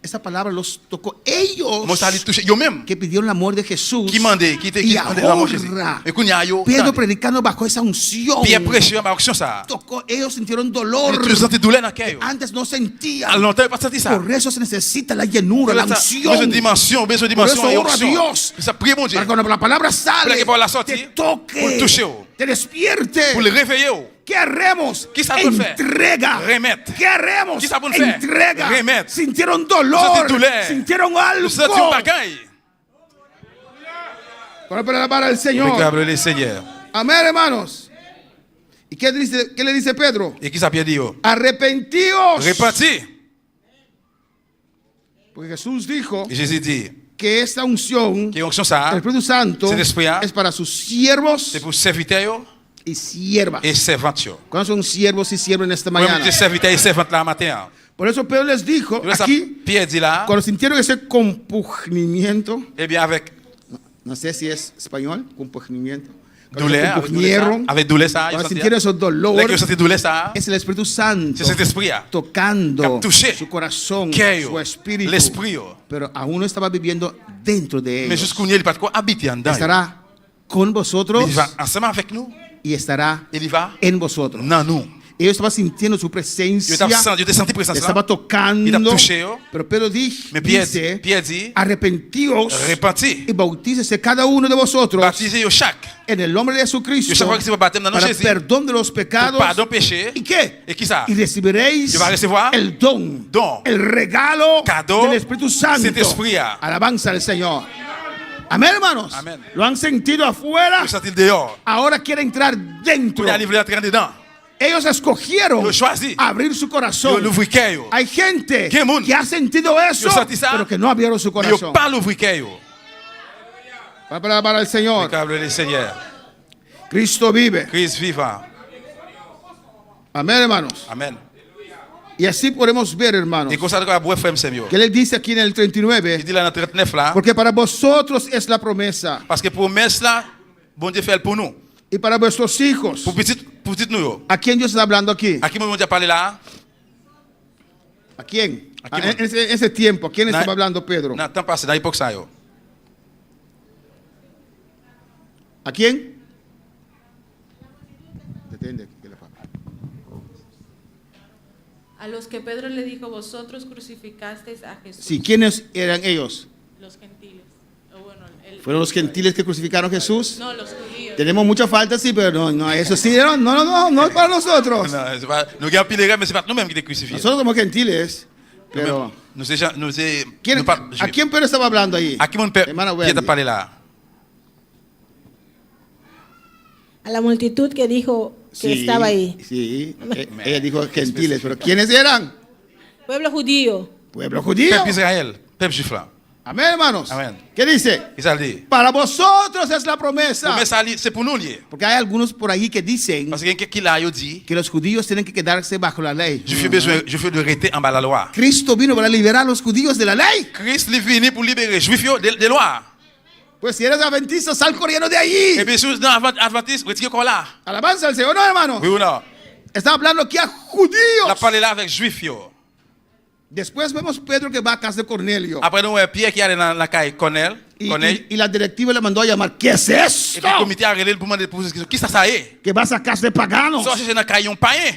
Esa palabra los tocó ellos Moi ça lui touché yo même. que pidieron la muerte de Jesús. Qui mandait, qui Y demandait la mort de Jésus. ahora Et qu'on y a yo. Pedro predicando bajo esa unción. Pierre prêchait en onction ça. Tocó, ellos sintieron dolor. Tu sens douleur dans le cœur. Antes no sentían. À longtemps pas senti ça. Por eso se necesita la llenura, la unción. Besoin de dimension Por et eso oro a onction. Dios. Ça prie mon Dieu. Para cuando la palabra Para sale, que por la sortie, te toque, pour le toucher, te despierte. pour le réveiller. ¿Qué haremos? ¿Qué sabe hacer? Entrega. Remettre. ¿Qué haremos? ¿Qué sabe hacer? Entrega. Remettre. Sintieron dolor. Sentí douleur. Sintieron algo. Nous sentions bagaille. Para el Señor. Regarde le Seigneur. Amén, hermanos. ¿Y qué le dice Pedro? Et qui ça Pierre dit? Arrepentíos. Repentis. Porque Jesús dijo Et Jésus dit, que esta unción, que onction el ça, Espíritu Santo, cet esprit là, es para sus siervos c'est pour serviteurs y siervas. et servantes. ¿Cuáles son siervos y siervas en esta Moi, mañana? je serviteurs et servantes là matin. Por eso Pedro les dijo Yo ça aquí, Pierre dit là, cuando sintieron ese compugnimiento, eh bien avec no sé si es español, compugnimiento, douleur, avec douleur ça, cuando sintieron esos dolores, Là que senti douleur ça, es el Espíritu Santo c'est cet esprit là. tocando touché su corazón, cœur, su espíritu, l'esprit. pero aún no estaba viviendo dentro de Mais ellos. jusqu'où il pas de quoi habiter en dedans. Estará con vosotros Il va ensemble avec nous. y estará Il va en vosotros. dans nous. Ellos estaban sintiendo su Yo presencia, te senti présence estaba là. Il t'a tocando, touché. pero Pedro Mais Pierre dice, dit, arrepentíos repentis. y bautícese cada uno de vosotros Baptisez chaque. en el nombre de Yo chaque Jesucristo fois que c'est baptême dans para Jésus. perdón de los pecados. Pardon péché. ¿Y qué? Et qui ça? Y recibiréis Tu vas recevoir el don, don, el regalo cadeau, del Espíritu Santo. cet esprit. Alabanza al Señor. Amén, hermanos. Amen. Lo han sentido afuera, Yo senti dehors. ahora quiere entrar dentro. Pour y aller entrer dedans. Ellos escogieron Yo choisi. abrir su Yo corazón. l'ouvrir cœur. Hay gente ¿Qué mundo? que ha sentido eso, Yo senti ça. pero que no abrieron su Yo corazón. pas l'ouvrir cœur. Para el Señor. Regarde le Seigneur. Cristo vive. Christ vivant. Amén, hermanos. Amen. Y así podemos ver, hermanos, Et comme ça, le bois frère Samuel. que él dice aquí en el 39, Il dit là dans 39 là, porque para vosotros es la promesa parce que promesse là, bon Dieu fait pour nous. y para vuestros hijos. Pour petit nous yo. ¿A quién Dios está hablando aquí? À qui mon Dieu parlé là? ¿A quién? ¿A quién? En ese tiempo, ¿a quién Na- estaba hablando Pedro? Dans le temps passé, dans l'époque ça yo. ¿A quién? Detente, que le pasa. A los que Pedro le dijo, vosotros crucificasteis a Jesús. Sí, ¿quiénes eran ellos? Los gentiles. O bueno, ¿Fueron los gentiles que crucificaron a Jesús? no, los judíos. Tenemos mucha falta, sí, pero no, eso sí, no es para nosotros. Non, c'est pas nous avons pile mais c'est pas nous-mêmes qui les crucifiés. Nosotros somos gentiles, pero Nous c'est nous c'est ¿quién- ¿a quién Pedro estaba hablando ahí? À qui mon père Hermana qui t'a Wendy. parlé là? A la multitud que dijo que estaba ahí. Sí, ella dijo gentiles, pero ¿quiénes eran? Pueblo judío. Pueblo judío. Peuple Israël, peuple juif là. Amén, hermanos. Amén. ¿Qué dice? Qui ça dit? Para vosotros es la promesa. Promesse ça c'est pour nous lié. Porque hay algunos por ahí que dicen Parce que qui là yo dit, que los judíos tienen que quedarse bajo la ley. je fais de rester en bas la loi. Cristo vino para liberar a los judíos de la ley. Christ est venu pour libérer juifs yo des lois. Pues si eres adventista, sal corriendo de allí. Et bien si vous êtes adventiste, retirez quoi là? Alabanza al Señor, no, hermano. Oui ou non? Está hablando aquí a La judíos. parlé là avec juifs yo. Después vemos Pedro que va a casa de Cornelio. Après nous Pierre qui allait dans la caille Cornel. Y la directiva le mandó a llamar. ¿Qué es esto? Et puis le comité a relé pour demander pour poser question. Qui ça est? Que vas a casa de paganos. Ça c'est dans caillon païen.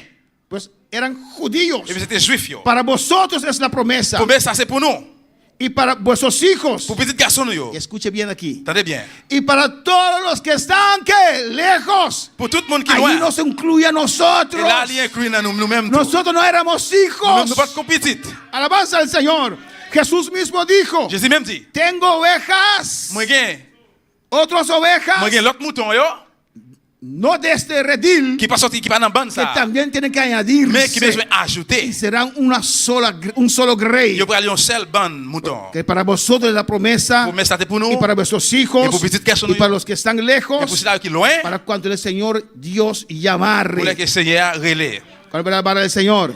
Pues eran judíos. Et puis c'était juif yo. Para vosotros es la promesa. Promesse ça c'est pour nous. Y para vuestros hijos. Pour petit garçon yo. Y escuche bien aquí. Entendez bien. Y para todos los que están ¿qué? Lejos. Pour tout le monde qui est Ahí loin. nos incluye a nosotros. Et là, il inclut nous-mêmes. Nosotros no éramos hijos. Nous pas compétit. Alabanza al Señor. Jesús mismo dijo. Jésus même dit. Tengo ovejas. Moi gen. Otras ovejas. Moi gen l'autre mouton yo. No de este redil. Qui pas sorti, qui pas dans bande Que ça. también tienen que añadirse. Mais qui besoin ajouter. Y serán un solo grey. Yo pral un seul bande mouton. Que para vosotros es la promesa. Promesse ça pour nous. Y para vuestros hijos. Et pour petite garçon Y para los que están lejos. Et pour ceux qui loin. Para cuando el Señor Dios llamarre. Pour les que le Seigneur relais. Cuando la palabra del Señor.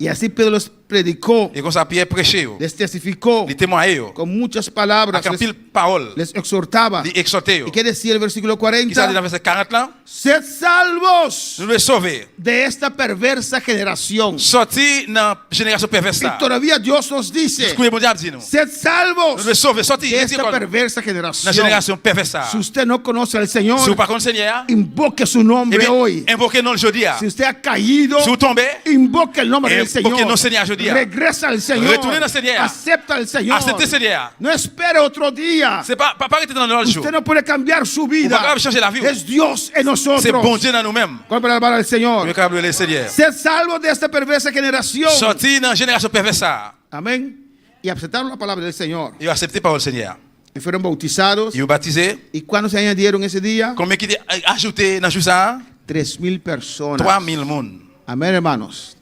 Y así Pedro les predicó. Et comme ça Pierre prêchait. Les testificó. Les témoignait. Con muchas palabras. Avec pile parole. Les exhortaba. Les exhortait. ¿Y qué decía el versículo 40? Qui ça dit dans verset 40 là? Sed salvos. Nous les sauver. De esta perversa generación. Sorti dans génération perverse. Y todavía Dios nos dice. Discours mondial dit nous. Sed salvos. Nous les sauver. Sorti de esta perversa generación. Dans génération perverse. Si usted no conoce al Señor. Si vous pas connaissez Seigneur. Invoque su nombre hoy. Invoquez non aujourd'hui. Si usted ha caído. Si vous tombez. Invoque el nombre del Señor. Invoquez non Seigneur aujourd'hui. Regresa al Señor. Retournez dans Seigneur. Acepta al Señor. Acceptez Seigneur. No espere otro día. C'est pas arrêter dans le jour. Usted no puede cambiar su vida. Vous pouvez changer la vie. Es Dios en nosotros. C'est bon Dieu dans nous-mêmes. ¿Cuál es la palabra del Señor? Seigneur. Ser salvo de esta perversa generación. Sorti dans génération perverse. Amén. Y aceptaron la palabra del Señor. Y accepté par le Seigneur. Y fueron bautizados. Y baptisé. ¿Y cuándo se añadieron ese día? Combien qui ajouté dans jour ça? 3,000 personas. 3,000 moun. Amén, hermanos.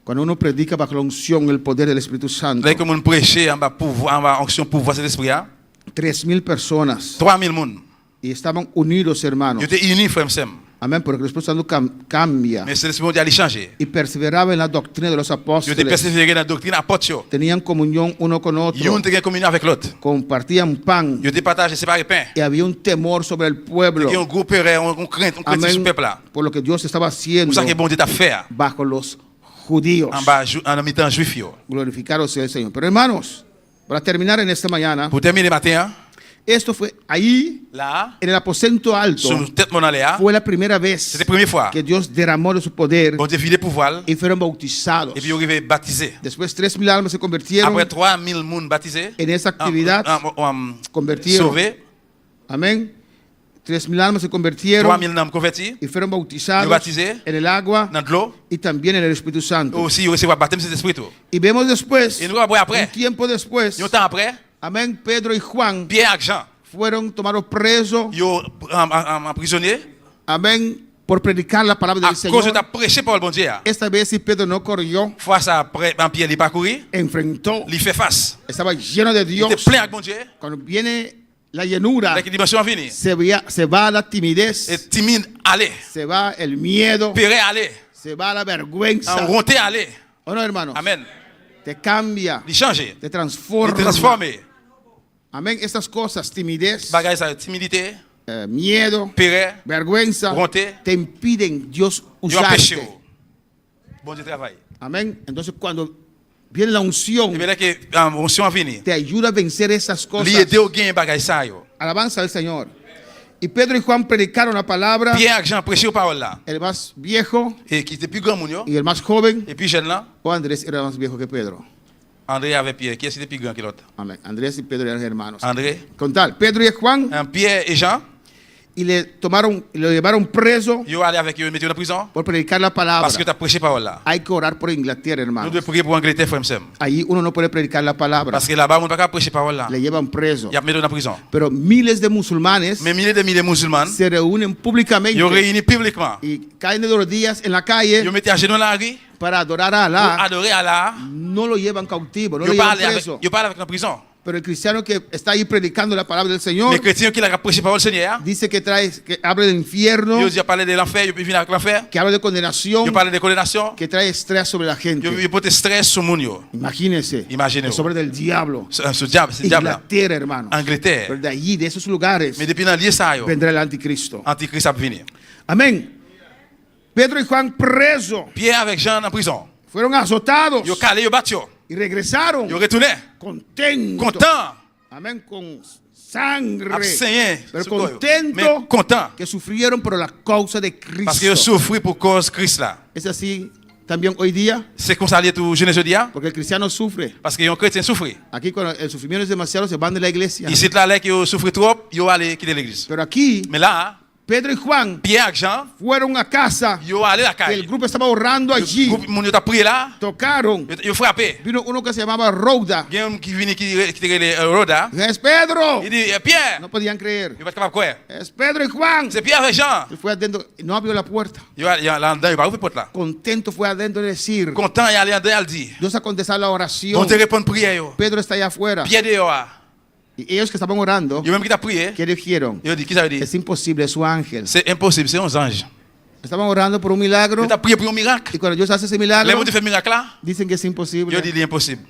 Cuando uno predica bajo la unción, el poder del Espíritu Santo. Là comme on prêchait en bas pouvoir, en bas onction pouvoir cet esprit là. 3,000 personas. 3,000 moun. Y estaban unidos, hermanos. Yo étaient unis frères sem. Amén, porque el Espíritu Santo cambia. Mais l'esprit mondial il changer. Y perseveraba en la doctrina de los Yo apóstoles. étais persévéré dans la doctrine apôtre. Tenían comunión uno con otro. Yo tenían communion avec l'autre. Compartían pan. Yo étais partagé séparé pain. Y había un temor sobre el pueblo. Il y a un gros peur, on crainte sur le peuple là. Por lo que Dios estaba haciendo. Pour ça que bon Dieu t'a fait. Bajo los judíos. En bas en mi-temps juif yo. Glorificado sea el Señor. Pero hermanos, para terminar en esta mañana. Pour terminer matin. Esto fue ahí, là, en el aposento alto, fue la primera vez que Dios derramó de su poder y fueron bautizados. Después 3,000 almas se convirtieron en esa actividad, convirtieron. Amén. 3,000 almas se convirtieron y fueron bautizados en el agua y también en el Espíritu Santo. Y vemos después, un tiempo después, amén, Pedro y Juan fueron tomados presos, amén, por predicar la palabra del Señor. Esta vez si Pedro no corrió, enfrentó, estaba lleno de Dios. Cuando viene la llenura, se va la timidez, se va el miedo, se va la vergüenza. ¿O no, hermanos? Amén. Te cambia, te transforma. Amén. Estas cosas, timidez, miedo, vergüenza, te impiden Dios usarte. Amén. Entonces cuando viene la unción, te ayuda a vencer esas cosas. Alabanza al Señor. Y Pedro y Juan predicaron la palabra. El más viejo y el más joven. O Andrés era más viejo que Pedro. André avec Pierre, qui est plus grand que l'autre? Amén. Andrés y Pedro eran hermanos. André. Con tal, Pedro y Juan. Pierre et Jean. Y le llevaron preso. Yo allé avec eux, ils mettent en prison. Por predicar la palabra. Parce que tu as prêché parole là. Hay que orar por Inglaterra, hermano. Nous devons prier pour Angleterre, frère Sam. Allí uno no puede predicar la palabra. Parce que là-bas, on ne peut pas prêcher parole là. Le llevan preso. Y a mettre en prison. Pero miles de musulmanes. Mais milliers de musulmans. Se reúnen públicamente. Ils réunissent publiquement. Y caen de rodillas en la calle. Yo mettais à genoux dans la rue. Para adorar a Allah. Adorer Allah. No lo llevan cautivo, no lo llevan preso. Yo parle avec la prison. Pero el cristiano que está ahí predicando la palabra del Señor, dice que habla del infierno, que habla de condenación, que trae estrés sobre la gente. Imagínense, sobre del diablo. Inglaterra, hermano. Pero de allí, de esos lugares, vendrá el anticristo. Amén. Pedro y Juan presos. Fueron azotados. Y regresaron contentos. Amén, con sangre. Absenhé. Pero Mais contento content. que sufrieron por la causa de Parce que yo Cristo. souffri pour cause Christ là. Es así también hoy día, C'est comme ça lié tout jeune jeudi. porque el cristiano sufre. Parce que un chrétien souffre. Aquí cuando el sufrimiento es demasiado se van de la iglesia. Ici là, là que yo souffre trop, yo aller quitter l'église. Pero aquí Mais là, Pedro y Juan Pierre et Jean, fueron a casa. yo aller la El caille. grupo estaba orando allí. Mon yo t'a prié là, Tocaron. yo frappé. Vino uno que se llamaba Rhoda. Il y a un qui vient qui te les Roda. Es Pedro. Il dit Pierre, No podían creer. il va te capable quoi? Es Pedro y Juan. C'est Pierre et Jean. Él fue adentro. No abrió la puerta. Il va là dedans, il va ouvrir porte là. Contento fue adentro de decir. Content il aller dedans, il dit. Dios ha contestado la oración. Bon te répondre prière yo. Pedro está allá afuera. Pierre dehors. Y ellos que estaban orando, Yo même qui t'a prié, ¿qué dijeron? yo dit qui ça veut dire? Es imposible, es su ángel. C'est impossible, c'est un ange. Estaban orando por un milagro. Yo t'a prié pour un miracle. Y cuando Dios hace ese Les milagro, mots te fait miracle là, dicen que es imposible. yo dit impossible.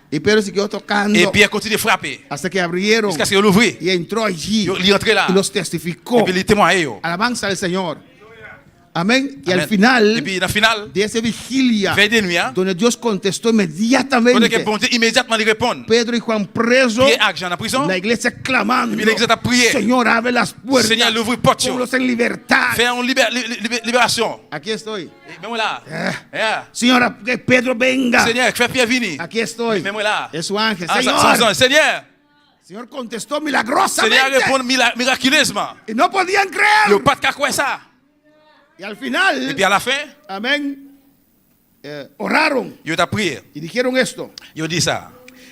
Y Pedro siguió tocando Et Pierre continue de frapper. hasta que abrieron. Jusqu'à ce qu'il ouvre. Y entró allí. Il est entré là. Y los testificó. Et puis il témoigne yo. Alabanza al Señor. Amén. Y Amen. al final Et puis dans le final, de esa vigilia, veille de nuit, donde Dios contestó quand que inmediatamente, bon Dieu immédiatement il répond. Pedro y Juan presos, Pierre et Jean en prison. la iglesia clamando, Y la iglesia prié. Señor, abre las puertas, Seigneur, l'ouvre porte. ponlos en libertad. Faire une libération. Aquí estoy. Mets-moi là. Yeah. Señora, que Pedro venga. Seigneur, fais Pierre venir. Aquí estoy. Mets-moi là. Es su ángel. Ah, Señor, Seigneur. Señor contestó Seigneur milagrosamente. répond miraculeusement. Y no podían creer. Yo pas de quoi ça. Y al final, Et puis à la fin, amén, oraron yo t'a prié. y dijeron esto. Yo dis ça.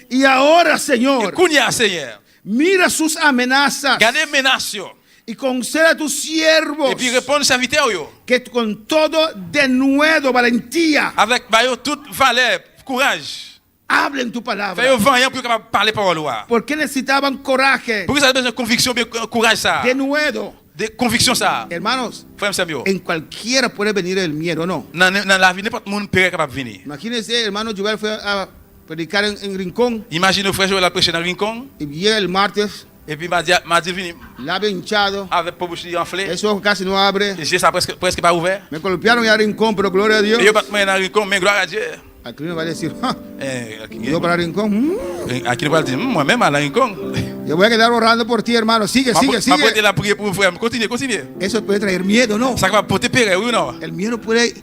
Y ahora, Señor, Kounya Seigneur. mira sus amenazas Gardez menace yo. y concede a tus siervos Et puis répondre serviteur yo. que con todo denuedo, valentía, Avec ba yo toute valeur, courage. hablen tu Fais palabra. yo vaillant pour capable parler parole là. Porque necesitaban coraje, Pour que ça a besoin de conviction, bien courage ça. denuedo. De conviction ça. Hermanos, Frère Samuel. en cualquiera puede venir el miedo, ¿no? Dans la vie n'importe monde peut capable venir. Imagínense, hermano Joel fue a predicar en Rincón Imagine frère Joël a prêché dans Rincon y llega el martes, et puis mardi venu labio hinchado, avec pour bouche enflé. esos ojos casi no abre. Et j'ai ça presque pas ouvert. Me golpearon ya a Rincón, pero gloria a Dios. Et yo pas dans Rincon, mais gloire à Dieu. Aquí me va a decir, "Ja, Eh, yo para Rincón, Aquí nous va dire moi-même à la Rincon. yo voy a quedar orando por ti, hermano. Sigue, sigue, Ma pote sigue." la prière pour frère. Continue. Eso puede traer miedo, ¿no? Ça va porter péril, oui ou non? El miedo puede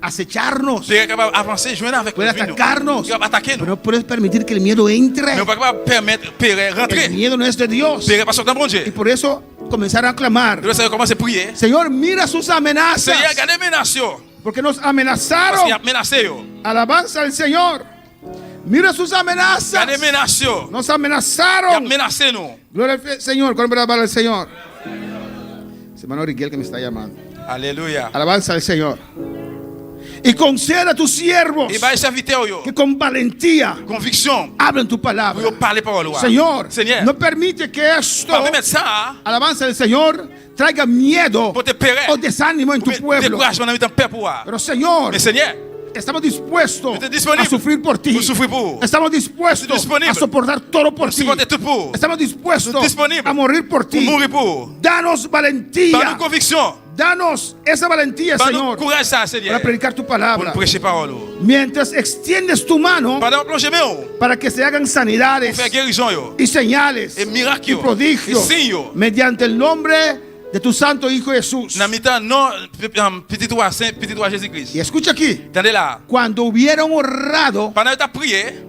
acecharnos, C'est capable d'avancer, joindre avec puede atacarnos. Capable attaquer Pero nous. no puedes permitir que el miedo entre. Mais on pas capable permettre péril El rentrer. miedo no es de Dios. Péril pas sortir bon Dieu. Y por eso comenzaron a clamar, Nous savons comment c'est prier. Señor, mira sus amenazas. Seigneur, regardez menace yo. Porque nos Parce amenazaron. qu'il y a menacé yo. Alabanza al Señor. Mira sus amenazas. Regardez menace yo. Nos Il y a amenazaron. menacé nous. Gloria al Señor. ¿Cuál es para el Señor? Es hermano Riquel que me está llamando. Alléluia. Alabanza al Señor. Y concede a tus siervos Et bah serviteur yo. que con valentía Conviction. hablen tu palabra. Pour yo parler parole là. Señor, Seigneur. no permite que esto, Pas permettre ça. alabanza del Señor, traiga miedo Pour te péril. o desánimo en tu pueblo. Découragement dans ton père pour. Pero Señor, Mais Seigneur, estamos dispuestos Usted disponible. a sufrir por ti. Pour souffrir pour. Estamos dispuestos Disponible. a soportar todo por ti. Supporter tout pour. Estamos dispuestos Disponible. a morir por ti. Pour mourir pour. Danos Par valentía. nos convictions. Danos esa valentía, Par nos Señor, courage ça, para Seigneur. predicar tu Pour palabra. nous prêcher parole. Mientras extiendes tu mano Pendant plonger mais para que se hagan pour sanidades faire guérison yo. y señales Et miracle y yo. prodigios Et signe yo. mediante el nombre de tu santo Hijo Jesús. Dans mi-temps non petit roi saint, petit roi Jésus-Christ. Y escucha aquí, Attendez là. cuando hubieron orado, Pendant que tu as prié,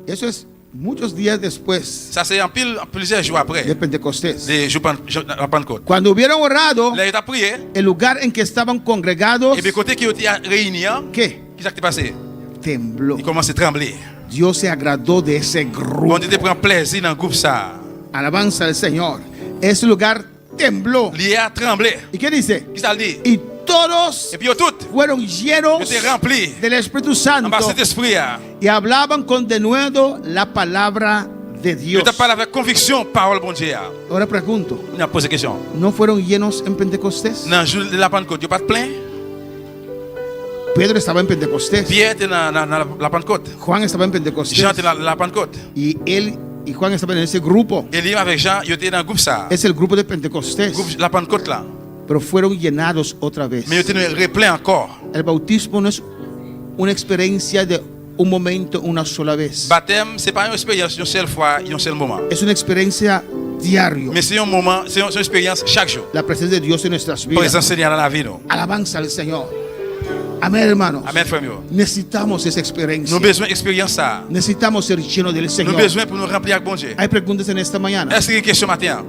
eso es muchos días después ça c'est en plusieurs jours après. de Pentecostés. Les jours de Pentecôte. Cuando hubieron orado, Là, tu as prié. el lugar en que estaban congregados, Et bien côté qui était réuni, ¿qué? qu'est-ce qui s'est passé? Tembló. Il commence à trembler. Dios se agradó de ese grupo. Bon Dieu te prend plaisir dans le groupe ça. Alabanza al Señor. Ese lugar tembló. Il a tremblé. ¿Y qué dice? Qu'est-ce qu'il dit? Y todos Et puis tout, fueron llenos je t'ai rempli del Espíritu en Santo bas cet esprit. y hablaban con denuedo la palabra de Je Dios. te parle avec conviction, parole bon Dieu. Ahora pregunto, On a posé question. ¿no fueron llenos en Pentecostés? Dans le jour de la Pentecôte, il n'y a pas de plein. Pedro estaba en Pentecostés. Pierre était dans la Pentecôte. Juan estaba en Pentecostés. Jean était dans la Pentecôte. Y él y Juan estaban en ese grupo. Et lui avec Jean, il était dans le groupe ça. Es el grupo de Pentecostés. Groupe la Pentecôte là. Pero fueron llenados otra vez. Mais il était replein encore. El bautismo no es una experiencia de un momento, una sola vez. Baptême, c'est pas une expérience une seule fois, un seul moment. Es una experiencia diario. Mais c'est un moment, c'est une expérience chaque jour. La presencia de Dios en nuestras vidas. Présence Seigneur dans la vie, nous. Alabanza al Señor. Amén, hermanos. Amen, frère. Necesitamos esa experiencia. Nous avons besoin d'expérience ça. Necesitamos ser llenos del Nous Señor. avons besoin pour nous remplir avec bon Dieu. Hay preguntas en esta mañana. Est-ce qu'il y a une question matin?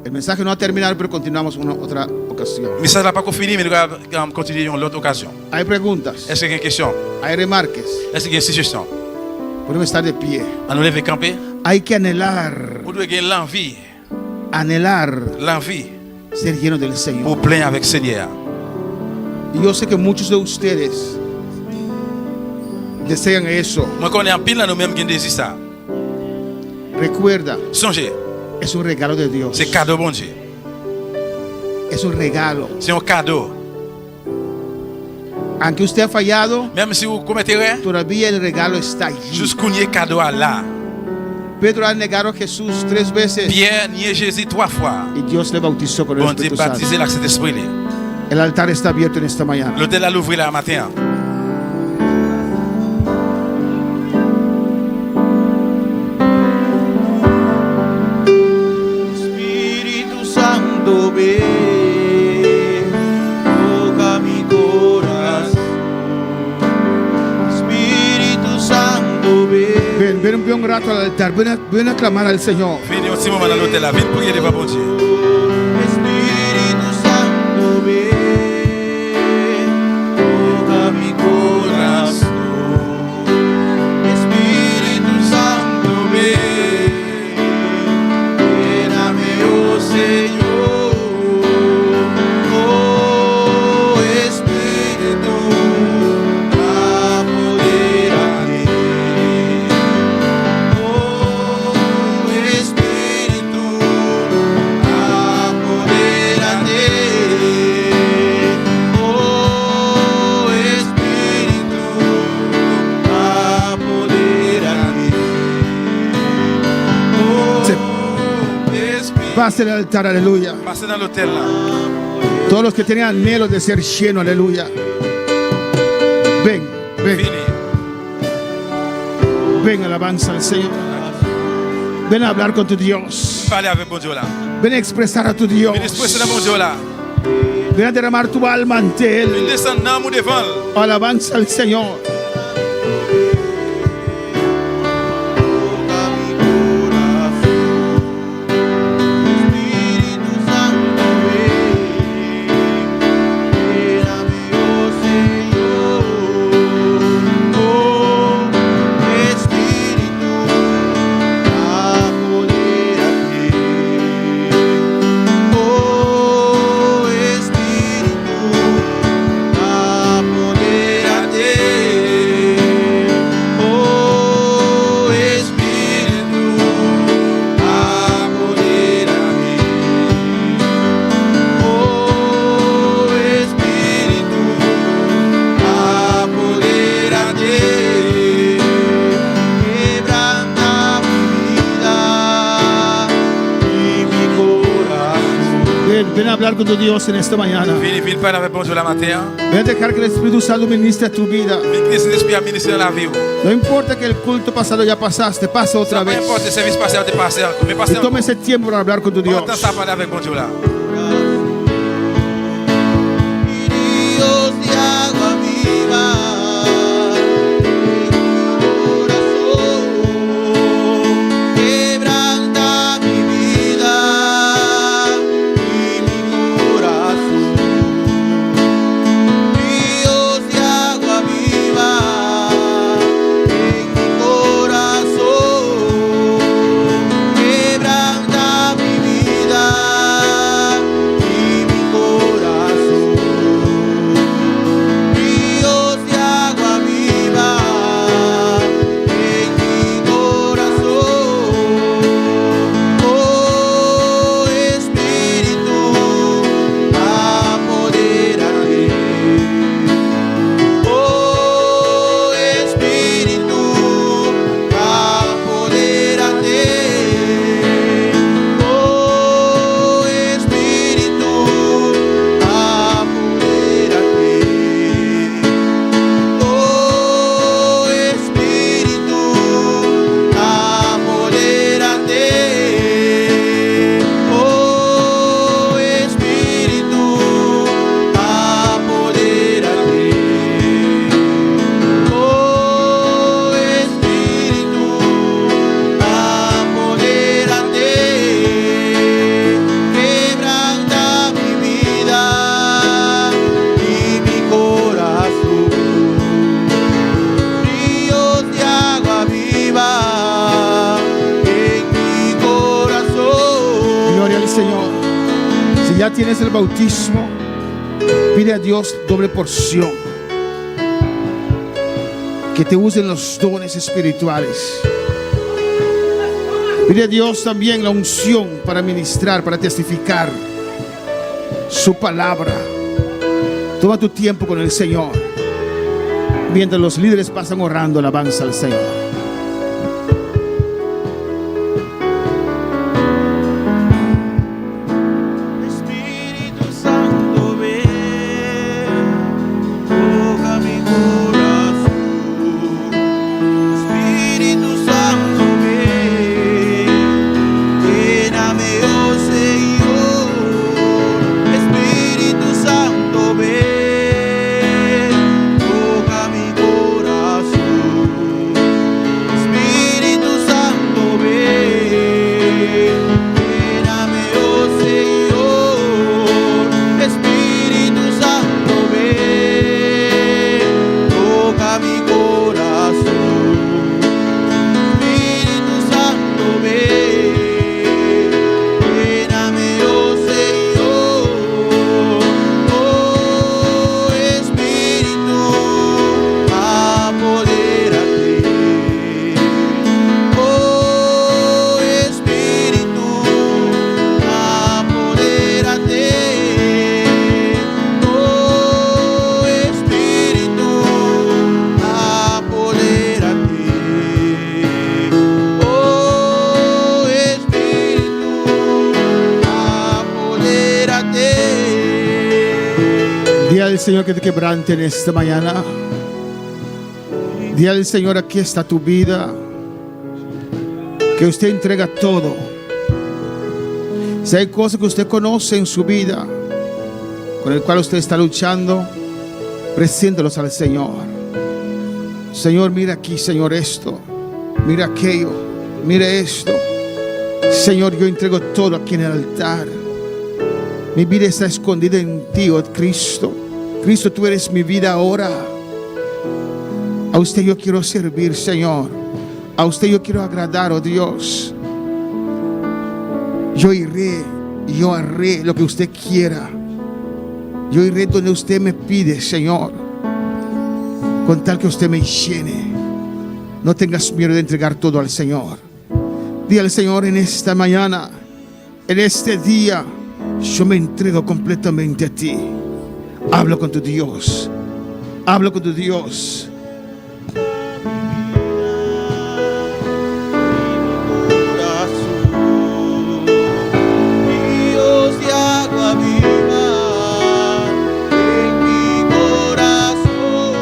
El mensaje no ha terminado, pero continuamos en otra ocasión. Le message n'a pas fini, mais nous allons continuer en l'autre occasion. Hay preguntas. Est-ce qu'il y a une question? Hay remarques. Est-ce qu'il y a une suggestion? Podemos estar de pie. On nous lève camper. Hay que anhelar. Vous devez gagner l'envie. Anhelar. L'envie. Ser lleno del Señor. Pour plein avec Seigneur. Y yo sé que muchos de ustedes desean eso. Moi, qu'on est en pile, nous-mêmes qui désirons ça. Recuerda. Songez. Es un regalo de Dios. C'est cadeau bon Dieu. Es un regalo. C'est un cadeau. Aunque usted ha fallado, même si vous commettez erreur, todavía el regalo está allí. Jusqu'où n'y est cadeau à là. Pedro ha negado a Jesús 3 veces. Pierre nié Jésus 3 fois. Y Dios le bautizó con el Bon Dieu Espíritu Santo. baptisé avec cet esprit. El altar está abierto en esta mañana. L'hôtel a l'ouvrir là matin. Espíritu Santo, ven, toca mi corazón. Espíritu Santo, ven. Ven un rato al altar. Ven a clamar al Señor. Venez un petit moment dans l'hôtel là. Venez prier devant bon Dieu. Espíritu Santo, ven, toca mi corazón. Espíritu Santo, ven, lléname, oh Señor. Oh Espíritu, apodérate. Oh Espíritu, apodérate. Oh Espíritu, apodérate. Oh Espíritu. Pase al altar, aleluya. Passez dans l'hôtel là. Todos los que tienen anhelo de ser llenos, aleluya. Ven, ven. Ven, alabanza al Señor. Ven a hablar con tu Dios. Parlez avec bon Dieu là. Ven a expresar a tu Dios. Venez expresser dans bon Dieu là. Ven a derramar tu alma ante Venez Él. descendre dans mon devant. Alabanza al Señor. Espíritu Santo, ven, lléname, oh Señor. Oh Espíritu, apodérate. Oh Espíritu, apodérate. Oh Espíritu, apodérate. Oh Espíritu, apodérate. Quebranta mi vida y mi corazón. Ven a hablar con tu Dios en esta mañana. Venez parler avec bon Dieu la matin. Ven a dejar que el Espíritu Santo ministre a tu vida. Venez que l'esprit a ministré dans la vie. No importa que el culto pasado ya pasaste, pasa otra Ça peu vez. importe le service passé, te passé, mais passé Y toma ese tiempo para hablar con tu Dios. Prends ça parler avec bon Dieu là. Ríos de agua viva en mi corazón, quebranta mi vida y mi corazón. Ríos de agua viva en mi corazón, quebranta mi vida ya tienes el bautismo, pide a Dios doble porción. Que te usen los dones espirituales. Pide a Dios también la unción para ministrar, para testificar su palabra. Toma tu tiempo con el Señor, mientras los líderes pasan orando alabanza al Señor. Señor, que te quebrante en esta mañana. Dile al Señor, aquí está tu vida, que usted entrega todo. Si hay cosas que usted conoce en su vida con el cual usted está luchando, preséntelos al Señor. Señor, mira aquí, Señor, esto, mira aquello, mira esto. Señor, yo entrego todo aquí en el altar. Mi vida está escondida en ti, oh Cristo. Cristo, tú eres mi vida ahora. A usted yo quiero servir, Señor. A usted yo quiero agradar, oh Dios. Yo iré, yo haré lo que usted quiera. Yo iré donde usted me pide, Señor, con tal que usted me llene. No tengas miedo de entregar todo al Señor. Dile al Señor en esta mañana, en este día, yo me entrego completamente a ti. Habla con tu Dios. Habla con tu Dios. Ríos de agua viva en mi corazón,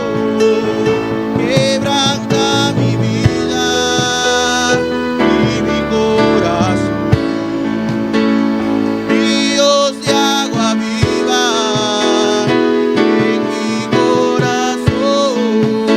quebranta mi vida y mi corazón. Ríos de agua viva en mi corazón.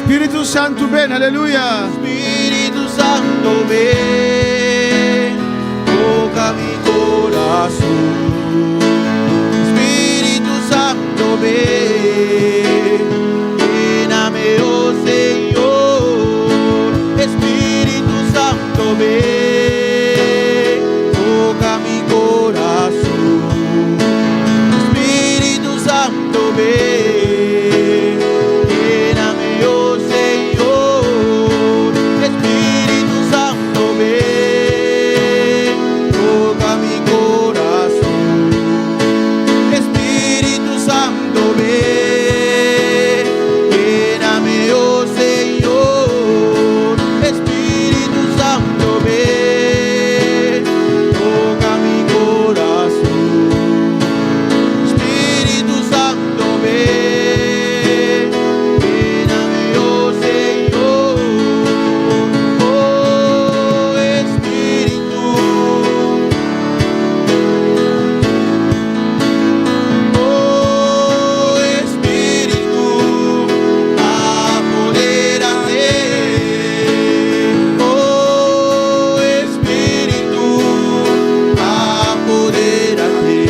Espíritu Santo, ven, aleluya. Espíritu Santo, ven, toca mi corazón. Espíritu Santo, ven, lléname, oh Señor. Espíritu Santo, ven, toca mi corazón. Espíritu Santo, ven, lléname, oh Señor. Espíritu Santo, ven, toca mi corazón. Espíritu Santo, ven, lléname, oh Señor. Espíritu Santo, ven, toca mi corazón. Espíritu Santo, ven, lléname, oh Señor. Oh Espíritu, oh Espíritu, apodérate. Oh Espíritu, apodérate.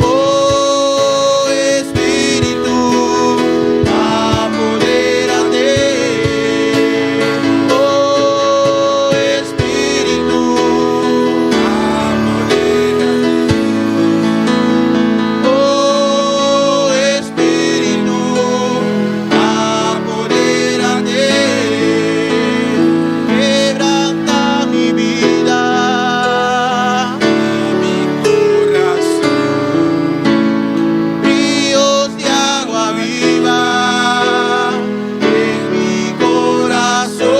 Oh Espíritu, apodérate. Oh Espíritu, oh Espíritu, apodérate. Quebranta mi vida y mi corazón. Ríos de agua viva en mi corazón.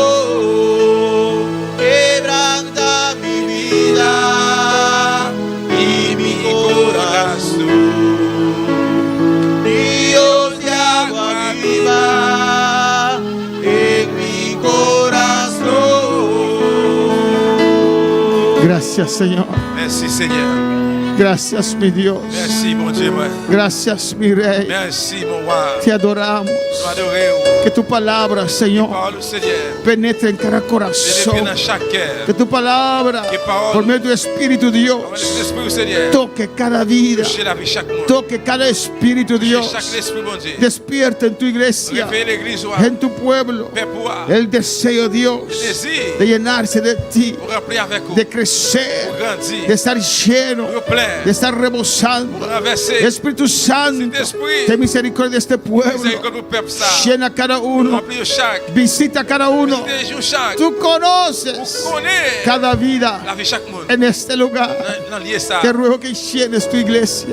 Quebranta mi vida y mi corazón. Ríos de agua viva en mi corazón. Gracias, Señor. Merci Seigneur. Gracias, mi Dios. Merci mon Dieu. Gracias, mi Rey. Merci mon roi. Te adoramos. Nous adorons. Que tu palabra, Señor, Parole Seigneur. penetre en cada Pénétre corazón. dans chaque cœur. Que tu palabra, Que parole. por medio de tu Espíritu Par Dios, l'Esprit Seigneur. toque cada vida. Touchez la vie chaque monde. Toque cada Espíritu Touchez Dios. chaque esprit mon Dieu. Despierta en tu iglesia, Réveillez l'église au en tu pueblo, Père pouvoir. el deseo, Dios, Le désir de llenarse de ti, pour remplir avec vous. de crecer, Pour grandir. de estar lleno, Pour plein. de estar rebosando. Pour renverser. Espíritu Santo, Saint-Esprit. ten misericordia de este pueblo. Miséricorde pour peuple ça. Llena cada uno, Remplir chaque. visita cada uno. Visitez chaque. Tú conoces Connais cada vida la vie chaque monde. en este lugar. Dans lieu ça. Te ruego que llenes tu iglesia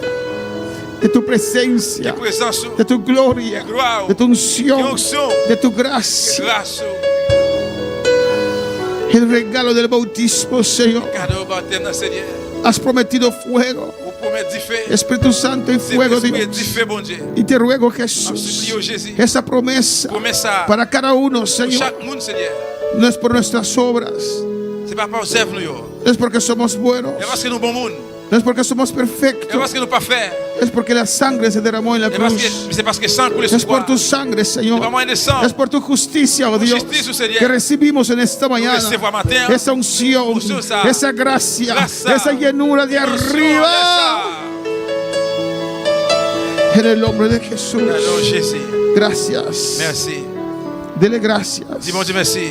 de tu presencia, Présence. de tu gloria, Gloire. de tu unción, Onction. de tu gracia. Grâce. El regalo del bautismo, Señor. Cadeau baptême Seigneur. Has prometido fuego, Vous promettez du feu. Espíritu Santo y fuego, Saint-Esprit Dios. du feu, bon Dieu. Y te ruego, Suppliez Jesús, au Jésus. esa promesa Promesse ça. para cada uno, Pour Señor, chaque monde, Seigneur. no es por nuestras obras, C'est pas par œuvre nous. Yo. no es porque somos buenos, C'est parce que nous bon monde. no es porque somos C'est perfectos, parce que nous pas faire. es porque la sangre se derramó en la cruz. C'est parce que sang coule Es sur por croix. tu sangre, C'est Señor. pas moyen de sang. Es por tu justicia, oh Por Dios, justicia, Señor. que recibimos en esta mañana. recibimos mañana. Esa unción, Unción, esa esa gracia, gracia, esa llenura de arriba. En el nombre de Jesús. Alors Jésus. Gracias. Merci. Dele gracias. Dis mon Dieu merci.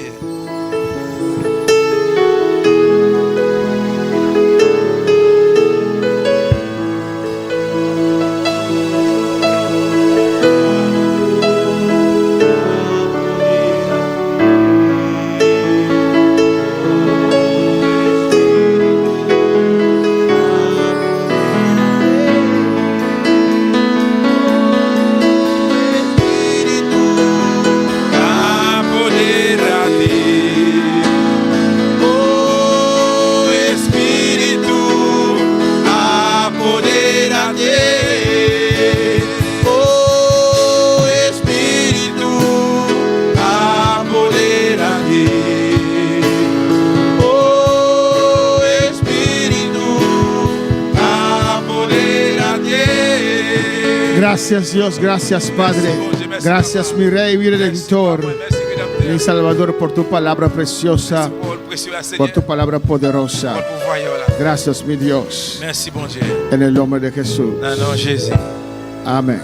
Gracias, Dios. Gracias, Padre. Gracias, mi Rey, mi Redentor, mi Salvador, por tu palabra preciosa, por tu palabra poderosa. Gracias, mi Dios. Merci, bon Dieu. En el nombre de Jesús. Dans le nom de Jésus. Amén.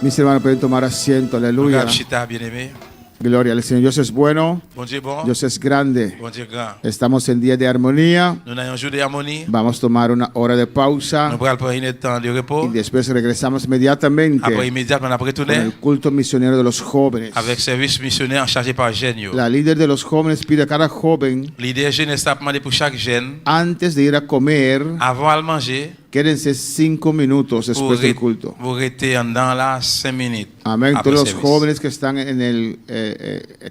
Mis hermanos pueden tomar asiento. Aleluya. Regarde, Chita, bien-aimé. Gloria al Señor. Dios es bueno. Bon Dieu bon. Dios es grande. Bon Dieu grand. Estamos en día de armonía. Nous avons un jour d'harmonie. Vamos a tomar una hora de pausa. Nous allons prendre un temps de repos. Y después regresamos inmediatamente Après, immédiatement, après con retourner el culto misionero de los jóvenes. avec service missionnaire chargé par Jeune. La líder de los jóvenes pide a cada joven, L'idée jeune est demandé pour chaque jeune, antes de ir a comer, avant de manger, quédense 5 minutos después del culto. vous restez dans là 5 minutes. Amén. après Todos los service. jóvenes que están en el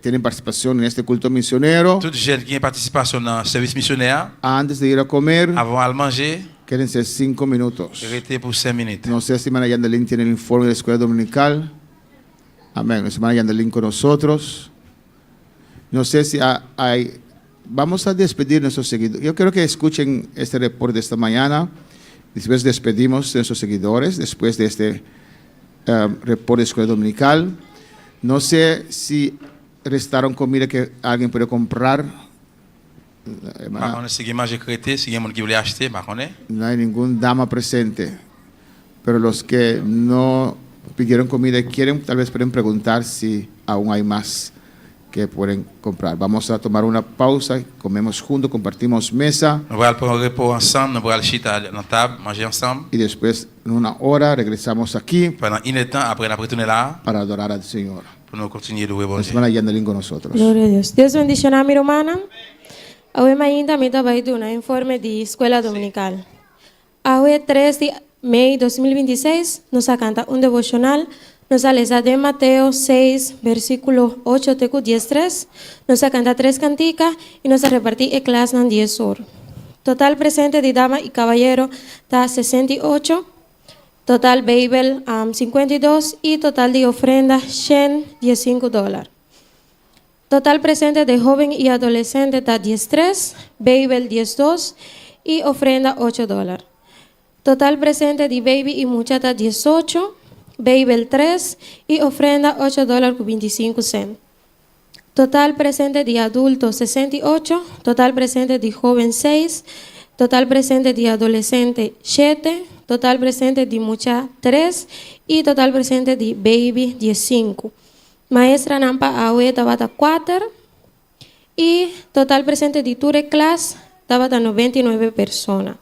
tienen participación en este culto misionero, Tout jeune qui a participation dans le service missionnaire, antes de ir a comer, avant de manger, quédense 5 minutos. restez pour 5 minutes. No sé si hermana Yandelín tiene el informe de la escuela dominical. Amén. Nuestra hermana Yandelín con nosotros. No sé si vamos a despedir a nuestros seguidores. Yo quiero que escuchen este reporte de esta mañana. Después despedimos a nuestros seguidores, después de este reporte de escuela dominical. No sé si restaron comida que alguien puede comprar. Par contre, si vous mangez crété, si vous avez qui voulait acheter, par contre, No hay ningún dama presente. Pero los que no pidieron comida y quieren, tal vez pueden preguntar si aún hay más que pueden comprar. Vamos a tomar una pausa, comemos juntos, compartimos mesa. nous allons prendre un repos ensemble, nous allons chita dans la table, manger ensemble. Y después, en una hora, regresamos aquí Pendant une temps, après, nous retourner là, para adorar al Señor. pour nous continuer de louer bon La Dieu. semana Yandelín con nosotros. Glória a Deus. Deus bendicionar minha irmã. Hoje ainda me estava indo na informe de escola dominical. Hoje 3 de maio de 2026 nos canta um devocional. Nos leza de Mateo 6, versículo 8 até 10:3. Nos canta 3 canticas e nos repartir em classe em 10 horas. Total presente de dama e caballero está 68. Total Babel 52 y total de ofrenda $115. Total presente de joven y adolescente está 13, Babel 12 y ofrenda $8. Total presente de baby y muchacha 18, Babel 3 y ofrenda $8.25. Total presente de adulto 68, total presente de joven 6, total presente de adolescente 7, total presente de muchacha 3 y total presente de baby 15. Maestra Nampa Aue tabata 4 y total presente de Ture class tabata 99 personas.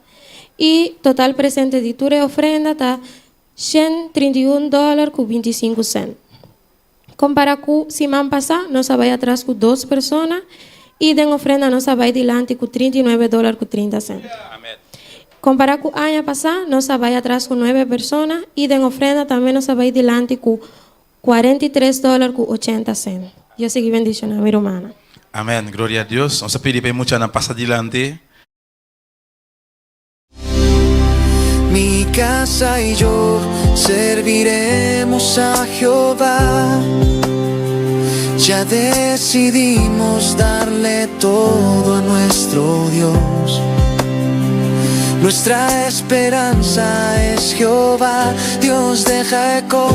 Y total presente de Ture ofrenda está $131.25. Compara com semana passada, nós vai atrás com 2 pessoas e de ofrenda nós vai adiante com $39.30. Compara com ano passado, nós vai atrás com 9 pessoas e de ofrenda também nós vai adiante com $43.80. Dios sigue bendicionando a mi hermana. Amén, gloria a Dios. On se pide para mucho en pasar adelante. Mi casa y yo serviremos a Jehová. Ya decidimos darle todo a nuestro Dios. Nuestra esperanza es Jehová, Dios de Jacob.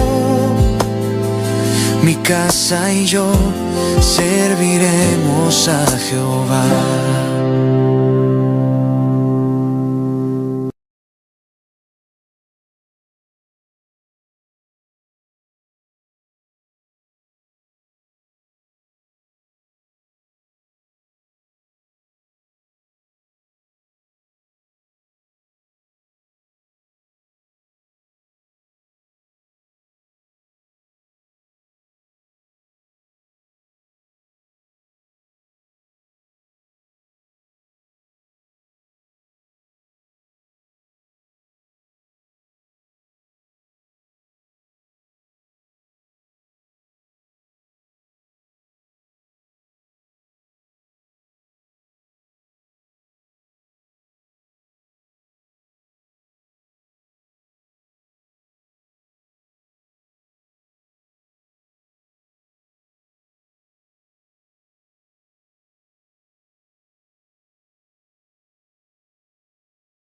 Mi casa y yo serviremos a Jehová.